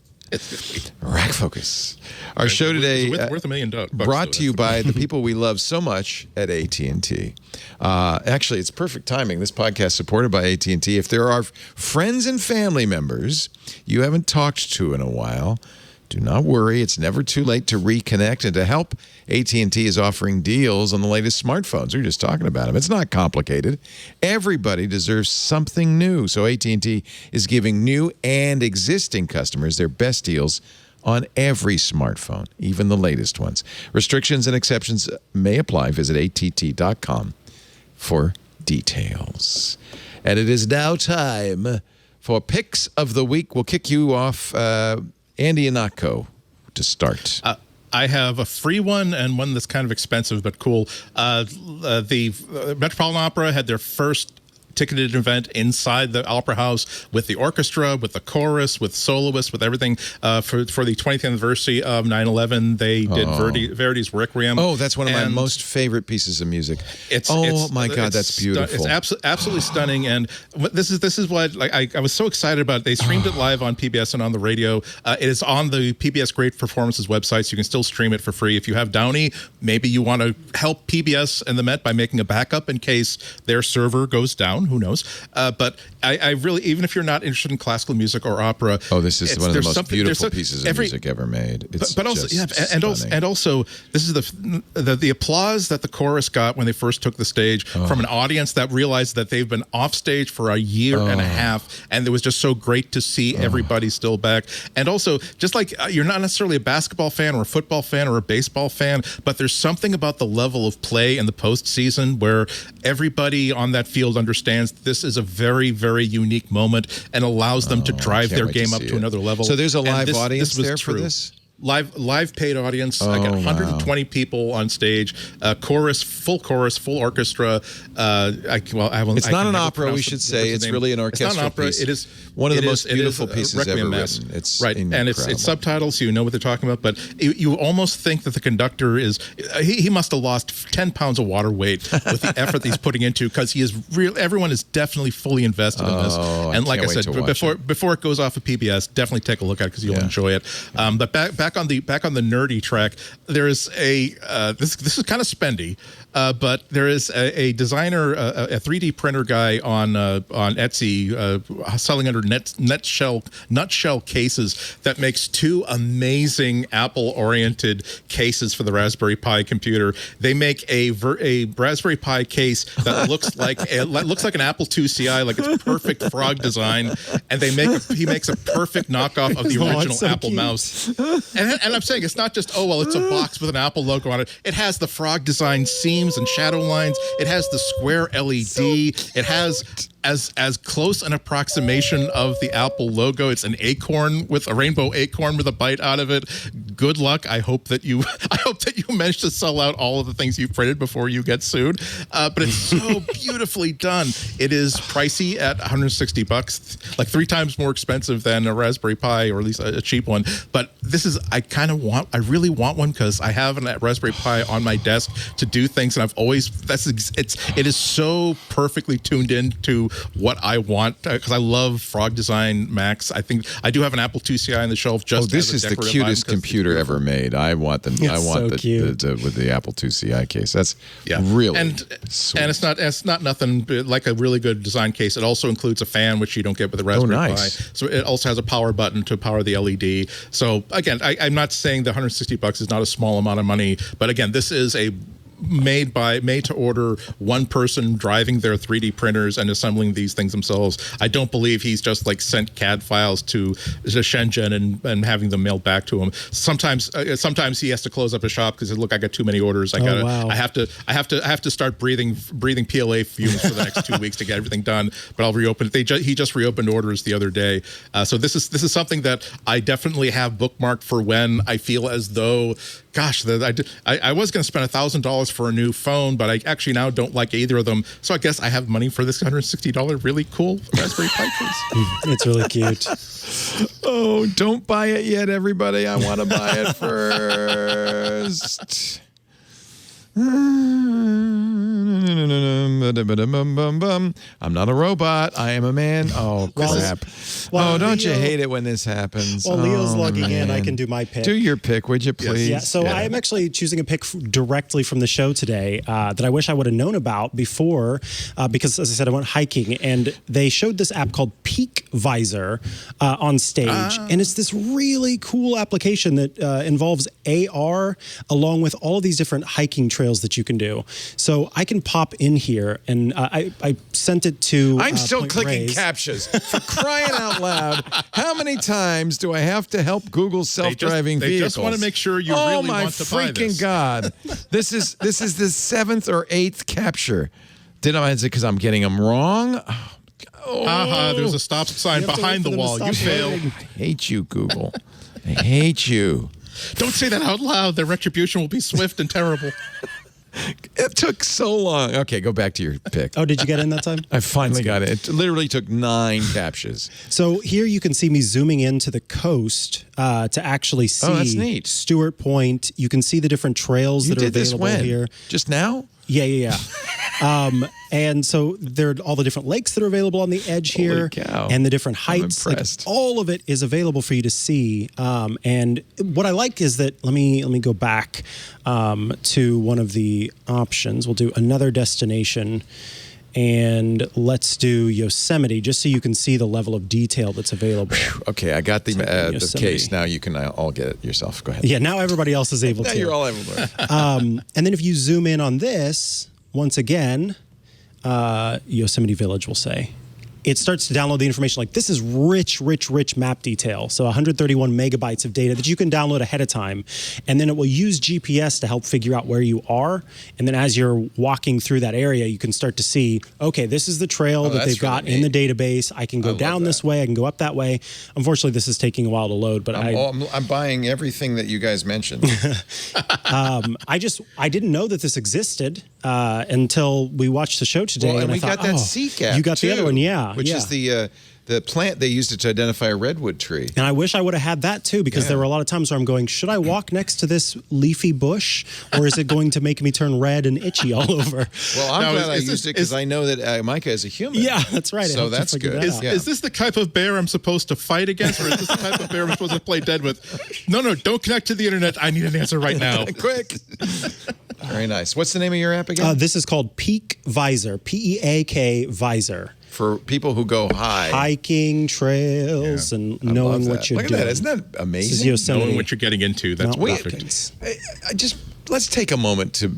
Rack Focus. Our show today worth $1 million. Brought to you by the people we love so much at AT&T. Actually, it's perfect timing. This podcast is supported by AT&T. If there are friends and family members you haven't talked to in a while, do not worry. It's never too late to reconnect. And to help, AT&T is offering deals on the latest smartphones. We're just talking about them. It's not complicated. Everybody deserves something new. So AT&T is giving new and existing customers their best deals on every smartphone, even the latest ones. Restrictions and exceptions may apply. Visit att.com for details. And it is now time for Picks of the Week. We'll kick you off, Andy Ihnatko, to start. I have a free one and one that's kind of expensive but cool. The Metropolitan Opera had their first ticketed event inside the Opera House with the orchestra, with the chorus, with soloists, with everything. For the 20th anniversary of 9/11, they did Verdi's Requiem. Oh, that's one of my most favorite pieces of music. My God, that's beautiful. It's absolutely stunning. And this is what I was so excited about. They streamed it live on PBS and on the radio. It is on the PBS Great Performances website, so you can still stream it for free. If you have Downey, maybe you want to help PBS and the Met by making a backup in case their server goes down. iPhone. Who knows? But I really, even if you're not interested in classical music or opera, this is one of the most beautiful pieces of music ever made. It's but also, and also, this is the applause that the chorus got when they first took the stage from an audience that realized that they've been off stage for a year and a half, and it was just so great to see everybody still back. And also, just like you're not necessarily a basketball fan or a football fan or a baseball fan, but there's something about the level of play in the postseason where everybody on that field understands this is a very, very unique moment and allows them to drive their game up to another level. So there's a live audience there for this? Live paid audience. I got 120 people on stage. Full orchestra. It's not an opera, we should say. It's really an orchestral piece. It's not an opera. It is one of the most beautiful pieces ever written. It's right, and it's subtitles, so you know what they're talking about. But you almost think that the conductor is he must have lost 10 pounds of water weight with the effort that he's putting into, because he is real. Everyone is definitely fully invested in this. And like I said, before it goes off of PBS, definitely take a look at it because you'll enjoy it. But back on the nerdy track, there is this is kind of spendy, but there is a designer, a 3D printer guy on Etsy selling under nutshell cases that makes 2 amazing Apple-oriented cases for the Raspberry Pi computer. They make a Raspberry Pi case that looks like an Apple IIci, like it's perfect frog design, and he makes a perfect knockoff of the original Apple mouse. And I'm saying it's not just, it's a box with an Apple logo on it. It has the frog design seams and shadow lines. It has the square LED. It has as close an approximation of the Apple logo. It's an acorn with a rainbow acorn with a bite out of it. Good luck. I hope that you manage to sell out all of the things you printed before you get sued. But it's so beautifully done. It is pricey at $160, like 3 times more expensive than a Raspberry Pi, or at least a cheap one. But this is, I really want one because I have a Raspberry Pi on my desk to do things, and I've always, it is so perfectly tuned in to what I want, because I love frog design Macs. I think I do have an Apple IIci on the shelf. This is the cutest computer ever made. I want the with the Apple IIci case. That's really sweet. And it's not nothing like a really good design case. It also includes a fan, which you don't get with the Raspberry Pi. So it also has a power button to power the LED. So again, I'm not saying the $160 is not a small amount of money, but again, this is a made to order, one person driving their 3D printers and assembling these things themselves. I don't believe he's just like sent CAD files to Shenzhen and having them mailed back to him. Sometimes he has to close up his shop because look, I got too many orders. I have to start breathing PLA fumes for the next 2 weeks to get everything done. But I'll reopen it. He just reopened orders the other day. So this is something that I definitely have bookmarked for when I feel as though, gosh, I was going to spend $1,000 for a new phone, but I actually now don't like either of them. So I guess I have money for this $160 really cool Raspberry Pi case. It's really cute. Oh, don't buy it yet, everybody. I want to buy it first. I'm not a robot. I am a man. Oh, crap. Don't you hate it when this happens? While Leo's logging in, I can do my pick. Do your pick, would you, please? Yeah, so I am actually choosing a pick directly from the show today that I wish I would have known about before because, as I said, I went hiking, and they showed this app called PeakVisor on stage. And it's this really cool application that involves AR along with all of these different hiking trails that you can do. So I can pop in here, and I sent it to I'm still Point clicking Raise. captures. For crying out loud, how many times do I have to help Google self-driving vehicles? They just want to make sure you really want to buy this. Oh, my freaking God. This is the 7th or 8th capture. Is it because I'm getting them wrong? There's a stop sign behind the wall. You failed. I hate you, Google. I hate you. Don't say that out loud. The retribution will be swift and terrible. It took so long. Okay, go back to your pick. Oh, did you get in that time? I finally got it. It literally took 9 captures. So here you can see me zooming into the coast to actually see that's neat. Stewart Point. You can see the different trails that are available here. Just now? Yeah. And so there are all the different lakes that are available on the edge here, and the different heights. I'm impressed. Like, all of it is available for you to see. And what I like is that let me go back to one of the options. We'll do another destination. And let's do Yosemite, just so you can see the level of detail that's available. Okay, I got the Yosemite. case. Now you can all get it yourself. Go ahead. Yeah, now everybody else is able Now to. you're all everywhere. And then if you zoom in on this, once again, Yosemite Village will say, it starts to download the information. Like, this is rich map detail. So 131 megabytes of data that you can download ahead of time. And then it will use GPS to help figure out where you are. And then as you're walking through that area, you can start to see, okay, this is the trail that they've got in the database. I can go down this way. I can go up that way. Unfortunately, this is taking a while to load, but I'm buying everything that you guys mentioned. I didn't know that this existed until we watched the show today. Well, and we I thought, got that CCAP, you got the other one, yeah. Which is the plant they used it to identify a redwood tree. And I wish I would have had that too, because there were a lot of times where I'm going, should I walk next to this leafy bush, or is it going to make me turn red and itchy all over? Well, I'm glad I used it because I know that Mikah is a human. Yeah, that's right. So that's good. Is this the type of bear I'm supposed to fight against, or is this the type of bear I'm supposed to play dead with? No, don't connect to the internet. I need an answer right now. Quick. Very nice. What's the name of your app again? This is called PeakVisor, P-E-A-K Visor. For people who go hiking, trails, and knowing what you're doing. doing. Look at that. Isn't that amazing? This is Yosemite. Knowing what you're getting into. That's perfect. Let's take a moment to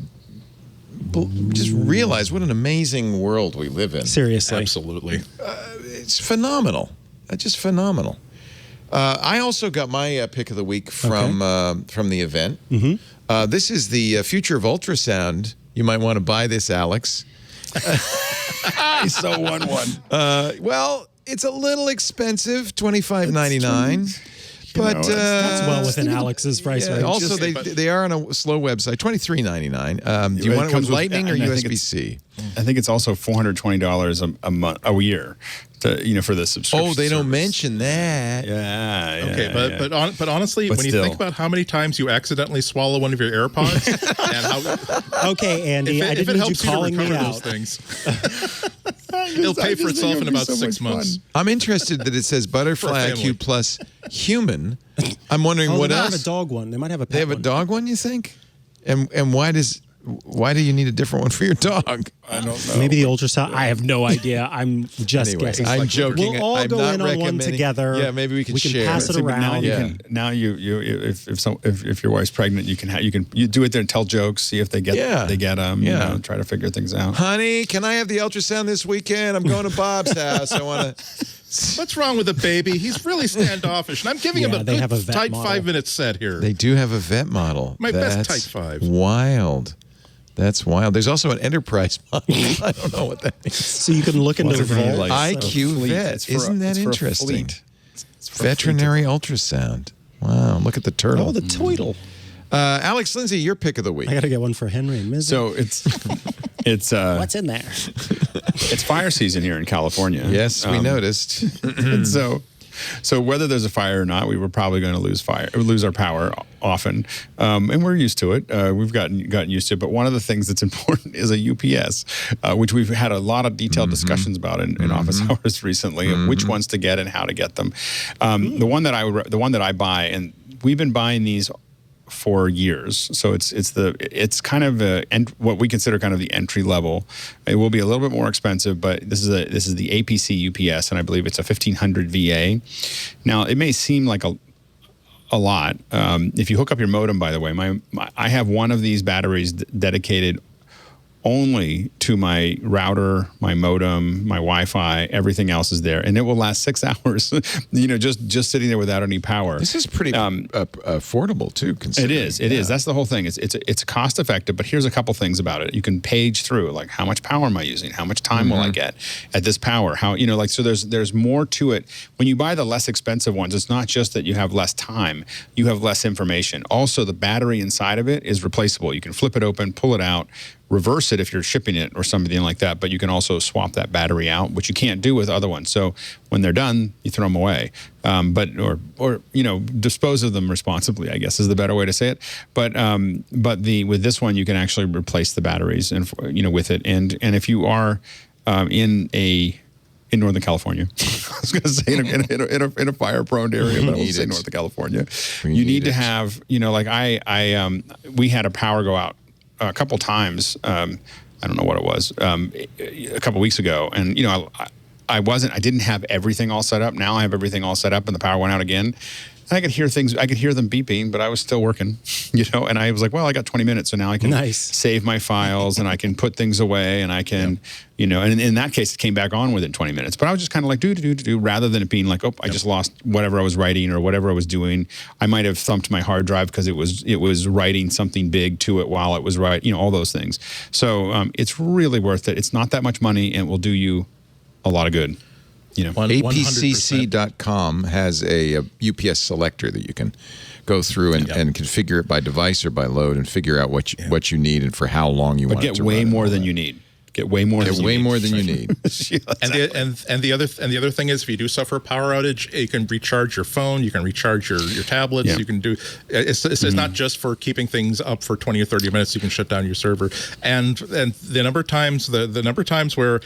just realize what an amazing world we live in. Seriously. Absolutely. It's phenomenal. Just phenomenal. I also got my pick of the week from the event. Mm-hmm. This is the future of ultrasound. You might want to buy this, Alex. I so won one. Well, it's a little expensive, $25.99. But that's well within Alex's price range. Also, they are on a slow website, $23.99. Do you want it with Lightning or USB-C? I think it's also $420 a month, a year, for the subscription. Oh, they don't service. mention that. Yeah. Okay, but honestly, when you think about how many times you accidentally swallow one of your AirPods, and how okay, Andy, I didn't need you calling me out. Those things. It'll pay for itself in about 6 months. I'm interested that it says Butterfly IQ Plus Human. I'm wondering what else. They might have a dog one. They might have a pet They have a dog one, you think? And why do you need a different one for your dog? I don't know. Maybe the ultrasound. I have no idea. I'm just guessing. I'm joking. We'll all go in on one together. Yeah, maybe we can share. Pass it around. Now if your wife's pregnant, you can do it there and tell jokes, see if they get them. Yeah. Try to figure things out. Honey, can I have the ultrasound this weekend? I'm going to Bob's house. I want to. What's wrong with the baby? He's really standoffish, and I'm giving him a good tight 5-minute set here. They do have a vet model. My best tight 5. Wild. That's wild. There's also an enterprise model. I don't know what that means. So you can look into the vault. IQ Vet. Isn't that interesting? Veterinary ultrasound. Wow. Look at the turtle. Oh, the turtle. Alex, Lindsay, your pick of the week. I got to get one for Henry and Ms. So it's what's in there? It's fire season here in California. Yes, we noticed. And so whether there's a fire or not, we were probably going to lose our power often, and we're used to it. We've gotten used to it. But one of the things that's important is a UPS, which we've had a lot of detailed discussions about in office hours recently, of which ones to get and how to get them. The one that I buy, and we've been buying these for years. So it's kind of what we consider kind of the entry level. It will be a little bit more expensive, but this is the APC UPS, and I believe it's a 1500 VA. Now it may seem like a lot. If you hook up your modem, by the way, I have one of these batteries dedicated only to my router, my modem, my Wi-Fi. Everything else is there, and it will last 6 hours. Just sitting there without any power. This is pretty affordable too. It is. That's the whole thing. It's cost effective. But here's a couple things about it. You can page through, like, how much power am I using? How much time will I get at this power? So there's more to it. When you buy the less expensive ones, it's not just that you have less time. You have less information. Also, the battery inside of it is replaceable. You can flip it open, pull it out, reverse it if you're shipping it or something like that, but you can also swap that battery out, which you can't do with other ones. So when they're done, you throw them away, or dispose of them responsibly, I guess is the better way to say it. But with this one, you can actually replace the batteries and with it. And if you are in Northern California, I was going to say in a fire-prone area, but I won't say Northern California. You need to have, we had a power go out a couple times I don't know what it was, a couple weeks ago. And, you know, I didn't have everything all set up. Now I have everything all set up and the power went out again. And I could hear them beeping, but I was still working, you know, and I was like, well, I got 20 minutes, so now I can save my files and I can put things away and I can, you know, and in that case, it came back on within 20 minutes. But I was just kind of like, do, rather than it being like, oh, I just lost whatever I was writing or whatever I was doing. I might have thumped my hard drive because it was writing something big to it while it was writing, you know, all those things. So it's really worth it. It's not that much money and it will do you a lot of good. You know, APCC.com has a UPS selector that you can go through and configure it by device or by load and figure out what you need and for how long you want it to run. Get way more than you need. Get way more than you need. And the other thing is, if you do suffer a power outage, you can recharge your phone, you can recharge your tablets, you can do. It's not just for keeping things up for 20 or 30 minutes. You can shut down your server, and the number of times where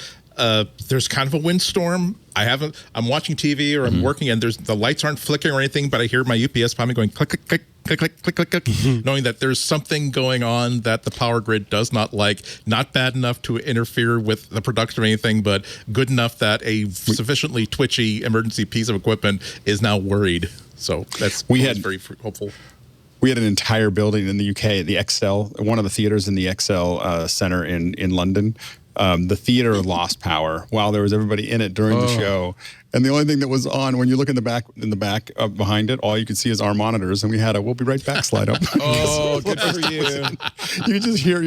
there's kind of a windstorm. I'm watching TV or I'm working and the lights aren't flickering or anything, but I hear my UPS plumbing going click, click, click, click, click, click, click, click, knowing that there's something going on that the power grid does not like. Not bad enough to interfere with the production of anything, but good enough that a sufficiently twitchy emergency piece of equipment is now worried. So that's very hopeful. We had an entire building in the UK, the XL, one of the theaters in the XL Center in London. The theater lost power while there was everybody in it during the show, and the only thing that was on when you look in the back behind it, all you could see is our monitors, and we had a "We'll be right back" slide up. Oh, good for you! You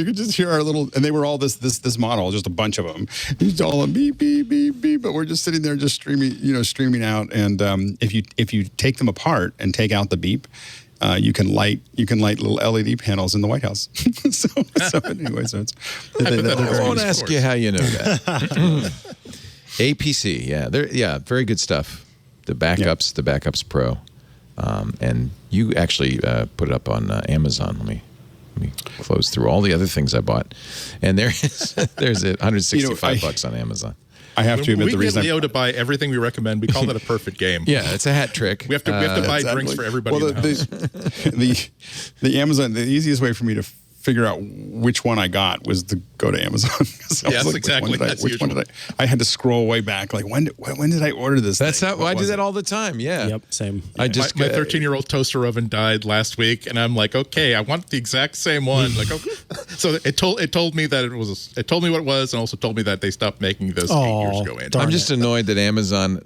could just hear our little, and they were all this model, just a bunch of them. It's all beep beep beep beep, but we're just sitting there just streaming out. And if you take them apart and take out the beep. You can light little LED panels in the White House. so anyway, I won't ask you how you know that. APC, very good stuff. The Backups Pro, and you actually put it up on Amazon. Let me close through all the other things I bought, and there's $165 on Amazon. I have to admit, the reason we get Leo to buy everything we recommend, we call that a perfect game. Yeah, it's a hat trick. We have to buy drinks for everybody. Well, the Amazon, the easiest way for me to figure out which one I got was to go to Amazon. Yes, exactly. I had to scroll way back. Like when did I order this? That's how I do that all the time. Yeah. Yep. Same. My 13-year-old toaster oven died last week, and I'm like, okay, I want the exact same one. Like, so it told me that it told me what it was, and also told me that they stopped making this 8 years ago. I'm just annoyed that Amazon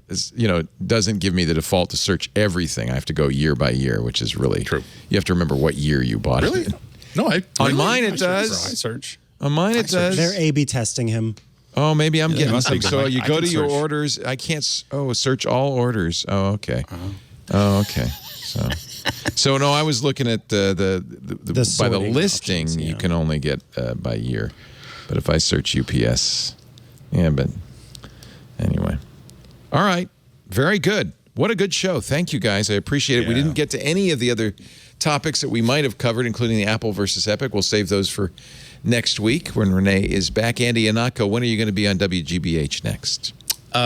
doesn't give me the default to search everything. I have to go year by year, which is really true. You have to remember what year you bought it. No, on mine it does. I search. On mine it does. They're A/B testing him. Oh, maybe I'm getting. So you go to your orders. I can't. Search all orders. Oh, okay. Oh, okay. So no, I was looking at the by the listing. Options, you can only get by year, but if I search UPS, but anyway, all right, very good. What a good show. Thank you guys. I appreciate it. We didn't get to any of the other topics that we might have covered, including the Apple versus Epic. We'll save those for next week when Renee is back. Andy Ihnatko, when are you going to be on WGBH next?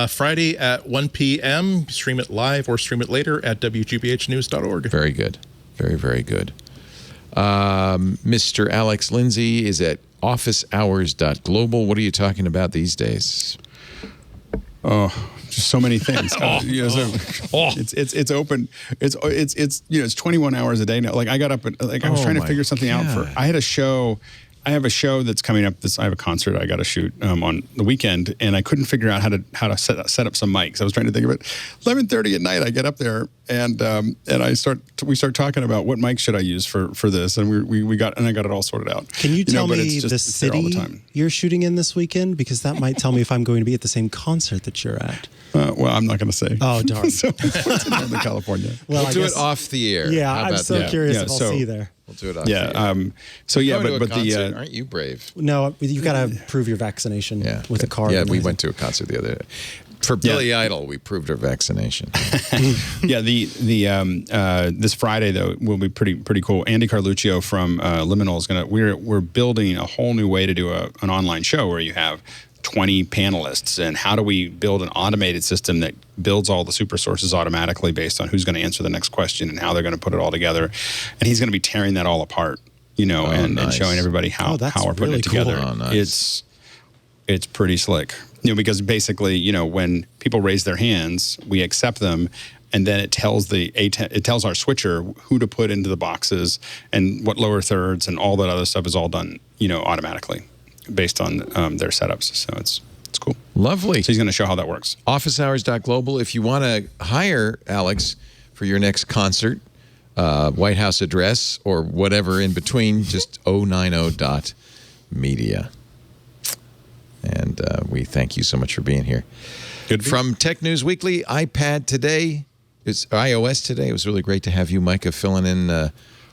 Friday at 1 p.m. Stream it live or stream it later at WGBHnews.org. Very good. Very, very good. Mr. Alex Lindsay is at officehours.global. What are you talking about these days? Oh, just so many things. It's open. It's 21 hours a day now. Like I got up and I was trying to figure something out for. I have a show that's coming up. I have a concert I got to shoot on the weekend, and I couldn't figure out how to set up some mics. I was trying to think of it. 11:30 at night, I get up there and we start talking about what mic should I use for this, and I got it all sorted out. Can you tell me the city you're shooting in this weekend, because that might tell me if I'm going to be at the same concert that you're at. Well, I'm not going to say. Oh, darn. So it's in Northern California. We'll do it off the air. Yeah, I'm so curious if I'll see you there. We'll do it off the air. But aren't you brave? No, you've got to prove your vaccination with a card. Yeah, we went to a concert the other day. For Billy Idol, we proved our vaccination. This Friday though will be pretty cool. Andy Carluccio from Liminal is we're building a whole new way to do an online show where you have 20 panelists, and how do we build an automated system that builds all the super sources automatically based on who's going to answer the next question and how they're going to put it all together. And he's going to be tearing that all apart. and showing everybody how we're putting really it together. cool. Oh, nice. It's pretty slick. Because basically, when people raise their hands, we accept them, and then it tells our switcher who to put into the boxes and what lower thirds and all that other stuff is all done, automatically based on their setups. So it's cool. Lovely. So he's going to show how that works. OfficeHours.global. If you want to hire Alex for your next concert, White House address, or whatever in between, just 090.media. And we thank you so much for being here. Good. From Tech News Weekly, iPad today. It's iOS today. It was really great to have you, Mikah, filling in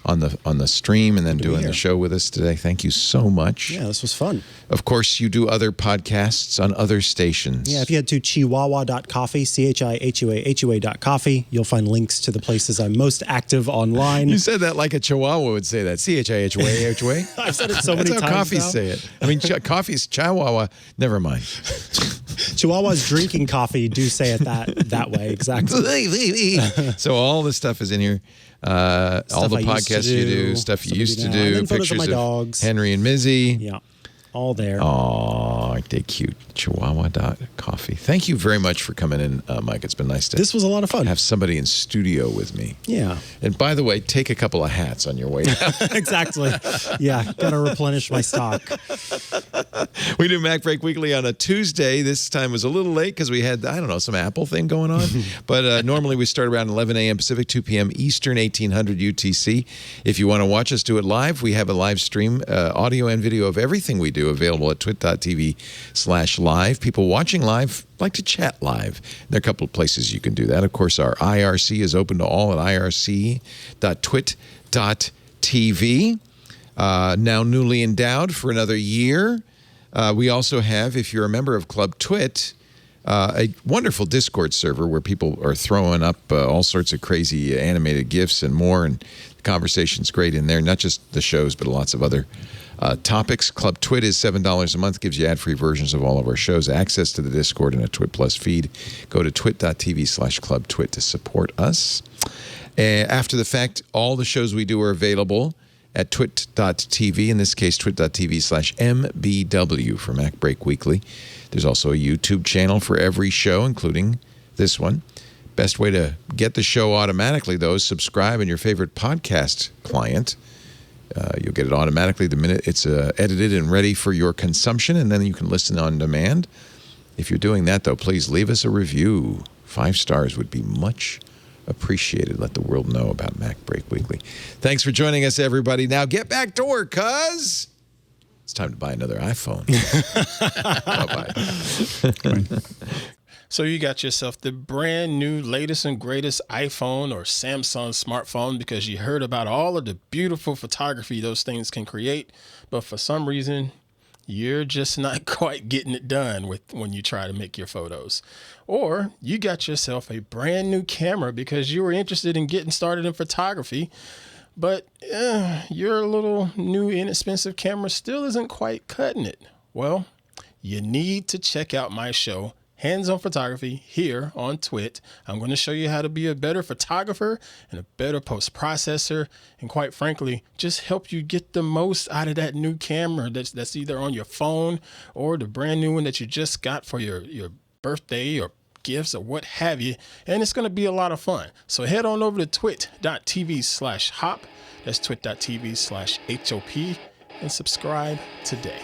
on the stream and then doing the show with us today. Thank you so much. Yeah, this was fun. Of course, you do other podcasts on other stations. Yeah, if you head to chihuahua.coffee, CHIHUA.coffee, you'll find links to the places I'm most active online. You said that like a Chihuahua would say that. CHIHUA. I've said it so many That's times how coffees now. say it. I mean, coffee's Chihuahua. Never mind. Chihuahuas drinking coffee do say it that way, exactly. So all the stuff is in here. All the podcasts you do, stuff you used to do, and then photos pictures of my dogs. Henry and Mizzy. Yeah, all there. Oh, aren't they cute? Chihuahua.coffee. Thank you very much for coming in, Mike. It's been nice to This was a lot of fun. have somebody in studio with me. Yeah. And by the way, take a couple of hats on your way out. Exactly. Yeah, got to replenish my stock. We do MacBreak Weekly on a Tuesday. This time was a little late because we had, some Apple thing going on. But normally we start around 11 a.m. Pacific, 2 p.m. Eastern, 1800 UTC. If you want to watch us do it live, we have a live stream, audio and video of everything we do available at twit.tv/live. People watching live like to chat live. There are a couple of places you can do that. Of course, our IRC is open to all at irc.twit.tv. Now newly endowed for another year. We also have, if you're a member of Club Twit, a wonderful Discord server where people are throwing up all sorts of crazy animated GIFs and more, and the conversation's great in there, not just the shows, but lots of other topics. Club Twit is $7 a month, gives you ad-free versions of all of our shows, access to the Discord and a Twit Plus feed. Go to twit.tv/clubtwit to support us. After the fact, all the shows we do are available at twit.tv, in this case, twit.tv/MBW for MacBreak Weekly. There's also a YouTube channel for every show, including this one. Best way to get the show automatically, though, is subscribe in your favorite podcast client. You'll get it automatically the minute it's edited and ready for your consumption, and then you can listen on demand. If you're doing that, though, please leave us a review. 5 stars would be much appreciated. Let the world know about MacBreak Weekly. Thanks for joining us, everybody. Now get back to work, cuz it's time to buy another iPhone. Bye-bye. So you got yourself the brand new latest and greatest iPhone or Samsung smartphone because you heard about all of the beautiful photography those things can create, but for some reason you're just not quite getting it done when you try to make your photos. Or you got yourself a brand new camera because you were interested in getting started in photography, but your little new inexpensive camera still isn't quite cutting it. Well, you need to check out my show, Hands-on Photography, here on TWiT. I'm going to show you how to be a better photographer and a better post-processor, and quite frankly, just help you get the most out of that new camera that's either on your phone or the brand new one that you just got for your birthday or gifts or what have you. And it's going to be a lot of fun. So head on over to twit.tv/hop. That's twit.tv/HOP and subscribe today.